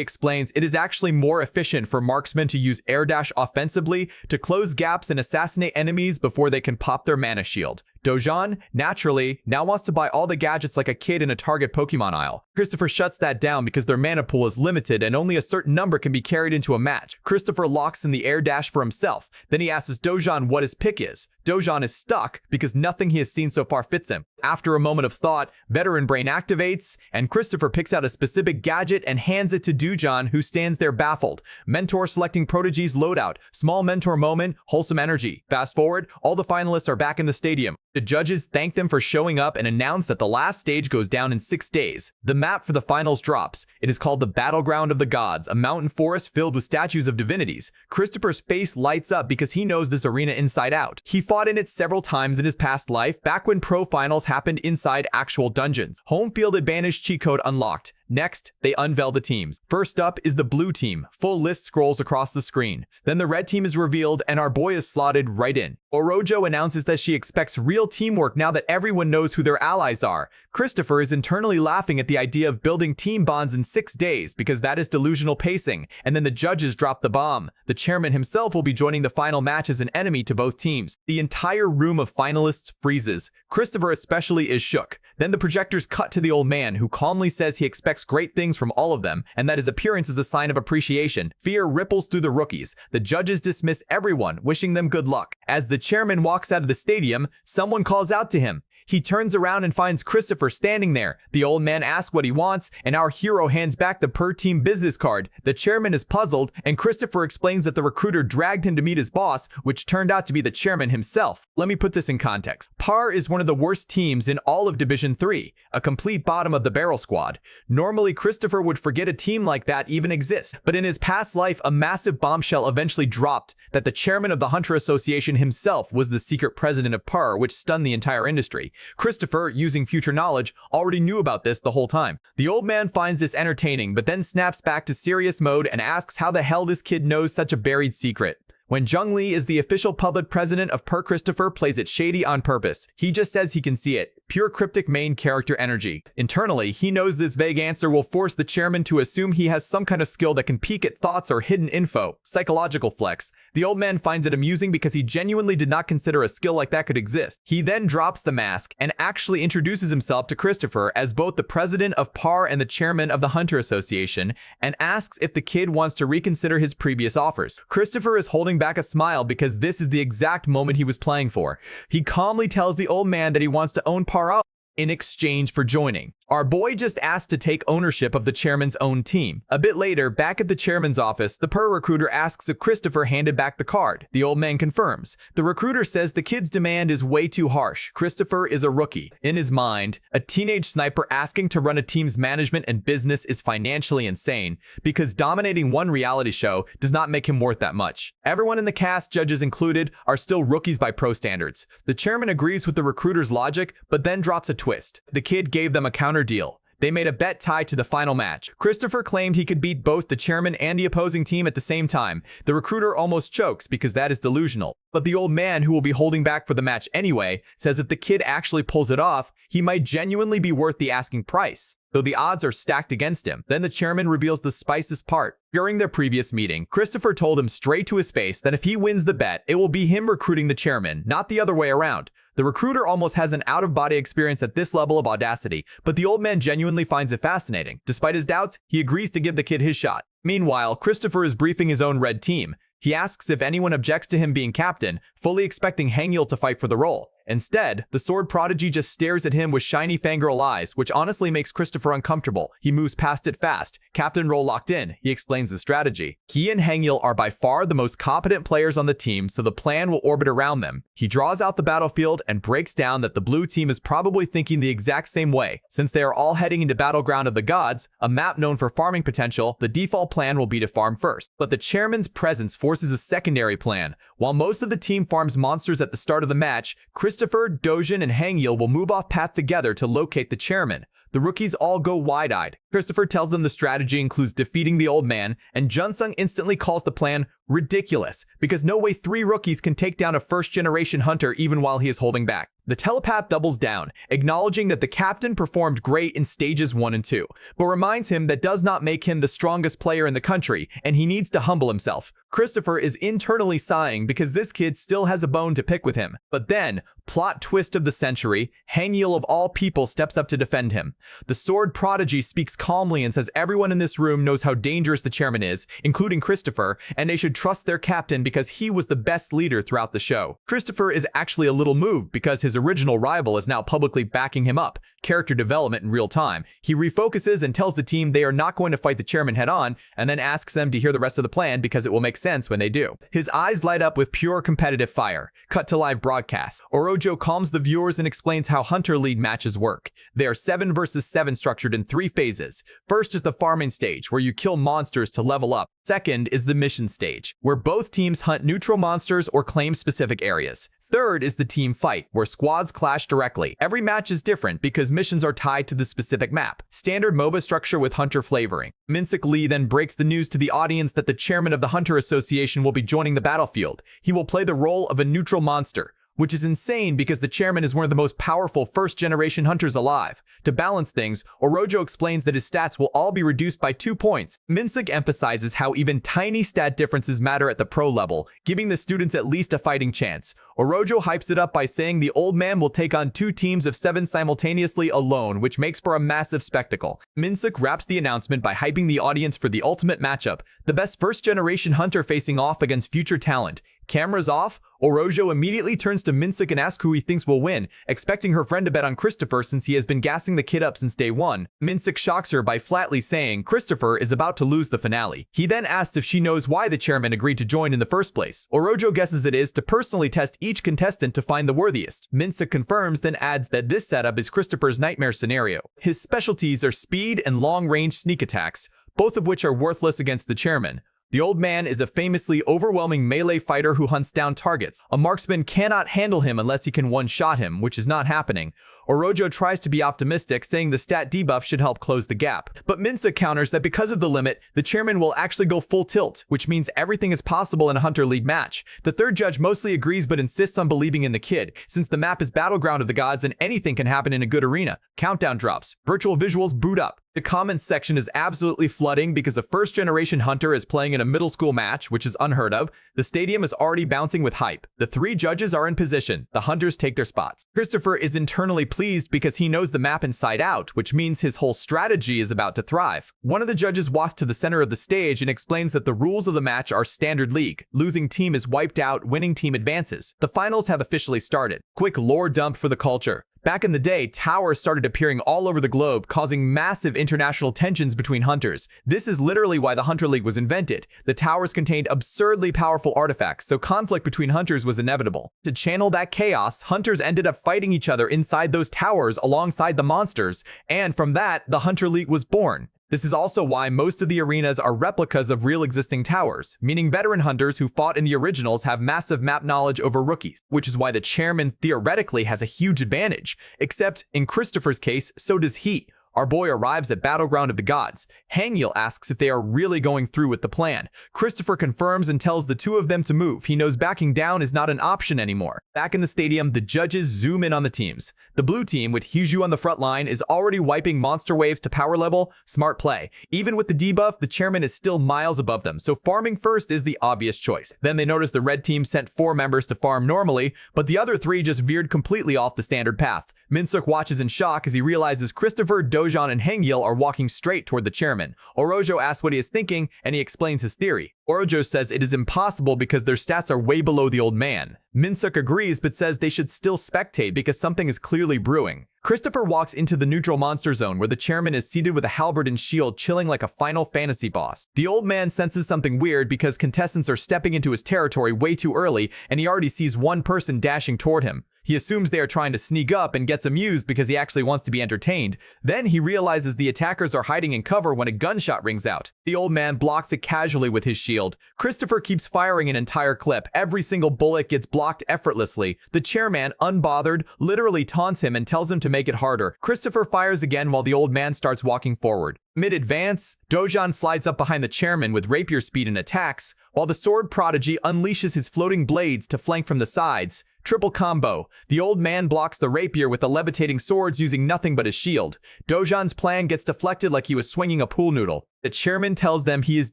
explains it is actually more efficient for marksmen to use air dash offensively to close gaps and assassinate enemies before they can pop their mana shield. Dojan, naturally, now wants to buy all the gadgets like a kid in a Target Pokemon aisle. Christopher shuts that down because their mana pool is limited and only a certain number can be carried into a match. Christopher locks in the air dash for himself. Then he asks Dojan what his pick is. Dojan is stuck because nothing he has seen so far fits him. After a moment of thought, Veteran Brain activates, and Christopher picks out a specific gadget and hands it to Dojan, who stands there baffled. Mentor selecting Protege's loadout. Small mentor moment, wholesome energy. Fast forward, all the finalists are back in the stadium. The judges thank them for showing up and announce that the last stage goes down in 6 days. The map for the finals drops. It is called the Battleground of the Gods, a mountain forest filled with statues of divinities. Christopher's face lights up because he knows this arena inside out. He fought in it several times in his past life, back when pro finals happened inside actual dungeons. Home field advantage cheat code unlocked. Next, they unveil the teams. First up is the blue team. Full list scrolls across the screen. Then the red team is revealed and our boy is slotted right in. Orojo announces that she expects real teamwork now that everyone knows who their allies are. Christopher is internally laughing at the idea of building team bonds in 6 days because that is delusional pacing. And then the judges drop the bomb. The chairman himself will be joining the final match as an enemy to both teams. The entire room of finalists freezes. Christopher especially is shook. Then the projectors cut to the old man, who calmly says he expects great things from all of them, and that his appearance is a sign of appreciation. Fear ripples through the rookies. The judges dismiss everyone, wishing them good luck. As the chairman walks out of the stadium, someone calls out to him. He turns around and finds Christopher standing there. The old man asks what he wants, and our hero hands back the per-team business card. The chairman is puzzled, and Christopher explains that the recruiter dragged him to meet his boss, which turned out to be the chairman himself. Let me put this in context. Par is one of the worst teams in all of Division 3, a complete bottom of the barrel squad. Normally, Christopher would forget a team like that even exists, but in his past life, a massive bombshell eventually dropped that the chairman of the Hunter Association himself was the secret president of Par, which stunned the entire industry. Christopher, using future knowledge, already knew about this the whole time. The old man finds this entertaining, but then snaps back to serious mode and asks how the hell this kid knows such a buried secret. When Jung Lee is the official public president of Per, Christopher plays it shady on purpose. He just says he can see it. Pure cryptic main character energy. Internally, he knows this vague answer will force the chairman to assume he has some kind of skill that can peek at thoughts or hidden info. Psychological flex. The old man finds it amusing because he genuinely did not consider a skill like that could exist. He then drops the mask and actually introduces himself to Christopher as both the president of Par and the chairman of the Hunter Association, and asks if the kid wants to reconsider his previous offers. Christopher is holding back a smile because this is the exact moment he was playing for. He calmly tells the old man that he wants to own Par out in exchange for joining. Our boy just asked to take ownership of the chairman's own team. A bit later, back at the chairman's office, the Per recruiter asks if Christopher handed back the card. The old man confirms. The recruiter says the kid's demand is way too harsh. Christopher is a rookie. In his mind, a teenage sniper asking to run a team's management and business is financially insane because dominating one reality show does not make him worth that much. Everyone in the cast, judges included, are still rookies by pro standards. The chairman agrees with the recruiter's logic, but then drops a twist. The kid gave them a counter deal. They made a bet tied to the final match. Christopher claimed he could beat both the chairman and the opposing team at the same time. The recruiter almost chokes because that is delusional. But the old man, who will be holding back for the match anyway, says if the kid actually pulls it off, he might genuinely be worth the asking price, though the odds are stacked against him. Then the chairman reveals the spiciest part. During their previous meeting, Christopher told him straight to his face that if he wins the bet, it will be him recruiting the chairman, not the other way around. The recruiter almost has an out-of-body experience at this level of audacity, but the old man genuinely finds it fascinating. Despite his doubts, he agrees to give the kid his shot. Meanwhile, Christopher is briefing his own red team. He asks if anyone objects to him being captain, fully expecting Hangul to fight for the role. Instead, the sword prodigy just stares at him with shiny fangirl eyes, which honestly makes Christopher uncomfortable. He moves past it fast. Captain role locked in. He explains the strategy. He and Hangul are by far the most competent players on the team, so the plan will orbit around them. He draws out the battlefield and breaks down that the blue team is probably thinking the exact same way. Since they are all heading into Battleground of the Gods, a map known for farming potential, the default plan will be to farm first. But the chairman's presence forces a secondary plan. While most of the team farms monsters at the start of the match, Christopher, Dojin, and Hangul will move off path together to locate the chairman. The rookies all go wide-eyed. Christopher tells them the strategy includes defeating the old man, and Junsung instantly calls the plan Ridiculous, because no way 3 rookies can take down a first-generation hunter even while he is holding back. The telepath doubles down, acknowledging that the captain performed great in stages 1 and 2, but reminds him that does not make him the strongest player in the country, and he needs to humble himself. Christopher is internally sighing because this kid still has a bone to pick with him. But then, plot twist of the century, Yahello of all people steps up to defend him. The sword prodigy speaks calmly and says everyone in this room knows how dangerous the chairman is, including Christopher, and they should trust their captain because he was the best leader throughout the show. Christopher is actually a little moved because his original rival is now publicly backing him up. Character development in real time. He refocuses and tells the team they are not going to fight the chairman head on, and then asks them to hear the rest of the plan because it will make sense when they do. His eyes light up with pure competitive fire. Cut to live broadcast. Orojo calms the viewers and explains how Hunter League matches work. They are 7 versus 7 structured in 3 phases. First is the farming stage, where you kill monsters to level up. Second is the mission stage, where both teams hunt neutral monsters or claim specific areas. Third is the team fight, where squads clash directly. Every match is different because missions are tied to the specific map. Standard MOBA structure with Hunter flavoring. Minsuk Lee then breaks the news to the audience that the chairman of the Hunter Association will be joining the battlefield. He will play the role of a neutral monster, which is insane because the chairman is one of the most powerful first-generation hunters alive. To balance things, Orojo explains that his stats will all be reduced by 2 points. Minsuk emphasizes how even tiny stat differences matter at the pro level, giving the students at least a fighting chance. Orojo hypes it up by saying the old man will take on 2 teams of 7 simultaneously alone, which makes for a massive spectacle. Minsuk wraps the announcement by hyping the audience for the ultimate matchup, the best first-generation hunter facing off against future talent. Cameras off, Orojo immediately turns to Minsuk and asks who he thinks will win, expecting her friend to bet on Christopher since he has been gassing the kid up since day 1. Minsuk shocks her by flatly saying Christopher is about to lose the finale. He then asks if she knows why the chairman agreed to join in the first place. Orojo guesses it is to personally test each contestant to find the worthiest. Minsuk confirms, then adds that this setup is Christopher's nightmare scenario. His specialties are speed and long-range sneak attacks, both of which are worthless against the chairman. The old man is a famously overwhelming melee fighter who hunts down targets. A marksman cannot handle him unless he can one-shot him, which is not happening. Orojo tries to be optimistic, saying the stat debuff should help close the gap. But Minsuk counters that because of the limit, the chairman will actually go full tilt, which means everything is possible in a Hunter League match. The third judge mostly agrees but insists on believing in the kid, since the map is battleground of the gods and anything can happen in a good arena. Countdown drops. Virtual visuals boot up. The comments section is absolutely flooding because a first-generation hunter is playing in a middle school match, which is unheard of. The stadium is already bouncing with hype. The 3 judges are in position. The hunters take their spots. Christopher is internally pleased because he knows the map inside out, which means his whole strategy is about to thrive. One of the judges walks to the center of the stage and explains that the rules of the match are standard league. Losing team is wiped out, winning team advances. The finals have officially started. Quick lore dump for the culture. Back in the day, towers started appearing all over the globe, causing massive international tensions between hunters. This is literally why the Hunter League was invented. The towers contained absurdly powerful artifacts, so conflict between hunters was inevitable. To channel that chaos, hunters ended up fighting each other inside those towers alongside the monsters, and from that, the Hunter League was born. This is also why most of the arenas are replicas of real existing towers, meaning veteran hunters who fought in the originals have massive map knowledge over rookies, which is why the chairman theoretically has a huge advantage. Except, in Christopher's case, so does he. Our boy arrives at Battleground of the Gods. Yahello asks if they are really going through with the plan. Christopher confirms and tells the 2 of them to move. He knows backing down is not an option anymore. Back in the stadium, the judges zoom in on the teams. The blue team, with Hiju on the front line, is already wiping monster waves to power level. Smart play. Even with the debuff, the chairman is still miles above them, so farming first is the obvious choice. Then they notice the red team sent 4 members to farm normally, but the other 3 just veered completely off the standard path. Minsuk watches in shock as he realizes Christopher, Dojan, and Yahello are walking straight toward the chairman. Orojo asks what he is thinking, and he explains his theory. Orojo says it is impossible because their stats are way below the old man. Minsuk agrees but says they should still spectate because something is clearly brewing. Christopher walks into the neutral monster zone where the chairman is seated with a halberd and shield chilling like a Final Fantasy boss. The old man senses something weird because contestants are stepping into his territory way too early and he already sees one person dashing toward him. He assumes they are trying to sneak up and gets amused because he actually wants to be entertained. Then he realizes the attackers are hiding in cover when a gunshot rings out. The old man blocks it casually with his shield. Christopher keeps firing an entire clip. Every single bullet gets blocked effortlessly. The chairman, unbothered, literally taunts him and tells him to make it harder. Christopher fires again while the old man starts walking forward. Mid-advance, Dojan slides up behind the chairman with rapier speed and attacks, while the sword prodigy unleashes his floating blades to flank from the sides. Triple combo. The old man blocks the rapier with the levitating swords using nothing but his shield. Dojan's plan gets deflected like he was swinging a pool noodle. The chairman tells them he is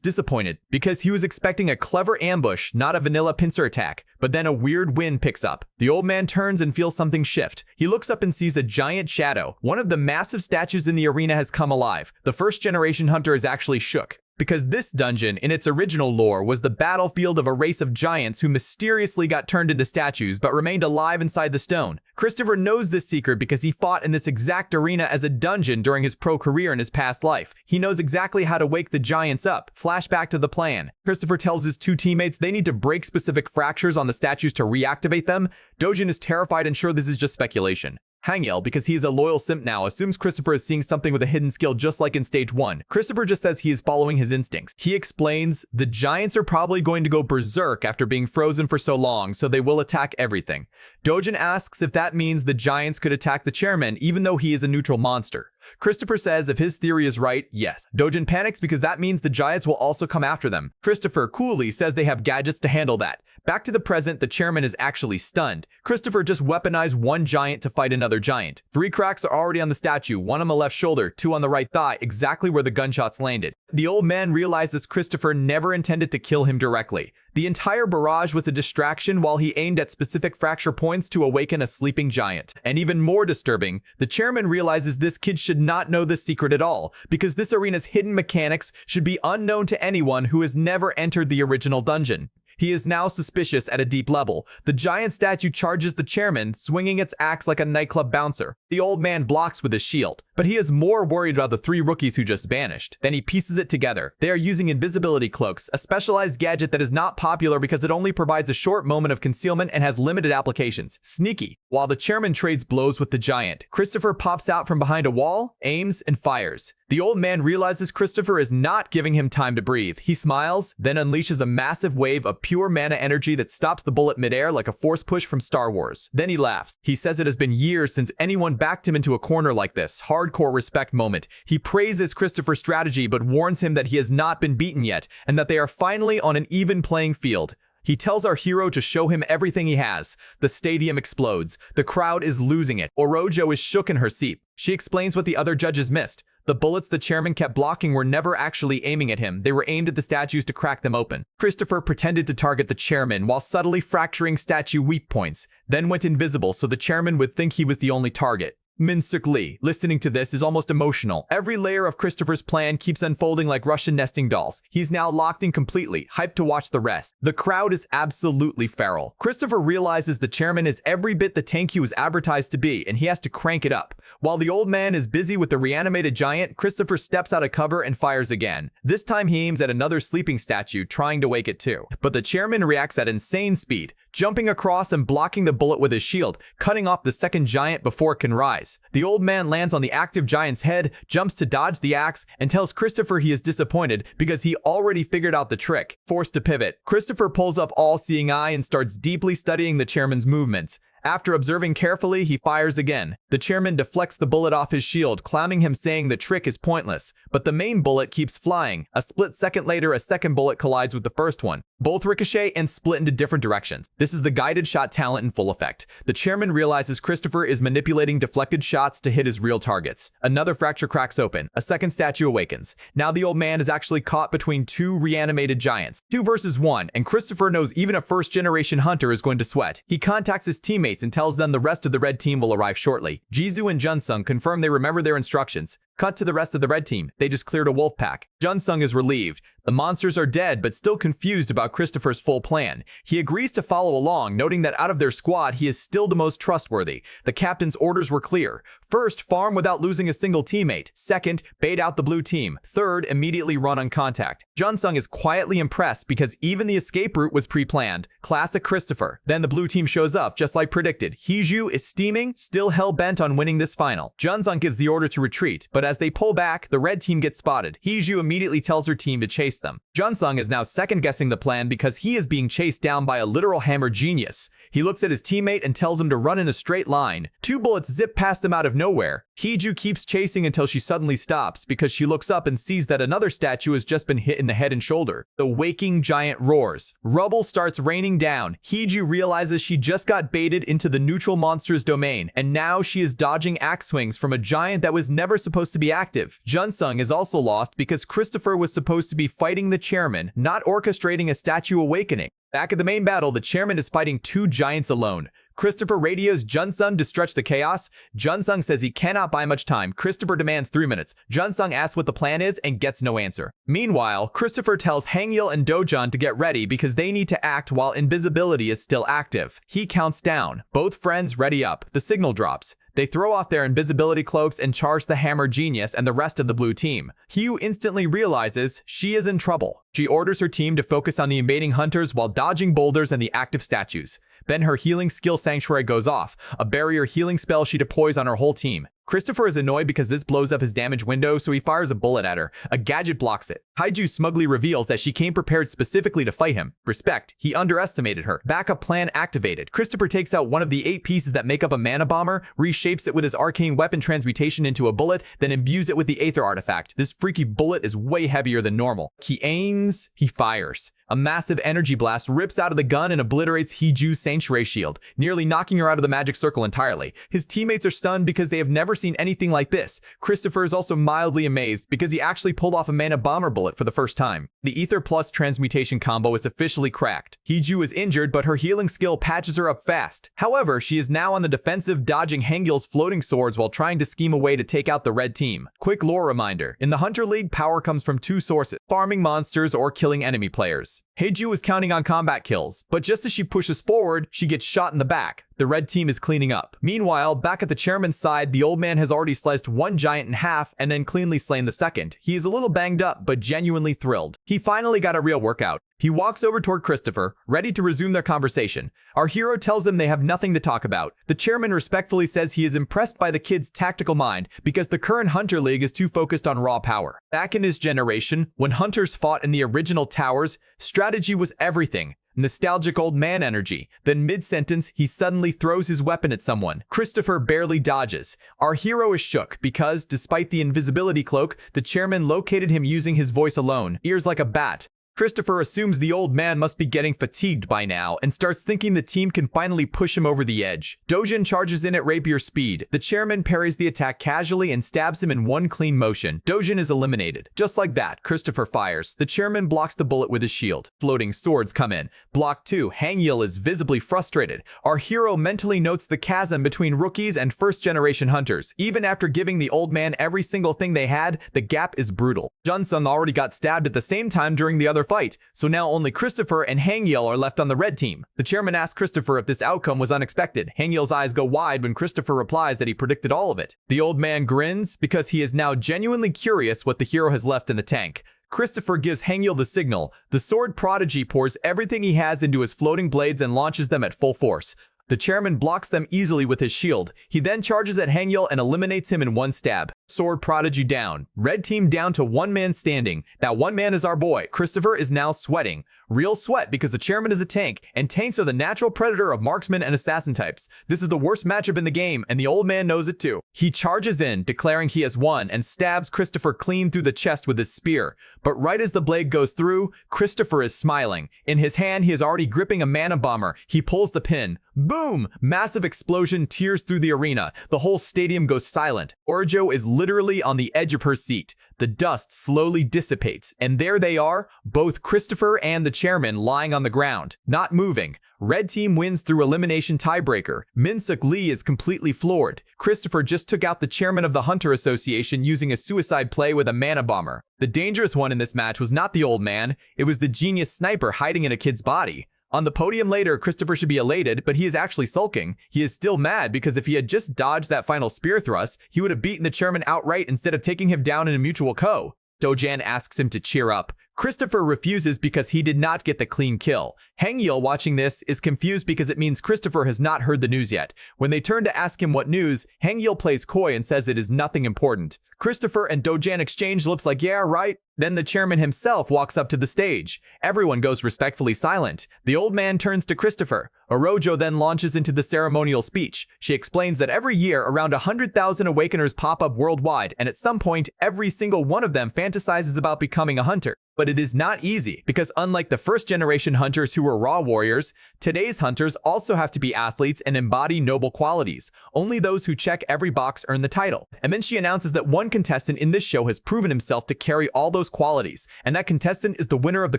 disappointed because he was expecting a clever ambush, not a vanilla pincer attack. But then a weird wind picks up. The old man turns and feels something shift. He looks up and sees a giant shadow. One of the massive statues in the arena has come alive. The first generation hunter is actually shook, because this dungeon, in its original lore, was the battlefield of a race of giants who mysteriously got turned into statues but remained alive inside the stone. Christopher knows this secret because he fought in this exact arena as a dungeon during his pro career in his past life. He knows exactly how to wake the giants up. Flashback to the plan. Christopher tells his two teammates they need to break specific fractures on the statues to reactivate them. Dojin is terrified and sure this is just speculation. Hangel, because he is a loyal simp now, assumes Christopher is seeing something with a hidden skill just like in stage 1. Christopher just says he is following his instincts. He explains, the giants are probably going to go berserk after being frozen for so long, so they will attack everything. Dojin asks if that means the giants could attack the chairman even though he is a neutral monster. Christopher says if his theory is right, yes. Dojin panics because that means the giants will also come after them. Christopher coolly says they have gadgets to handle that. Back to the present, the chairman is actually stunned. Christopher just weaponized one giant to fight another giant. 3 cracks are already on the statue, 1 on the left shoulder, 2 on the right thigh, exactly where the gunshots landed. The old man realizes Christopher never intended to kill him directly. The entire barrage was a distraction while he aimed at specific fracture points to awaken a sleeping giant. And even more disturbing, the chairman realizes this kid should not know this secret at all, because this arena's hidden mechanics should be unknown to anyone who has never entered the original dungeon. He is now suspicious at a deep level. The giant statue charges the chairman, swinging its axe like a nightclub bouncer. The old man blocks with his shield, but he is more worried about the 3 rookies who just vanished. Then he pieces it together. They are using invisibility cloaks, a specialized gadget that is not popular because it only provides a short moment of concealment and has limited applications. Sneaky. While the chairman trades blows with the giant, Christopher pops out from behind a wall, aims, and fires. The old man realizes Christopher is not giving him time to breathe. He smiles, then unleashes a massive wave of pure mana energy that stops the bullet midair like a force push from Star Wars. Then he laughs. He says it has been years since anyone backed him into a corner like this. Hardcore respect moment. He praises Christopher's strategy but warns him that he has not been beaten yet and that they are finally on an even playing field. He tells our hero to show him everything he has. The stadium explodes. The crowd is losing it. Orojo is shook in her seat. She explains what the other judges missed. The bullets the chairman kept blocking were never actually aiming at him. They were aimed at the statues to crack them open. Christopher pretended to target the chairman while subtly fracturing statue weak points, then went invisible so the chairman would think he was the only target. Min-Suk Lee, listening to this, is almost emotional. Every layer of Christopher's plan keeps unfolding like Russian nesting dolls. He's now locked in completely, hyped to watch the rest. The crowd is absolutely feral. Christopher realizes the chairman is every bit the tank he was advertised to be, and he has to crank it up. While the old man is busy with the reanimated giant, Christopher steps out of cover and fires again. This time he aims at another sleeping statue, trying to wake it too. But the chairman reacts at insane speed, jumping across and blocking the bullet with his shield, cutting off the second giant before it can rise. The old man lands on the active giant's head, jumps to dodge the axe, and tells Christopher he is disappointed because he already figured out the trick. Forced to pivot, Christopher pulls up all-seeing eye and starts deeply studying the chairman's movements. After observing carefully, he fires again. The chairman deflects the bullet off his shield, clowning him saying the trick is pointless. But the main bullet keeps flying. A split second later, a second bullet collides with the first one. Both ricochet and split into different directions. This is the guided shot talent in full effect. The chairman realizes Christopher is manipulating deflected shots to hit his real targets. Another fracture cracks open. A second statue awakens. Now the old man is actually caught between 2 reanimated giants. 2 versus 1, and Christopher knows even a first-generation hunter is going to sweat. He contacts his teammates and tells them the rest of the red team will arrive shortly. Jisoo and Junsung confirm they remember their instructions. Cut to the rest of the red team. They just cleared a wolf pack. Junsung is relieved. The monsters are dead, but still confused about Christopher's full plan. He agrees to follow along, noting that out of their squad, he is still the most trustworthy. The captain's orders were clear. First, farm without losing a single teammate. Second, bait out the blue team. Third, immediately run on contact. Junsung is quietly impressed because even the escape route was pre-planned. Classic Christopher. Then the blue team shows up, just like predicted. Heeju is steaming, still hell-bent on winning this final. Junsung gives the order to retreat, but as they pull back, the red team gets spotted. Heeju immediately tells her team to chase them. Junsung is now second-guessing the plan because he is being chased down by a literal hammer genius. He looks at his teammate and tells him to run in a straight line. 2 bullets zip past him out of nowhere. Heeju keeps chasing until she suddenly stops because she looks up and sees that another statue has just been hit in the head and shoulder. The waking giant roars. Rubble starts raining down. Heeju realizes she just got baited into the neutral monster's domain, and now she is dodging axe swings from a giant that was never supposed to be active. Junsung is also lost because Christopher was supposed to be fighting the chairman, not orchestrating a statue awakening. Back at the main battle, the chairman is fighting 2 giants alone. Christopher radios Junsung to stretch the chaos. Junsung says he cannot buy much time. Christopher demands 3 minutes. Junsung asks what the plan is and gets no answer. Meanwhile, Christopher tells Hangyil and Dojun to get ready because they need to act while invisibility is still active. He counts down. Both friends ready up. The signal drops. They throw off their invisibility cloaks and charge the hammer genius and the rest of the blue team. Hugh instantly realizes she is in trouble. She orders her team to focus on the invading hunters while dodging boulders and the active statues. Then her healing skill sanctuary goes off, a barrier healing spell she deploys on her whole team. Christopher is annoyed because this blows up his damage window, so he fires a bullet at her. A gadget blocks it. Haiju smugly reveals that she came prepared specifically to fight him. Respect, he underestimated her. Backup plan activated. Christopher takes out one of the 8 pieces that make up a mana bomber, reshapes it with his arcane weapon transmutation into a bullet, then imbues it with the Aether artifact. This freaky bullet is way heavier than normal. He aims, he fires. A massive energy blast rips out of the gun and obliterates Heeju's sanctuary shield, nearly knocking her out of the magic circle entirely. His teammates are stunned because they have never seen anything like this. Christopher is also mildly amazed because he actually pulled off a mana bomber bullet for the first time. The Ether plus transmutation combo is officially cracked. Heeju is injured, but her healing skill patches her up fast. However, she is now on the defensive, dodging Hangyil's floating swords while trying to scheme a way to take out the red team. Quick lore reminder. In the Hunter League, power comes from 2 sources: farming monsters or killing enemy players. Heiju is counting on combat kills, but just as she pushes forward, she gets shot in the back. The red team is cleaning up. Meanwhile, back at the chairman's side, the old man has already sliced 1 giant in half and then cleanly slain the second. He is a little banged up, but genuinely thrilled. He finally got a real workout. He walks over toward Christopher, ready to resume their conversation. Our hero tells him they have nothing to talk about. The chairman respectfully says he is impressed by the kid's tactical mind because the current Hunter League is too focused on raw power. Back in his generation, when hunters fought in the original towers, strategy was everything. Nostalgic old man energy. Then mid-sentence, he suddenly throws his weapon at someone. Christopher barely dodges. Our hero is shook because, despite the invisibility cloak, the chairman located him using his voice alone, ears like a bat. Christopher assumes the old man must be getting fatigued by now and starts thinking the team can finally push him over the edge. Dojin charges in at rapier speed. The chairman parries the attack casually and stabs him in one clean motion. Dojin is eliminated. Just like that, Christopher fires. The chairman blocks the bullet with his shield. Floating swords come in. Block 2. Hangyil is visibly frustrated. Our hero mentally notes the chasm between rookies and first-generation hunters. Even after giving the old man every single thing they had, the gap is brutal. Junsung already got stabbed at the same time during the other fight, so now only Christopher and Hangyil are left on the red team. The chairman asks Christopher if this outcome was unexpected. Hangyil's eyes go wide when Christopher replies that he predicted all of it. The old man grins because he is now genuinely curious what the hero has left in the tank. Christopher gives Hangyil the signal. The sword prodigy pours everything he has into his floating blades and launches them at full force. The chairman blocks them easily with his shield. He then charges at Hangyil and eliminates him in one stab. Sword prodigy down. Red team down to 1 man standing. That 1 man is our boy. Christopher is now sweating. Real sweat because the chairman is a tank, and tanks are the natural predator of marksman and assassin types. This is the worst matchup in the game, and the old man knows it too. He charges in, declaring he has won, and stabs Christopher clean through the chest with his spear. But right as the blade goes through, Christopher is smiling. In his hand, he is already gripping a mana bomber. He pulls the pin. Boom! Massive explosion tears through the arena. The whole stadium goes silent. Orjo is literally on the edge of her seat. The dust slowly dissipates, and there they are, both Christopher and the chairman lying on the ground, not moving. Red team wins through elimination tiebreaker. Min-suk Lee is completely floored. Christopher just took out the chairman of the Hunter Association using a suicide play with a mana bomber. The dangerous one in this match was not the old man, it was the genius sniper hiding in a kid's body. On the podium later, Christopher should be elated, but he is actually sulking. He is still mad because if he had just dodged that final spear thrust, he would have beaten the chairman outright instead of taking him down in a mutual ko. Dojan asks him to cheer up. Christopher refuses because he did not get the clean kill. Hangyeol, watching this, is confused because it means Christopher has not heard the news yet. When they turn to ask him what news, Hangyeol plays coy and says it is nothing important. Christopher and Dojan exchange looks like, yeah, right. Then the chairman himself walks up to the stage. Everyone goes respectfully silent. The old man turns to Christopher. Orojo then launches into the ceremonial speech. She explains that every year around 100,000 awakeners pop up worldwide, and at some point, every single one of them fantasizes about becoming a hunter. But it is not easy, because unlike the first-generation hunters who were raw warriors, today's hunters also have to be athletes and embody noble qualities. Only those who check every box earn the title. And then she announces that one contestant in this show has proven himself to carry all those qualities, and that contestant is the winner of the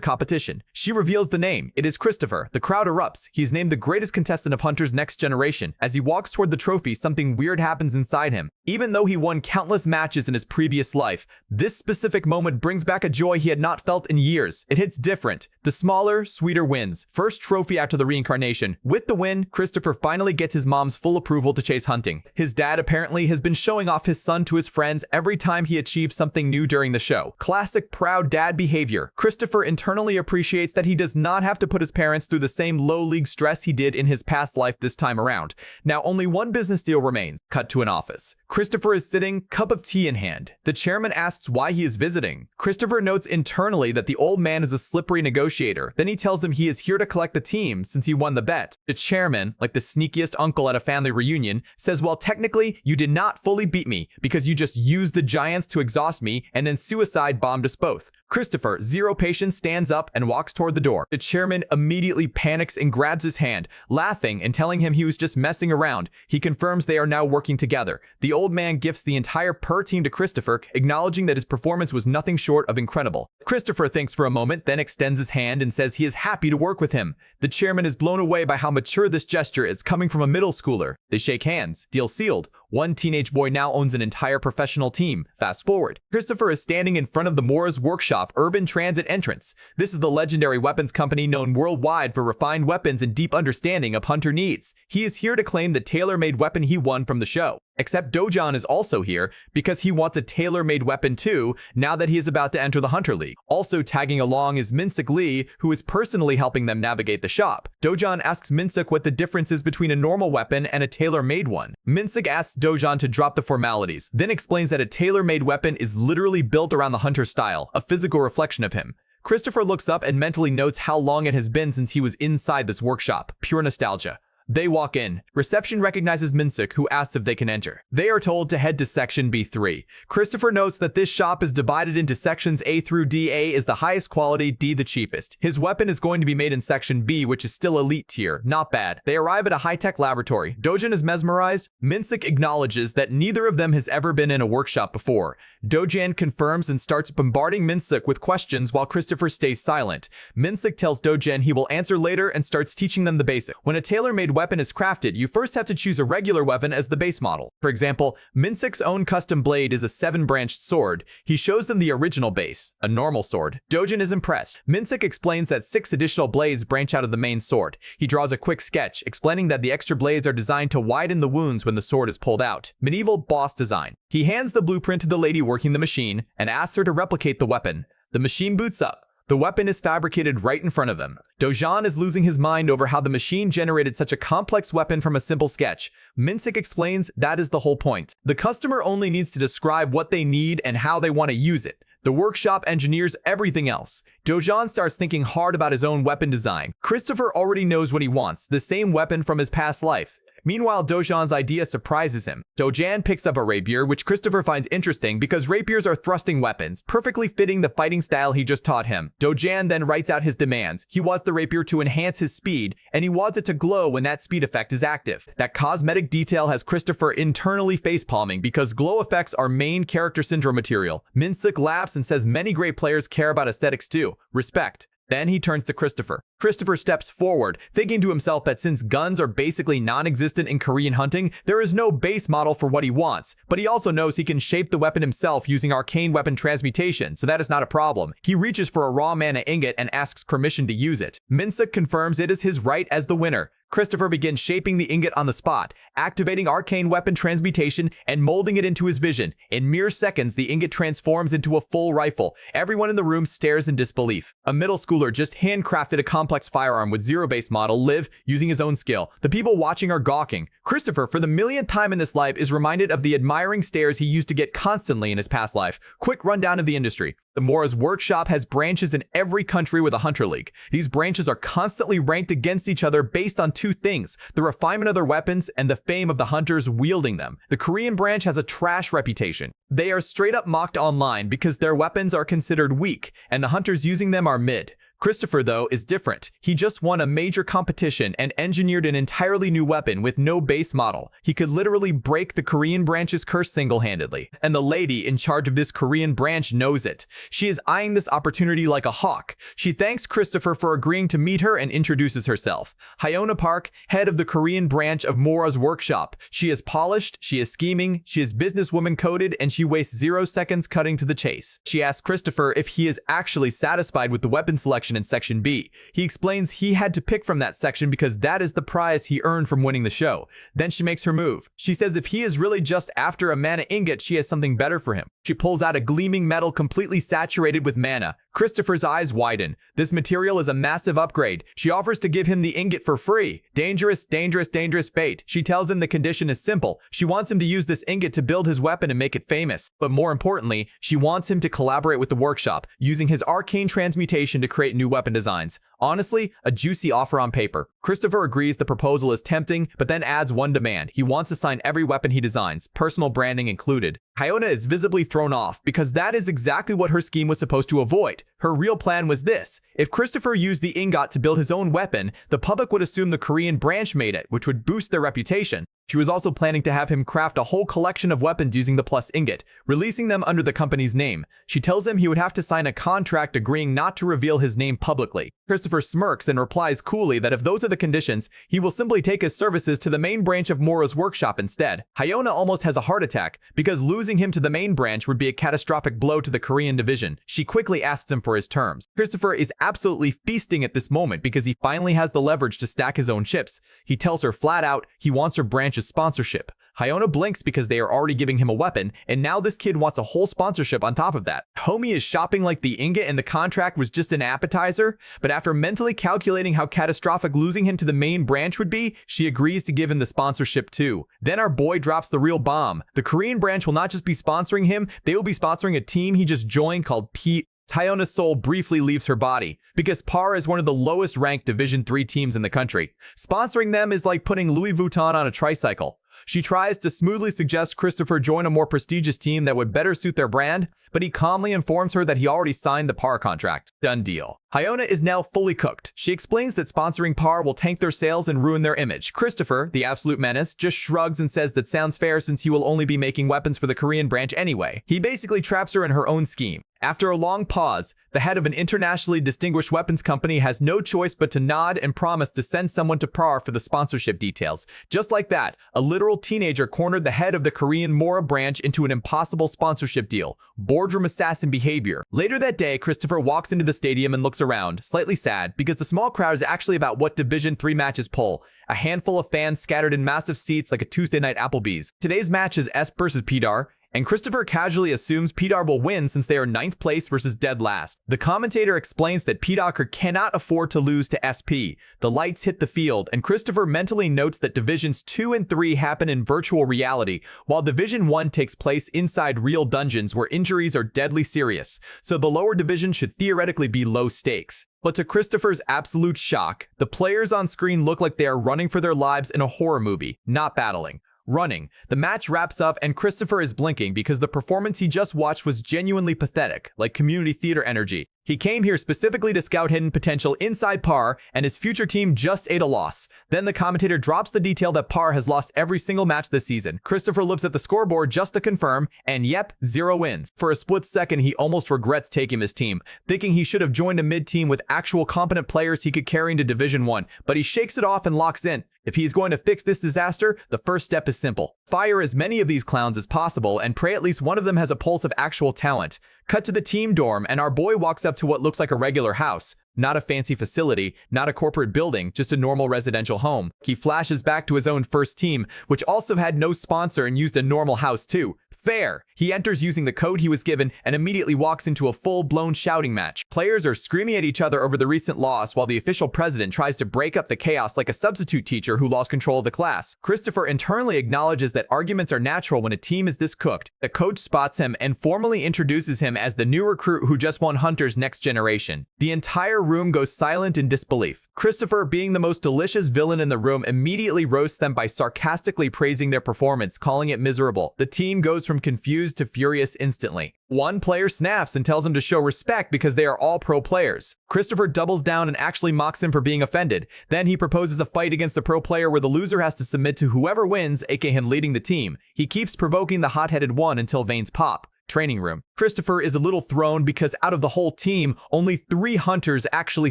competition. She reveals the name. It is Christopher. The crowd erupts. He's named the greatest contestant of Hunters Next Generation. As he walks toward the trophy, something weird happens inside him. Even though he won countless matches in his previous life, this specific moment brings back a joy he had not felt in years. It hits different. The smaller, sweeter wins. First trophy after the reincarnation. With the win, Christopher finally gets his mom's full approval to chase hunting. His dad apparently has been showing off his son to his friends every time he achieves something new during the show. Classic proud dad behavior. Christopher internally appreciates that he does not have to put his parents through the same low-league stress he did in his past life this time around. Now only one business deal remains. Cut to an office. Christopher is sitting, cup of tea in hand. The chairman asks why he is visiting. Christopher notes internally that the old man is a slippery negotiator. Then he tells him he is here to collect the team since he won the bet. The chairman, like the sneakiest uncle at a family reunion, says, well, technically, you did not fully beat me because you just used the giants to exhaust me and then suicide bombed us both. Christopher, zero patience, stands up and walks toward the door. The chairman immediately panics and grabs his hand, laughing and telling him he was just messing around. He confirms they are now working together. The old man gifts the entire PER team to Christopher, acknowledging that his performance was nothing short of incredible. Christopher thinks for a moment, then extends his hand and says he is happy to work with him. The chairman is blown away by how mature this gesture is coming from a middle schooler. They shake hands. Deal sealed. One teenage boy now owns an entire professional team. Fast forward. Christopher is standing in front of the Mora's Workshop Urban Transit entrance. This is the legendary weapons company known worldwide for refined weapons and deep understanding of hunter needs. He is here to claim the tailor-made weapon he won from the show. Except Dojan is also here because he wants a tailor-made weapon too now that he is about to enter the Hunter League. Also tagging along is Minsuk Lee, who is personally helping them navigate the shop. Dojan asks Minsuk what the difference is between a normal weapon and a tailor-made one. Minsuk asks Dojan to drop the formalities, then explains that a tailor-made weapon is literally built around the hunter style, a physical reflection of him. Christopher looks up and mentally notes how long it has been since he was inside this workshop. Pure nostalgia. They walk in. Reception recognizes Minsuk, who asks if they can enter. They are told to head to section B3. Christopher notes that this shop is divided into sections A through D. A is the highest quality, D the cheapest. His weapon is going to be made in section B, which is still elite tier. Not bad. They arrive at a high-tech laboratory. Dojan is mesmerized. Minsuk acknowledges that neither of them has ever been in a workshop before. Dojan confirms and starts bombarding Minsuk with questions while Christopher stays silent. Minsuk tells Dojan he will answer later and starts teaching them the basics. When a tailor-made weapon is crafted, you first have to choose a regular weapon as the base model. For example, Minsuk's own custom blade is a 7-branched sword. He shows them the original base, a normal sword. Dojan is impressed. Minsuk explains that 6 additional blades branch out of the main sword. He draws a quick sketch, explaining that the extra blades are designed to widen the wounds when the sword is pulled out. Medieval boss design. He hands the blueprint to the lady working the machine and asks her to replicate the weapon. The machine boots up. The weapon is fabricated right in front of them. Dojan is losing his mind over how the machine generated such a complex weapon from a simple sketch. Minsuk explains that is the whole point. The customer only needs to describe what they need and how they want to use it. The workshop engineers everything else. Dojan starts thinking hard about his own weapon design. Christopher already knows what he wants, the same weapon from his past life. Meanwhile, Dojan's idea surprises him. Dojan picks up a rapier, which Christopher finds interesting because rapiers are thrusting weapons, perfectly fitting the fighting style he just taught him. Dojan then writes out his demands. He wants the rapier to enhance his speed, and he wants it to glow when that speed effect is active. That cosmetic detail has Christopher internally facepalming because glow effects are main character syndrome material. Minsuk laughs and says many great players care about aesthetics too. Respect. Then he turns to Christopher. Christopher steps forward, thinking to himself that since guns are basically non-existent in Korean hunting, there is no base model for what he wants, but he also knows he can shape the weapon himself using arcane weapon transmutation, so that is not a problem. He reaches for a raw mana ingot and asks permission to use it. Minsa confirms it is his right as the winner. Christopher begins shaping the ingot on the spot, activating arcane weapon transmutation and molding it into his vision. In mere seconds, the ingot transforms into a full rifle. Everyone in the room stares in disbelief. A middle schooler just handcrafted a complex firearm with zero-base model, Liv, using his own skill. The people watching are gawking. Christopher, for the millionth time in this life, is reminded of the admiring stares he used to get constantly in his past life. Quick rundown of the industry. The Mora's workshop has branches in every country with a hunter league. These branches are constantly ranked against each other based on two things: the refinement of their weapons and the fame of the hunters wielding them. The Korean branch has a trash reputation. They are straight up mocked online because their weapons are considered weak and the hunters using them are mid. Christopher, though, is different. He just won a major competition and engineered an entirely new weapon with no base model. He could literally break the Korean branch's curse single-handedly. And the lady in charge of this Korean branch knows it. She is eyeing this opportunity like a hawk. She thanks Christopher for agreeing to meet her and introduces herself. Hyona Park, head of the Korean branch of Mora's workshop. She is polished, she is scheming, she is businesswoman coded, and she wastes 0 seconds cutting to the chase. She asks Christopher if he is actually satisfied with the weapon selection in Section B. He explains he had to pick from that section because that is the prize he earned from winning the show. Then she makes her move. She says if he is really just after a mana ingot, she has something better for him. She pulls out a gleaming metal completely saturated with mana. Christopher's eyes widen. This material is a massive upgrade. She offers to give him the ingot for free. Dangerous, dangerous, dangerous bait. She tells him the condition is simple. She wants him to use this ingot to build his weapon and make it famous. But more importantly, she wants him to collaborate with the workshop, using his arcane transmutation to create new weapon designs. Honestly, a juicy offer on paper. Christopher agrees the proposal is tempting, but then adds one demand. He wants to sign every weapon he designs, personal branding included. Hyona is visibly thrown off because that is exactly what her scheme was supposed to avoid. Her real plan was this: if Christopher used the ingot to build his own weapon, the public would assume the Korean branch made it, which would boost their reputation. She was also planning to have him craft a whole collection of weapons using the plus ingot, releasing them under the company's name. She tells him he would have to sign a contract agreeing not to reveal his name publicly. Christopher smirks and replies coolly that if those are the conditions, he will simply take his services to the main branch of Mora's workshop instead. Hyona almost has a heart attack because losing him to the main branch would be a catastrophic blow to the Korean division. She quickly asks him for his terms. Christopher is absolutely feasting at this moment because he finally has the leverage to stack his own chips. He tells her flat out he wants her branch's sponsorship. Hyona blinks because they are already giving him a weapon, and now this kid wants a whole sponsorship on top of that. Homie is shopping like the ingot and the contract was just an appetizer, but after mentally calculating how catastrophic losing him to the main branch would be, she agrees to give him the sponsorship too. Then our boy drops the real bomb. The Korean branch will not just be sponsoring him, they will be sponsoring a team he just joined called P. Hyona's soul briefly leaves her body because PAR is one of the lowest ranked Division 3 teams in the country. Sponsoring them is like putting Louis Vuitton on a tricycle. She tries to smoothly suggest Christopher join a more prestigious team that would better suit their brand, but he calmly informs her that he already signed the PAR contract. Done deal. Hyona is now fully cooked. She explains that sponsoring PAR will tank their sales and ruin their image. Christopher, the absolute menace, just shrugs and says that sounds fair since he will only be making weapons for the Korean branch anyway. He basically traps her in her own scheme. After a long pause, the head of an internationally distinguished weapons company has no choice but to nod and promise to send someone to PAR for the sponsorship details. Just like that, a literal teenager cornered the head of the Korean Mora branch into an impossible sponsorship deal. Boardroom assassin behavior. Later that day, Christopher walks into the stadium and looks around, slightly sad, because the small crowd is actually about what Division 3 matches pull. A handful of fans scattered in massive seats like a Tuesday night Applebee's. Today's match is S versus PDAR, and Christopher casually assumes PDAR will win since they are 9th place versus dead last. The commentator explains that PDAR cannot afford to lose to SP. The lights hit the field, and Christopher mentally notes that Divisions 2 and 3 happen in virtual reality, while Division 1 takes place inside real dungeons where injuries are deadly serious, so the lower division should theoretically be low stakes. But to Christopher's absolute shock, the players on screen look like they are running for their lives in a horror movie, not battling. Running. The match wraps up and Christopher is blinking because the performance he just watched was genuinely pathetic, like community theater energy. He came here specifically to scout hidden potential inside Par, and his future team just ate a loss. Then the commentator drops the detail that Par has lost every single match this season. Christopher looks at the scoreboard just to confirm, and yep, 0 wins. For a split second, he almost regrets taking this team, thinking he should have joined a mid-team with actual competent players he could carry into Division 1, but he shakes it off and locks in. If he's going to fix this disaster, the first step is simple. Fire as many of these clowns as possible and pray at least one of them has a pulse of actual talent. Cut to the team dorm and our boy walks up to what looks like a regular house. Not a fancy facility, not a corporate building, just a normal residential home. He flashes back to his own first team, which also had no sponsor and used a normal house too. Fair. He enters using the code he was given and immediately walks into a full-blown shouting match. Players are screaming at each other over the recent loss while the official president tries to break up the chaos like a substitute teacher who lost control of the class. Christopher internally acknowledges that arguments are natural when a team is this cooked. The coach spots him and formally introduces him as the new recruit who just won Hunter's next generation. The entire room goes silent in disbelief. Christopher, being the most delicious villain in the room, immediately roasts them by sarcastically praising their performance, calling it miserable. The team goes from confused to furious instantly. One player snaps and tells him to show respect because they are all pro players. Christopher doubles down and actually mocks him for being offended. Then he proposes a fight against the pro player where the loser has to submit to whoever wins, aka him leading the team. He keeps provoking the hot-headed one until veins pop. Training room. Christopher is a little thrown because out of the whole team, only 3 hunters actually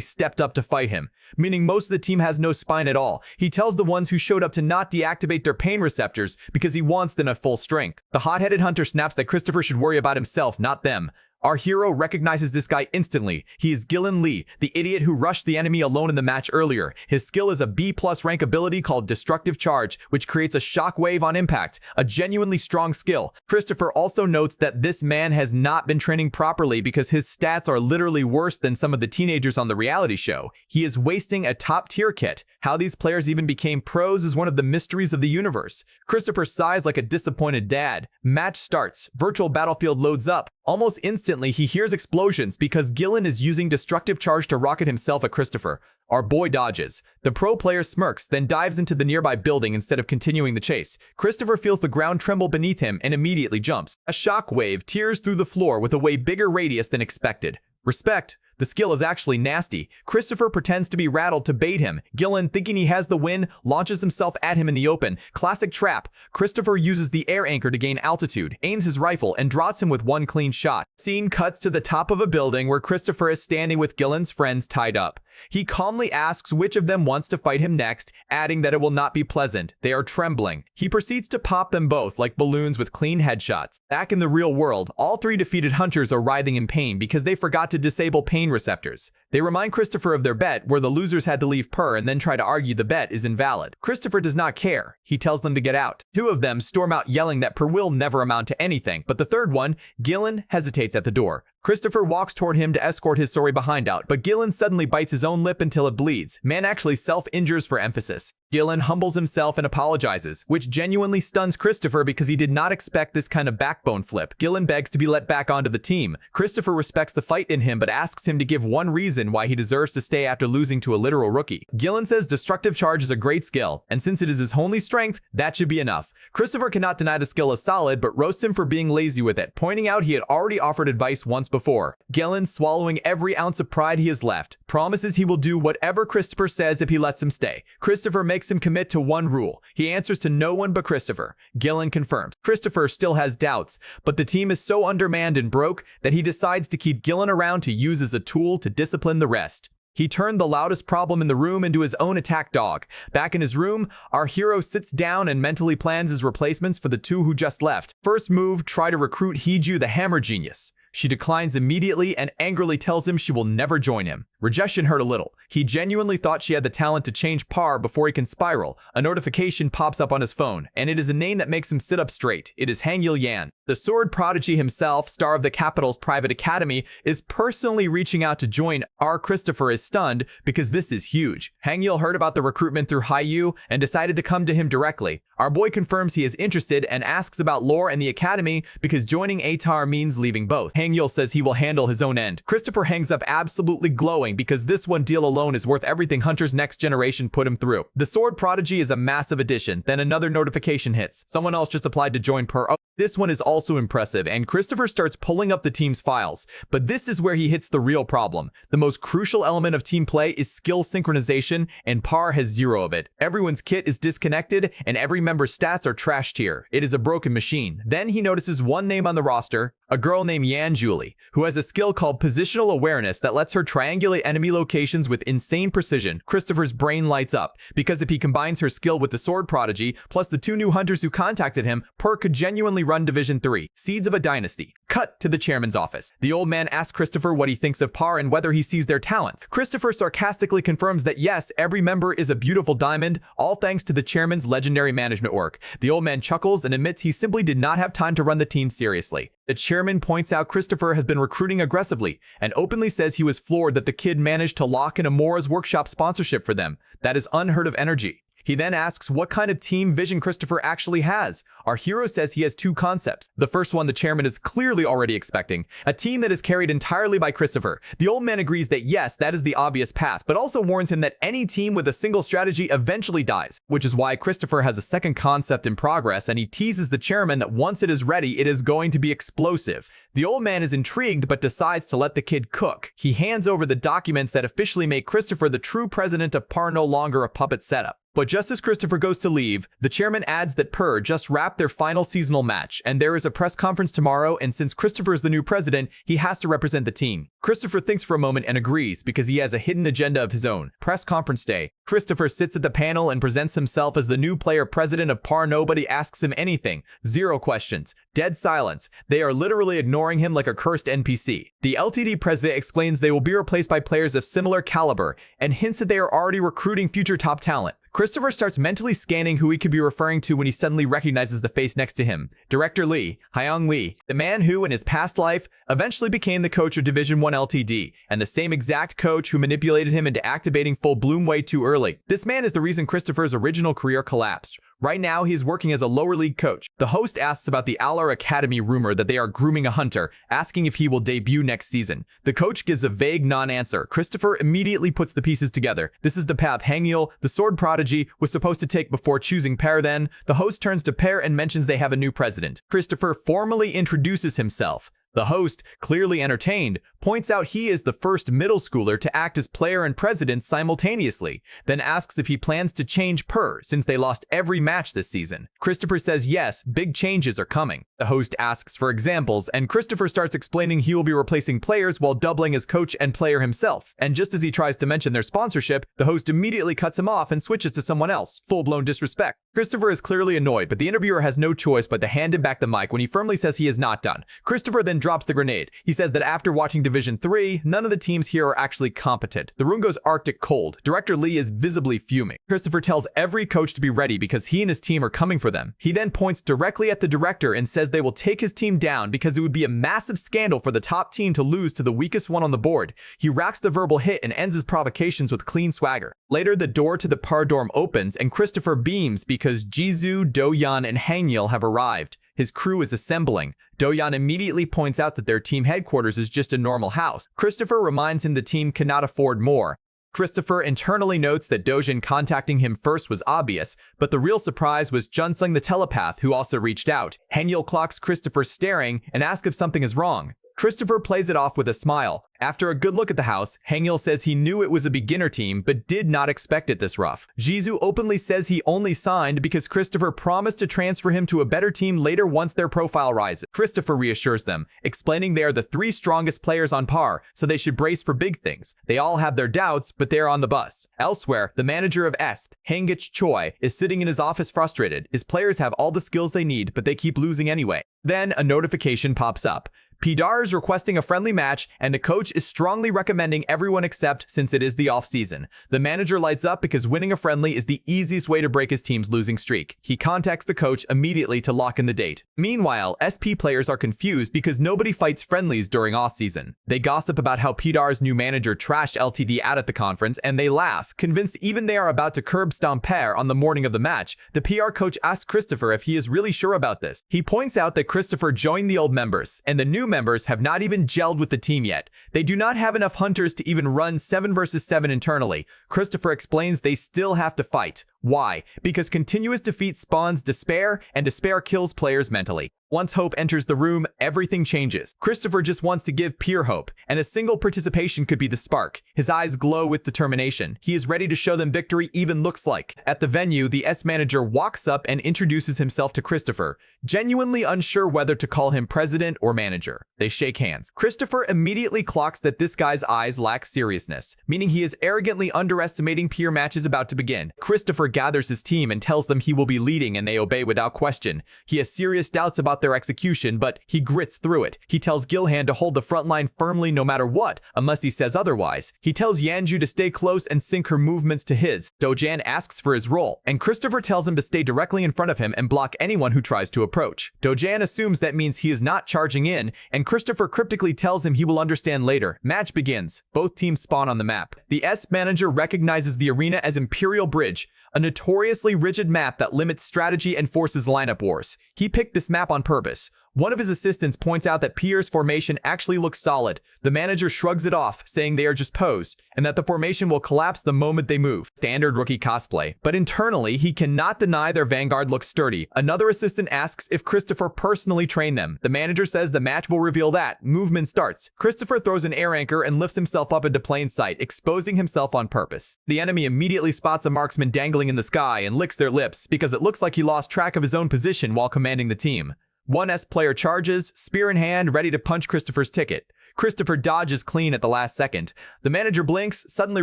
stepped up to fight him, meaning most of the team has no spine at all. He tells the ones who showed up to not deactivate their pain receptors because he wants them at full strength. The hot-headed hunter snaps that Christopher should worry about himself, not them. Our hero recognizes this guy instantly. He is Gillen Lee, the idiot who rushed the enemy alone in the match earlier. His skill is a B+ rank ability called Destructive Charge, which creates a shockwave on impact, a genuinely strong skill. Christopher also notes that this man has not been training properly because his stats are literally worse than some of the teenagers on the reality show. He is wasting a top-tier kit. How these players even became pros is one of the mysteries of the universe. Christopher sighs like a disappointed dad. Match starts. Virtual Battlefield loads up. Almost instantly, he hears explosions because Gillen is using Destructive Charge to rocket himself at Christopher. Our boy dodges. The pro player smirks, then dives into the nearby building instead of continuing the chase. Christopher feels the ground tremble beneath him and immediately jumps. A shockwave tears through the floor with a way bigger radius than expected. Respect. The skill is actually nasty. Christopher pretends to be rattled to bait him. Gillen, thinking he has the win, launches himself at him in the open. Classic trap. Christopher uses the air anchor to gain altitude, aims his rifle, and drops him with one clean shot. Scene cuts to the top of a building where Christopher is standing with Gillen's friends tied up. He calmly asks which of them wants to fight him next, adding that it will not be pleasant. They are trembling. He proceeds to pop them both like balloons with clean headshots. Back in the real world, all 3 defeated hunters are writhing in pain because they forgot to disable pain receptors. They remind Christopher of their bet where the losers had to leave Per and then try to argue the bet is invalid. Christopher does not care. He tells them to get out. 2 of them storm out yelling that Per will never amount to anything, but the third one, Gillen, hesitates at the door. Christopher walks toward him to escort his sorry behind out, but Gillen suddenly bites his own lip until it bleeds. Man actually self-injures for emphasis. Gillen humbles himself and apologizes, which genuinely stuns Christopher because he did not expect this kind of backbone flip. Gillen begs to be let back onto the team. Christopher respects the fight in him but asks him to give one reason why he deserves to stay after losing to a literal rookie. Gillen says Destructive Charge is a great skill, and since it is his only strength, that should be enough. Christopher cannot deny the skill is solid but roasts him for being lazy with it, pointing out he had already offered advice once before. Gillen, swallowing every ounce of pride he has left, promises he will do whatever Christopher says if he lets him stay. Christopher makes him commit to one rule. He answers to no one but Christopher. Gillen confirms. Christopher still has doubts, but the team is so undermanned and broke that he decides to keep Gillen around to use as a tool to discipline the rest. He turned the loudest problem in the room into his own attack dog. Back in his room, our hero sits down and mentally plans his replacements for the 2 who just left. First move, try to recruit Hiju the Hammer Genius. She declines immediately and angrily tells him she will never join him. Rejection hurt a little. He genuinely thought she had the talent to change Par before he can spiral. A notification pops up on his phone, and it is a name that makes him sit up straight. It is Hangil Yan. The sword prodigy himself, star of the capital's private academy, is personally reaching out to join. Our Christopher is stunned because this is huge. Hangil heard about the recruitment through Haiyu and decided to come to him directly. Our boy confirms he is interested and asks about lore and the academy because joining Atar means leaving both. Hangil says he will handle his own end. Christopher hangs up absolutely glowing because this one deal alone is worth everything Hunter's next generation put him through. The sword prodigy is a massive addition. Then another notification hits. Someone else just applied to join Per. This one is also impressive, and Christopher starts pulling up the team's files. But this is where he hits the real problem. The most crucial element of team play is skill synchronization, and Par has zero of it. Everyone's kit is disconnected, and every member's stats are trashed here. It is a broken machine. Then he notices one name on the roster, a girl named Yan Julie, who has a skill called positional awareness that lets her triangulate enemy locations with insane precision. Christopher's brain lights up, because if he combines her skill with the sword prodigy, plus the 2 new hunters who contacted him, Per could genuinely run Division 3, Seeds of a Dynasty. Cut to the chairman's office. The old man asks Christopher what he thinks of Par and whether he sees their talents. Christopher sarcastically confirms that yes, every member is a beautiful diamond, all thanks to the chairman's legendary management work. The old man chuckles and admits he simply did not have time to run the team seriously. The chairman points out Christopher has been recruiting aggressively and openly says he was floored that the kid managed to lock in Amora's workshop sponsorship for them. That is unheard of energy. He then asks what kind of team vision Christopher actually has. Our hero says he has 2 concepts. The first one the chairman is clearly already expecting, a team that is carried entirely by Christopher. The old man agrees that yes, that is the obvious path, but also warns him that any team with a single strategy eventually dies, which is why Christopher has a second concept in progress, and he teases the chairman that once it is ready, it is going to be explosive. The old man is intrigued but decides to let the kid cook. He hands over the documents that officially make Christopher the true president of Par, no longer a puppet setup. But just as Christopher goes to leave, the chairman adds that Per just wrapped their final seasonal match, and there is a press conference tomorrow, and since Christopher is the new president, he has to represent the team. Christopher thinks for a moment and agrees, because he has a hidden agenda of his own. Press conference day. Christopher sits at the panel and presents himself as the new player president of Par. Nobody asks him anything. 0 questions. Dead silence. They are literally ignoring him like a cursed NPC. The LTD president explains they will be replaced by players of similar caliber, and hints that they are already recruiting future top talent. Christopher starts mentally scanning who he could be referring to when he suddenly recognizes the face next to him. Director Lee, Hyung Lee, the man who, in his past life, eventually became the coach of Division 1 LTD, and the same exact coach who manipulated him into activating full bloom way too early. This man is the reason Christopher's original career collapsed. Right now, he is working as a lower league coach. The host asks about the Alor Academy rumor that they are grooming a hunter, asking if he will debut next season. The coach gives a vague non-answer. Christopher immediately puts the pieces together. This is the path Hangil, the sword prodigy, was supposed to take before choosing Per. Then, the host turns to Per and mentions they have a new president. Christopher formally introduces himself. The host, clearly entertained, points out he is the first middle schooler to act as player and president simultaneously, then asks if he plans to change Per since they lost every match this season. Christopher says yes, big changes are coming. The host asks for examples, and Christopher starts explaining he will be replacing players while doubling as coach and player himself. And just as he tries to mention their sponsorship, the host immediately cuts him off and switches to someone else. Full-blown disrespect. Christopher is clearly annoyed, but the interviewer has no choice but to hand him back the mic when he firmly says he is not done. Christopher then drops the grenade. He says that after watching Division 3, none of the teams here are actually competent. The room goes Arctic cold. Director Lee is visibly fuming. Christopher tells every coach to be ready because he and his team are coming for them. He then points directly at the director and says they will take his team down because it would be a massive scandal for the top team to lose to the weakest one on the board. He racks the verbal hit and ends his provocations with clean swagger. Later, the door to the Par dorm opens and Christopher beams because Jisoo, Do-yeon, and Hangil have arrived. His crew is assembling. Do-yeon immediately points out that their team headquarters is just a normal house. Christopher reminds him the team cannot afford more. Christopher internally notes that Do-yeon contacting him first was obvious, but the real surprise was Junsung the telepath, who also reached out. Hangil clocks Christopher staring and asks if something is wrong. Christopher plays it off with a smile. After a good look at the house, Hangil says he knew it was a beginner team, but did not expect it this rough. Jisoo openly says he only signed because Christopher promised to transfer him to a better team later once their profile rises. Christopher reassures them, explaining they are the 3 strongest players on Par, so they should brace for big things. They all have their doubts, but they are on the bus. Elsewhere, the manager of ESP, Hangich Choi, is sitting in his office frustrated. His players have all the skills they need, but they keep losing anyway. Then, a notification pops up. Pidar is requesting a friendly match, and the coach is strongly recommending everyone accept since it is the off-season. The manager lights up because winning a friendly is the easiest way to break his team's losing streak. He contacts the coach immediately to lock in the date. Meanwhile, SP players are confused because nobody fights friendlies during off-season. They gossip about how Pidar's new manager trashed LTD out at the conference, and they laugh, convinced even they are about to curb stomp Per on the morning of the match. The PR coach asks Christopher if he is really sure about this. He points out that Christopher joined the old members, and the new members have not even gelled with the team yet. They do not have enough hunters to even run 7 versus 7 internally. Christopher explains they still have to fight. Why? Because continuous defeat spawns despair, and despair kills players mentally. Once Hope enters the room, everything changes. Christopher just wants to give Pierre hope, and a single participation could be the spark. His eyes glow with determination. He is ready to show them victory even looks like. At the venue, the S manager walks up and introduces himself to Christopher, genuinely unsure whether to call him president or manager. They shake hands. Christopher immediately clocks that this guy's eyes lack seriousness, meaning he is arrogantly underestimating Pierre matches about to begin. Christopher gathers his team and tells them he will be leading, and they obey without question. He has serious doubts about their execution, but he grits through it. He tells Gilhan to hold the front line firmly no matter what, unless he says otherwise. He tells Yanju to stay close and sync her movements to his. Dojan asks for his role, and Christopher tells him to stay directly in front of him and block anyone who tries to approach. Dojan assumes that means he is not charging in, and Christopher cryptically tells him he will understand later. Match begins. Both teams spawn on the map. The S manager recognizes the arena as Imperial Bridge, a notoriously rigid map that limits strategy and forces lineup wars. He picked this map on purpose. One of his assistants points out that Pierre's formation actually looks solid. The manager shrugs it off, saying they are just posed, and that the formation will collapse the moment they move. Standard rookie cosplay. But internally, he cannot deny their vanguard looks sturdy. Another assistant asks if Christopher personally trained them. The manager says the match will reveal that. Movement starts. Christopher throws an air anchor and lifts himself up into plain sight, exposing himself on purpose. The enemy immediately spots a marksman dangling in the sky and licks their lips because it looks like he lost track of his own position while commanding the team. One S player charges, spear in hand, ready to punch Christopher's ticket. Christopher dodges clean at the last second. The manager blinks, suddenly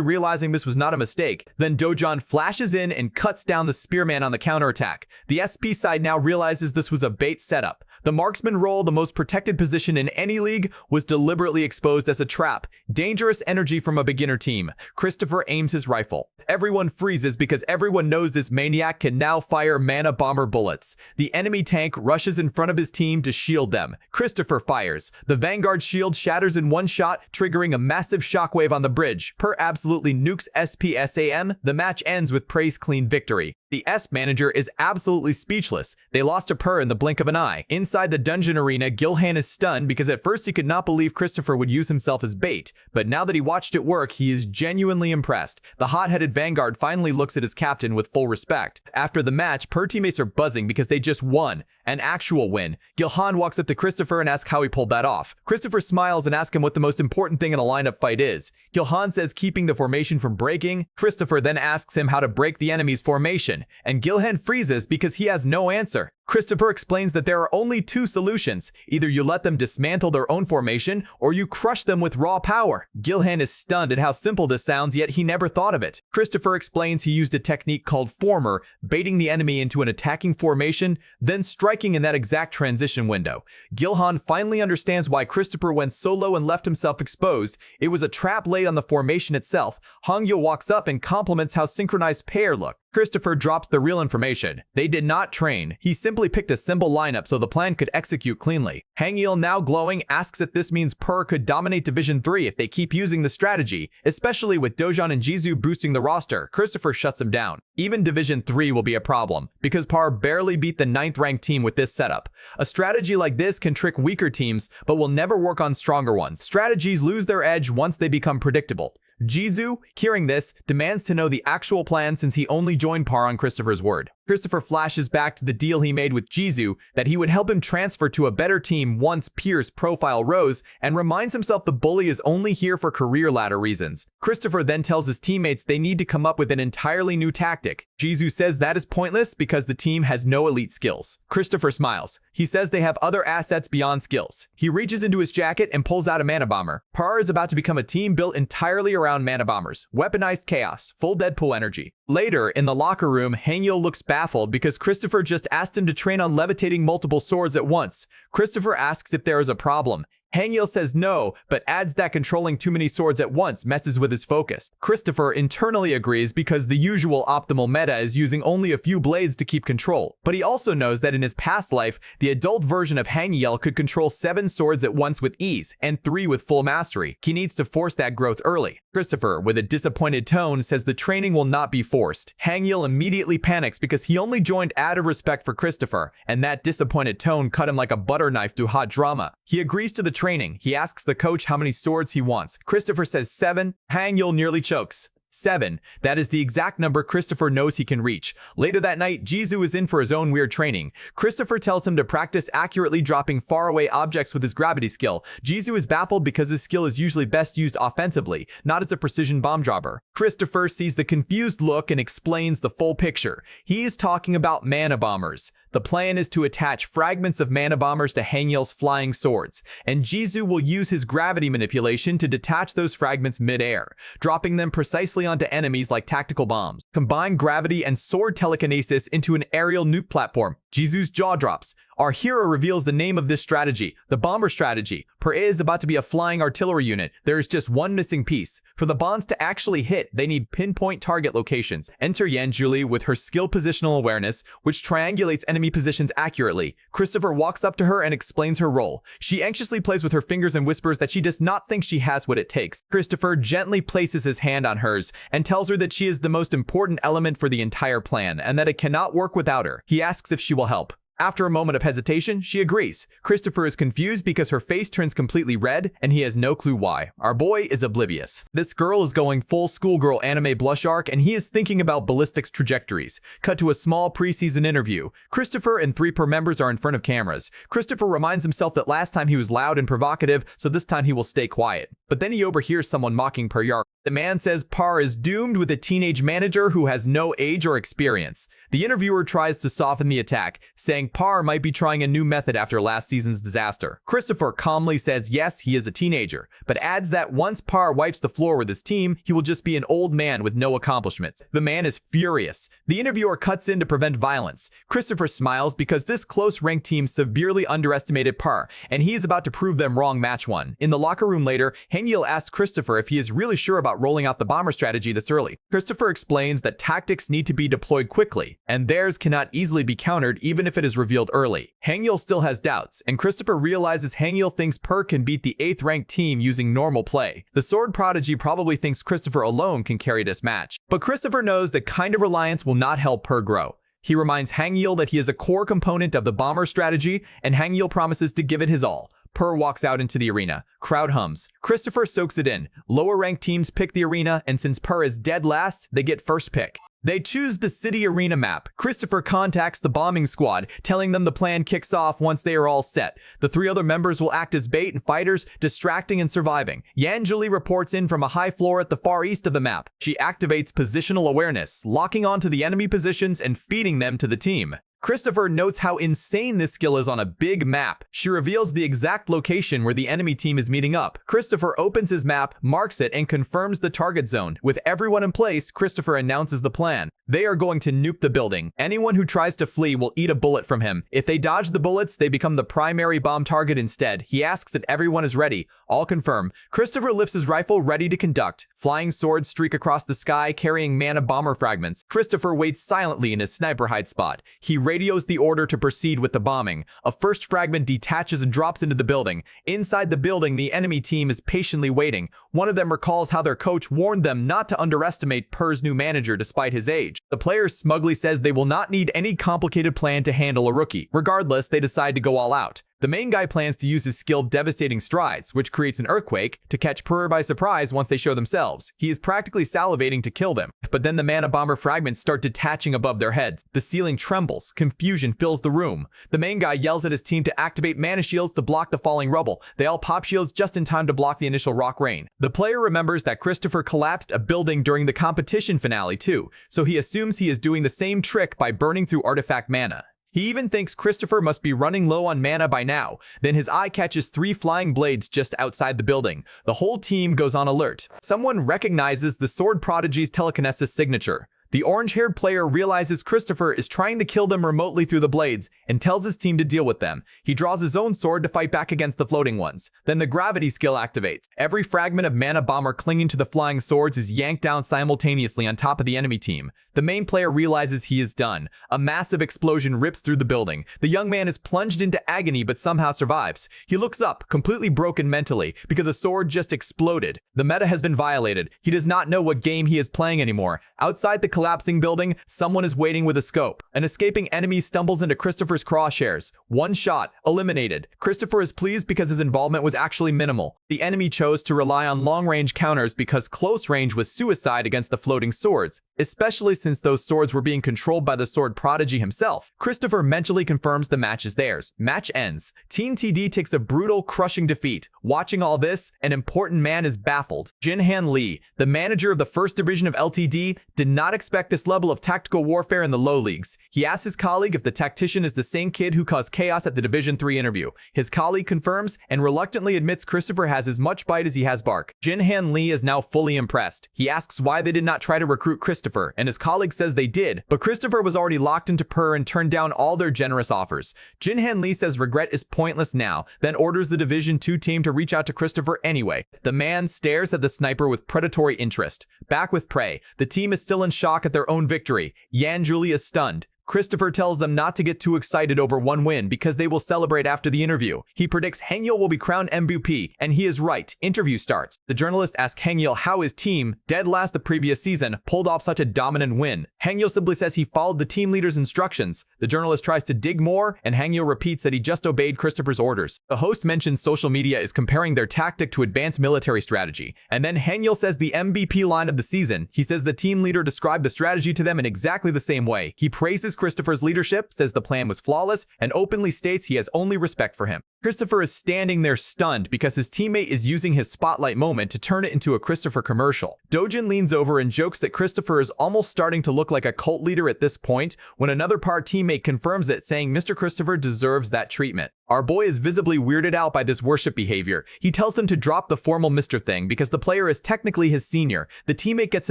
realizing this was not a mistake. Then Dojan flashes in and cuts down the spearman on the counterattack. The SP side now realizes this was a bait setup. The marksman role, the most protected position in any league, was deliberately exposed as a trap. Dangerous energy from a beginner team. Christopher aims his rifle. Everyone freezes because everyone knows this maniac can now fire mana bomber bullets. The enemy tank rushes in front of his team to shield them. Christopher fires. The vanguard shield shatters in one shot, triggering a massive shockwave on the bridge. Per absolutely nukes SPSAM, the match ends with praise clean victory. The S manager is absolutely speechless. They lost to Per in the blink of an eye. Inside the dungeon arena, Gilhan is stunned because at first he could not believe Christopher would use himself as bait, but now that he watched it work, he is genuinely impressed. The hot-headed vanguard finally looks at his captain with full respect. After the match, Per teammates are buzzing because they just won. An actual win. Gilhan walks up to Christopher and asks how he pulled that off. Christopher smiles and asks him what the most important thing in a lineup fight is. Gilhan says keeping the formation from breaking. Christopher then asks him how to break the enemy's formation, and Gilhan freezes because he has no answer. Christopher explains that there are only two solutions. Either you let them dismantle their own formation, or you crush them with raw power. Gilhan is stunned at how simple this sounds, yet he never thought of it. Christopher explains he used a technique called former, baiting the enemy into an attacking formation, then striking in that exact transition window. Gilhan finally understands why Christopher went so low and left himself exposed. It was a trap laid on the formation itself. Hangyo walks up and compliments how synchronized pair looked. Christopher drops the real information. They did not train. He simply picked a simple lineup so the plan could execute cleanly. Hangil, now glowing, asks if this means Per could dominate Division 3 if they keep using the strategy, especially with Dojan and Jizu boosting the roster. Christopher shuts him down. Even Division 3 will be a problem, because Per barely beat the 9th ranked team with this setup. A strategy like this can trick weaker teams, but will never work on stronger ones. Strategies lose their edge once they become predictable. Jizu, hearing this, demands to know the actual plan since he only joined Per on Christopher's word. Christopher flashes back to the deal he made with Jizu that he would help him transfer to a better team once Pierre's profile rose, and reminds himself the bully is only here for career ladder reasons. Christopher then tells his teammates they need to come up with an entirely new tactic. Jizu says that is pointless because the team has no elite skills. Christopher smiles. He says they have other assets beyond skills. He reaches into his jacket and pulls out a mana bomber. Per is about to become a team built entirely around mana bombers. Weaponized chaos. Full Deadpool energy. Later, in the locker room, Hangyo looks baffled because Christopher just asked him to train on levitating multiple swords at once. Christopher asks if there is a problem. Hangyo says no, but adds that controlling too many swords at once messes with his focus. Christopher internally agrees because the usual optimal meta is using only a few blades to keep control. But he also knows that in his past life, the adult version of Hangyo could control 7 swords at once with ease, and 3 with full mastery. He needs to force that growth early. Christopher, with a disappointed tone, says the training will not be forced. Hangyo immediately panics because he only joined out of respect for Christopher, and that disappointed tone cut him like a butter knife through hot drama. He agrees to the training. He asks the coach how many swords he wants. Christopher says 7. Hangyo nearly chokes. 7. That is the exact number Christopher knows he can reach. Later that night, Jisoo is in for his own weird training. Christopher tells him to practice accurately dropping faraway objects with his gravity skill. Jisoo is baffled because his skill is usually best used offensively, not as a precision bomb dropper. Christopher sees the confused look and explains the full picture. He is talking about mana bombers. The plan is to attach fragments of mana bombers to Hangyul's flying swords, and Jisoo will use his gravity manipulation to detach those fragments mid-air, dropping them precisely onto enemies like tactical bombs. Combine gravity and sword telekinesis into an aerial nuke platform. Jisoo's jaw drops. Our hero reveals the name of this strategy, the bomber strategy. Per is about to be a flying artillery unit. There is just one missing piece. For the bombs to actually hit, they need pinpoint target locations. Enter Yanjuli with her skill positional awareness, which triangulates enemy positions accurately. Christopher walks up to her and explains her role. She anxiously plays with her fingers and whispers that she does not think she has what it takes. Christopher gently places his hand on hers and tells her that she is the most important element for the entire plan and that it cannot work without her. He asks if she will help. After a moment of hesitation, she agrees. Christopher is confused because her face turns completely red, and he has no clue why. Our boy is oblivious. This girl is going full schoolgirl anime blush arc, and he is thinking about ballistics trajectories. Cut to a small preseason interview. Christopher and 3 per members are in front of cameras. Christopher reminds himself that last time he was loud and provocative, so this time he will stay quiet. But then he overhears someone mocking Per Yark. The man says Par is doomed with a teenage manager who has no age or experience. The interviewer tries to soften the attack, saying Par might be trying a new method after last season's disaster. Christopher calmly says yes, he is a teenager, but adds that once Par wipes the floor with his team, he will just be an old man with no accomplishments. The man is furious. The interviewer cuts in to prevent violence. Christopher smiles because this close-ranked team severely underestimated Par, and he is about to prove them wrong match 1. In the locker room later, Hangyul asks Christopher if he is really sure about rolling out the bomber strategy this early. Christopher explains that tactics need to be deployed quickly, and theirs cannot easily be countered even if it is revealed early. Hangyul still has doubts, and Christopher realizes Hangyul thinks Per can beat the 8th ranked team using normal play. The sword prodigy probably thinks Christopher alone can carry this match. But Christopher knows that kind of reliance will not help Per grow. He reminds Hangyul that he is a core component of the bomber strategy, and Hangyul promises to give it his all. Per walks out into the arena. Crowd hums. Christopher soaks it in. Lower ranked teams pick the arena, and since Per is dead last, they get first pick. They choose the city arena map. Christopher contacts the bombing squad, telling them the plan kicks off once they are all set. The 3 other members will act as bait and fighters, distracting and surviving. Yanjuli reports in from a high floor at the far east of the map. She activates positional awareness, locking onto the enemy positions and feeding them to the team. Christopher notes how insane this skill is on a big map. She reveals the exact location where the enemy team is meeting up. Christopher opens his map, marks it, and confirms the target zone. With everyone in place, Christopher announces the plan. They are going to nuke the building. Anyone who tries to flee will eat a bullet from him. If they dodge the bullets, they become the primary bomb target instead. He asks if everyone is ready. All confirm. Christopher lifts his rifle ready to conduct. Flying swords streak across the sky carrying mana bomber fragments. Christopher waits silently in his sniper hide spot. He radios the order to proceed with the bombing. A first fragment detaches and drops into the building. Inside the building, the enemy team is patiently waiting. One of them recalls how their coach warned them not to underestimate Per's new manager despite his age. The player smugly says they will not need any complicated plan to handle a rookie. Regardless, they decide to go all out. The main guy plans to use his skill Devastating Strides, which creates an earthquake, to catch Per by surprise once they show themselves. He is practically salivating to kill them, but then the mana bomber fragments start detaching above their heads. The ceiling trembles. Confusion fills the room. The main guy yells at his team to activate mana shields to block the falling rubble. They all pop shields just in time to block the initial rock rain. The player remembers that Christopher collapsed a building during the competition finale too, so he assumes he is doing the same trick by burning through artifact mana. He even thinks Christopher must be running low on mana by now. Then his eye catches 3 flying blades just outside the building. The whole team goes on alert. Someone recognizes the sword prodigy's telekinesis signature. The orange-haired player realizes Christopher is trying to kill them remotely through the blades and tells his team to deal with them. He draws his own sword to fight back against the floating ones. Then the gravity skill activates. Every fragment of mana bomber clinging to the flying swords is yanked down simultaneously on top of the enemy team. The main player realizes he is done. A massive explosion rips through the building. The young man is plunged into agony but somehow survives. He looks up, completely broken mentally, because a sword just exploded. The meta has been violated. He does not know what game he is playing anymore. Outside the collapsing building, someone is waiting with a scope. An escaping enemy stumbles into Christopher's crosshairs. One shot, eliminated. Christopher is pleased because his involvement was actually minimal. The enemy chose to rely on long-range counters because close range was suicide against the floating swords, especially since those swords were being controlled by the sword prodigy himself. Christopher mentally confirms the match is theirs. Match ends. Team TD takes a brutal, crushing defeat. Watching all this, an important man is baffled. Jinhan Lee, the manager of the first division of LTD, did not expect this level of tactical warfare in the low leagues. He asks his colleague if the tactician is the same kid who caused chaos at the Division 3 interview. His colleague confirms and reluctantly admits Christopher has as much bite as he has bark. Jinhan Lee is now fully impressed. He asks why they did not try to recruit Christopher, and his colleague says they did, but Christopher was already locked into Purr and turned down all their generous offers. Jinhan Lee says regret is pointless now, then orders the Division 2 team to reach out to Christopher anyway. The man stares at the sniper with predatory interest. Back with prey, the team is still in shock at their own victory. Yan Julie is stunned. Christopher tells them not to get too excited over one win because they will celebrate after the interview. He predicts Hangyul will be crowned MVP, and he is right. Interview starts. The journalist asks Hangyul how his team, dead last the previous season, pulled off such a dominant win. Hangyul simply says he followed the team leader's instructions. The journalist tries to dig more, and Hangyul repeats that he just obeyed Christopher's orders. The host mentions social media is comparing their tactic to advanced military strategy, and then Hangyul says the MVP line of the season. He says the team leader described the strategy to them in exactly the same way. He praises Christopher's leadership, says the plan was flawless, and openly states he has only respect for him. Christopher is standing there stunned because his teammate is using his spotlight moment to turn it into a Christopher commercial. Dojin leans over and jokes that Christopher is almost starting to look like a cult leader at this point when another Par teammate confirms it, saying Mr. Christopher deserves that treatment. Our boy is visibly weirded out by this worship behavior. He tells them to drop the formal Mr. thing because the player is technically his senior. The teammate gets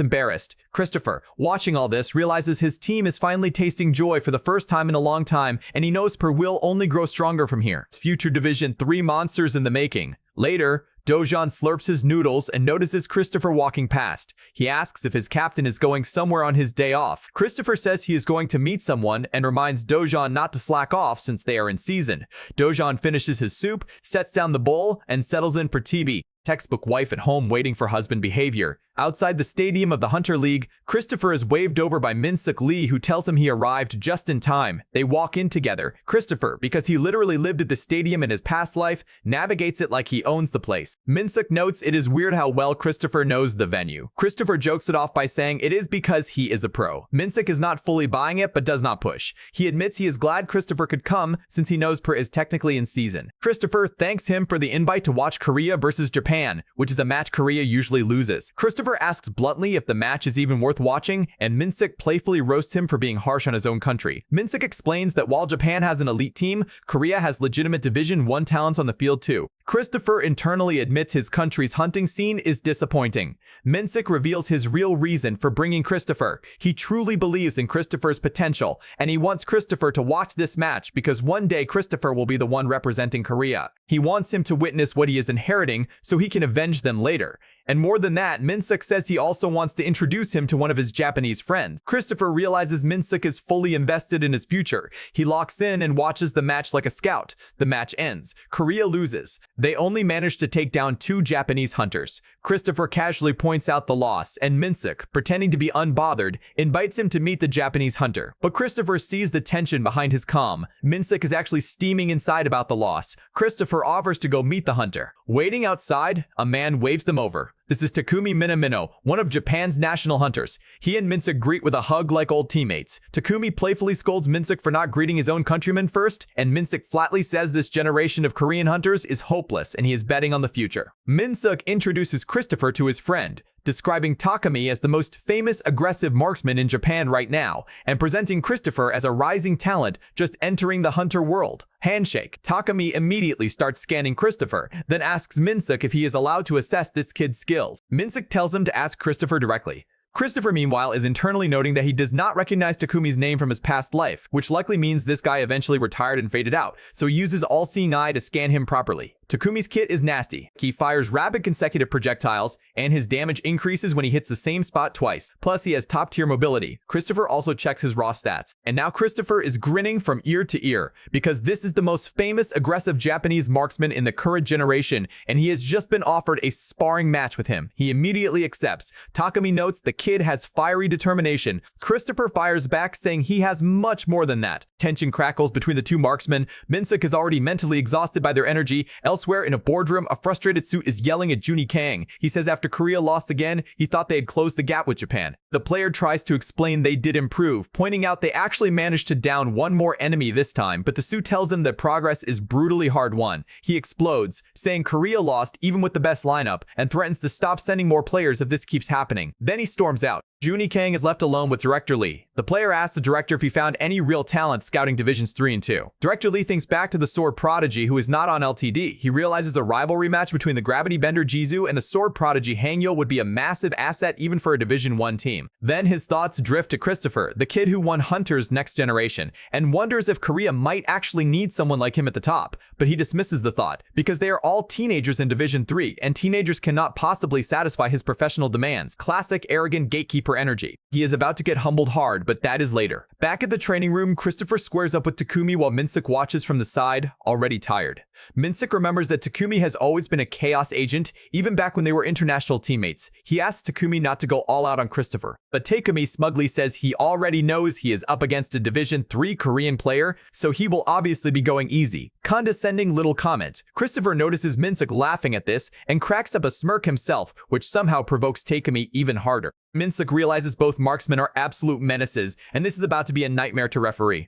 embarrassed. Christopher, watching all this, realizes his team is finally tasting joy for the first time in a long time, and he knows Per will only grow stronger from here. Future Division 3 monsters in the making. Later, Dojan slurps his noodles and notices Christopher walking past. He asks if his captain is going somewhere on his day off. Christopher says he is going to meet someone and reminds Dojan not to slack off since they are in season. Dojan finishes his soup, sets down the bowl, and settles in for TV. Textbook wife at home waiting for husband behavior. Outside the stadium of the Hunter League, Christopher is waved over by Min-suk Lee, who tells him he arrived just in time. They walk in together. Christopher, because he literally lived at the stadium in his past life, navigates it like he owns the place. Min-suk notes it is weird how well Christopher knows the venue. Christopher jokes it off by saying it is because he is a pro. Min-suk is not fully buying it, but does not push. He admits he is glad Christopher could come since he knows Per is technically in season. Christopher thanks him for the invite to watch Korea versus Japan, which is a match Korea usually loses. Christopher asks bluntly if the match is even worth watching, and Min-suk playfully roasts him for being harsh on his own country. Min-suk explains that while Japan has an elite team, Korea has legitimate Division 1 talents on the field too. Christopher internally admits his country's hunting scene is disappointing. Min-suk reveals his real reason for bringing Christopher. He truly believes in Christopher's potential, and he wants Christopher to watch this match because one day Christopher will be the one representing Korea. He wants him to witness what he is inheriting so he can avenge them later. And more than that, Min-suk says he also wants to introduce him to one of his Japanese friends. Christopher realizes Min-suk is fully invested in his future. He locks in and watches the match like a scout. The match ends. Korea loses. They only managed to take down 2 Japanese hunters. Christopher casually points out the loss, and Min-suk, pretending to be unbothered, invites him to meet the Japanese hunter. But Christopher sees the tension behind his calm. Min-suk is actually steaming inside about the loss. Christopher offers to go meet the hunter. Waiting outside, a man waves them over. This is Takumi Minamino, one of Japan's national hunters. He and Min-suk greet with a hug like old teammates. Takumi playfully scolds Min-suk for not greeting his own countrymen first, and Min-suk flatly says this generation of Korean hunters is hopeless and he is betting on the future. Min-suk introduces Christopher to his friend, describing Takumi as the most famous aggressive marksman in Japan right now, and presenting Christopher as a rising talent just entering the hunter world. Handshake. Takumi immediately starts scanning Christopher, then asks Min-suk if he is allowed to assess this kid's skills. Min-suk tells him to ask Christopher directly. Christopher, meanwhile, is internally noting that he does not recognize Takumi's name from his past life, which likely means this guy eventually retired and faded out, so he uses all-seeing eye to scan him properly. Takumi's kit is nasty. He fires rapid consecutive projectiles, and his damage increases when he hits the same spot twice. Plus, he has top-tier mobility. Christopher also checks his raw stats. And now Christopher is grinning from ear to ear, because this is the most famous aggressive Japanese marksman in the current generation, and he has just been offered a sparring match with him. He immediately accepts. Takumi notes the kid has fiery determination. Christopher fires back, saying he has much more than that. Tension crackles between the two marksmen. Minsuke is already mentally exhausted by their energy. Elsewhere in a boardroom, a frustrated Suit is yelling at Junie Kang. He says after Korea lost again, he thought they had closed the gap with Japan. The player tries to explain they did improve, pointing out they actually managed to down one more enemy this time, but the Suit tells him that progress is brutally hard won. He explodes, saying Korea lost even with the best lineup, and threatens to stop sending more players if this keeps happening. Then he storms out. Junie Kang is left alone with Director Lee. The player asks the director if he found any real talent scouting Divisions 3 and 2. Director Lee thinks back to the Sword Prodigy, who is not on LTD. He realizes a rivalry match between the Gravity Bender Jizu and the Sword Prodigy Hangyo would be a massive asset even for a Division 1 team. Then his thoughts drift to Christopher, the kid who won Hunter's Next Generation, and wonders if Korea might actually need someone like him at the top. But he dismisses the thought, because they are all teenagers in Division 3, and teenagers cannot possibly satisfy his professional demands. Classic arrogant gatekeeper energy. He is about to get humbled hard, but that is later. Back at the training room, Christopher squares up with Takumi while Minsuke watches from the side, already tired. Minsuke remembers that Takumi has always been a chaos agent, even back when they were international teammates. He asks Takumi not to go all out on Christopher, but Takumi smugly says he already knows he is up against a Division 3 Korean player, so he will obviously be going easy. Condescending little comment. Christopher notices Minsuke laughing at this and cracks up a smirk himself, which somehow provokes Takumi even harder. Minsuke realizes both marksmen are absolute menaces, and this is about to be a nightmare to referee.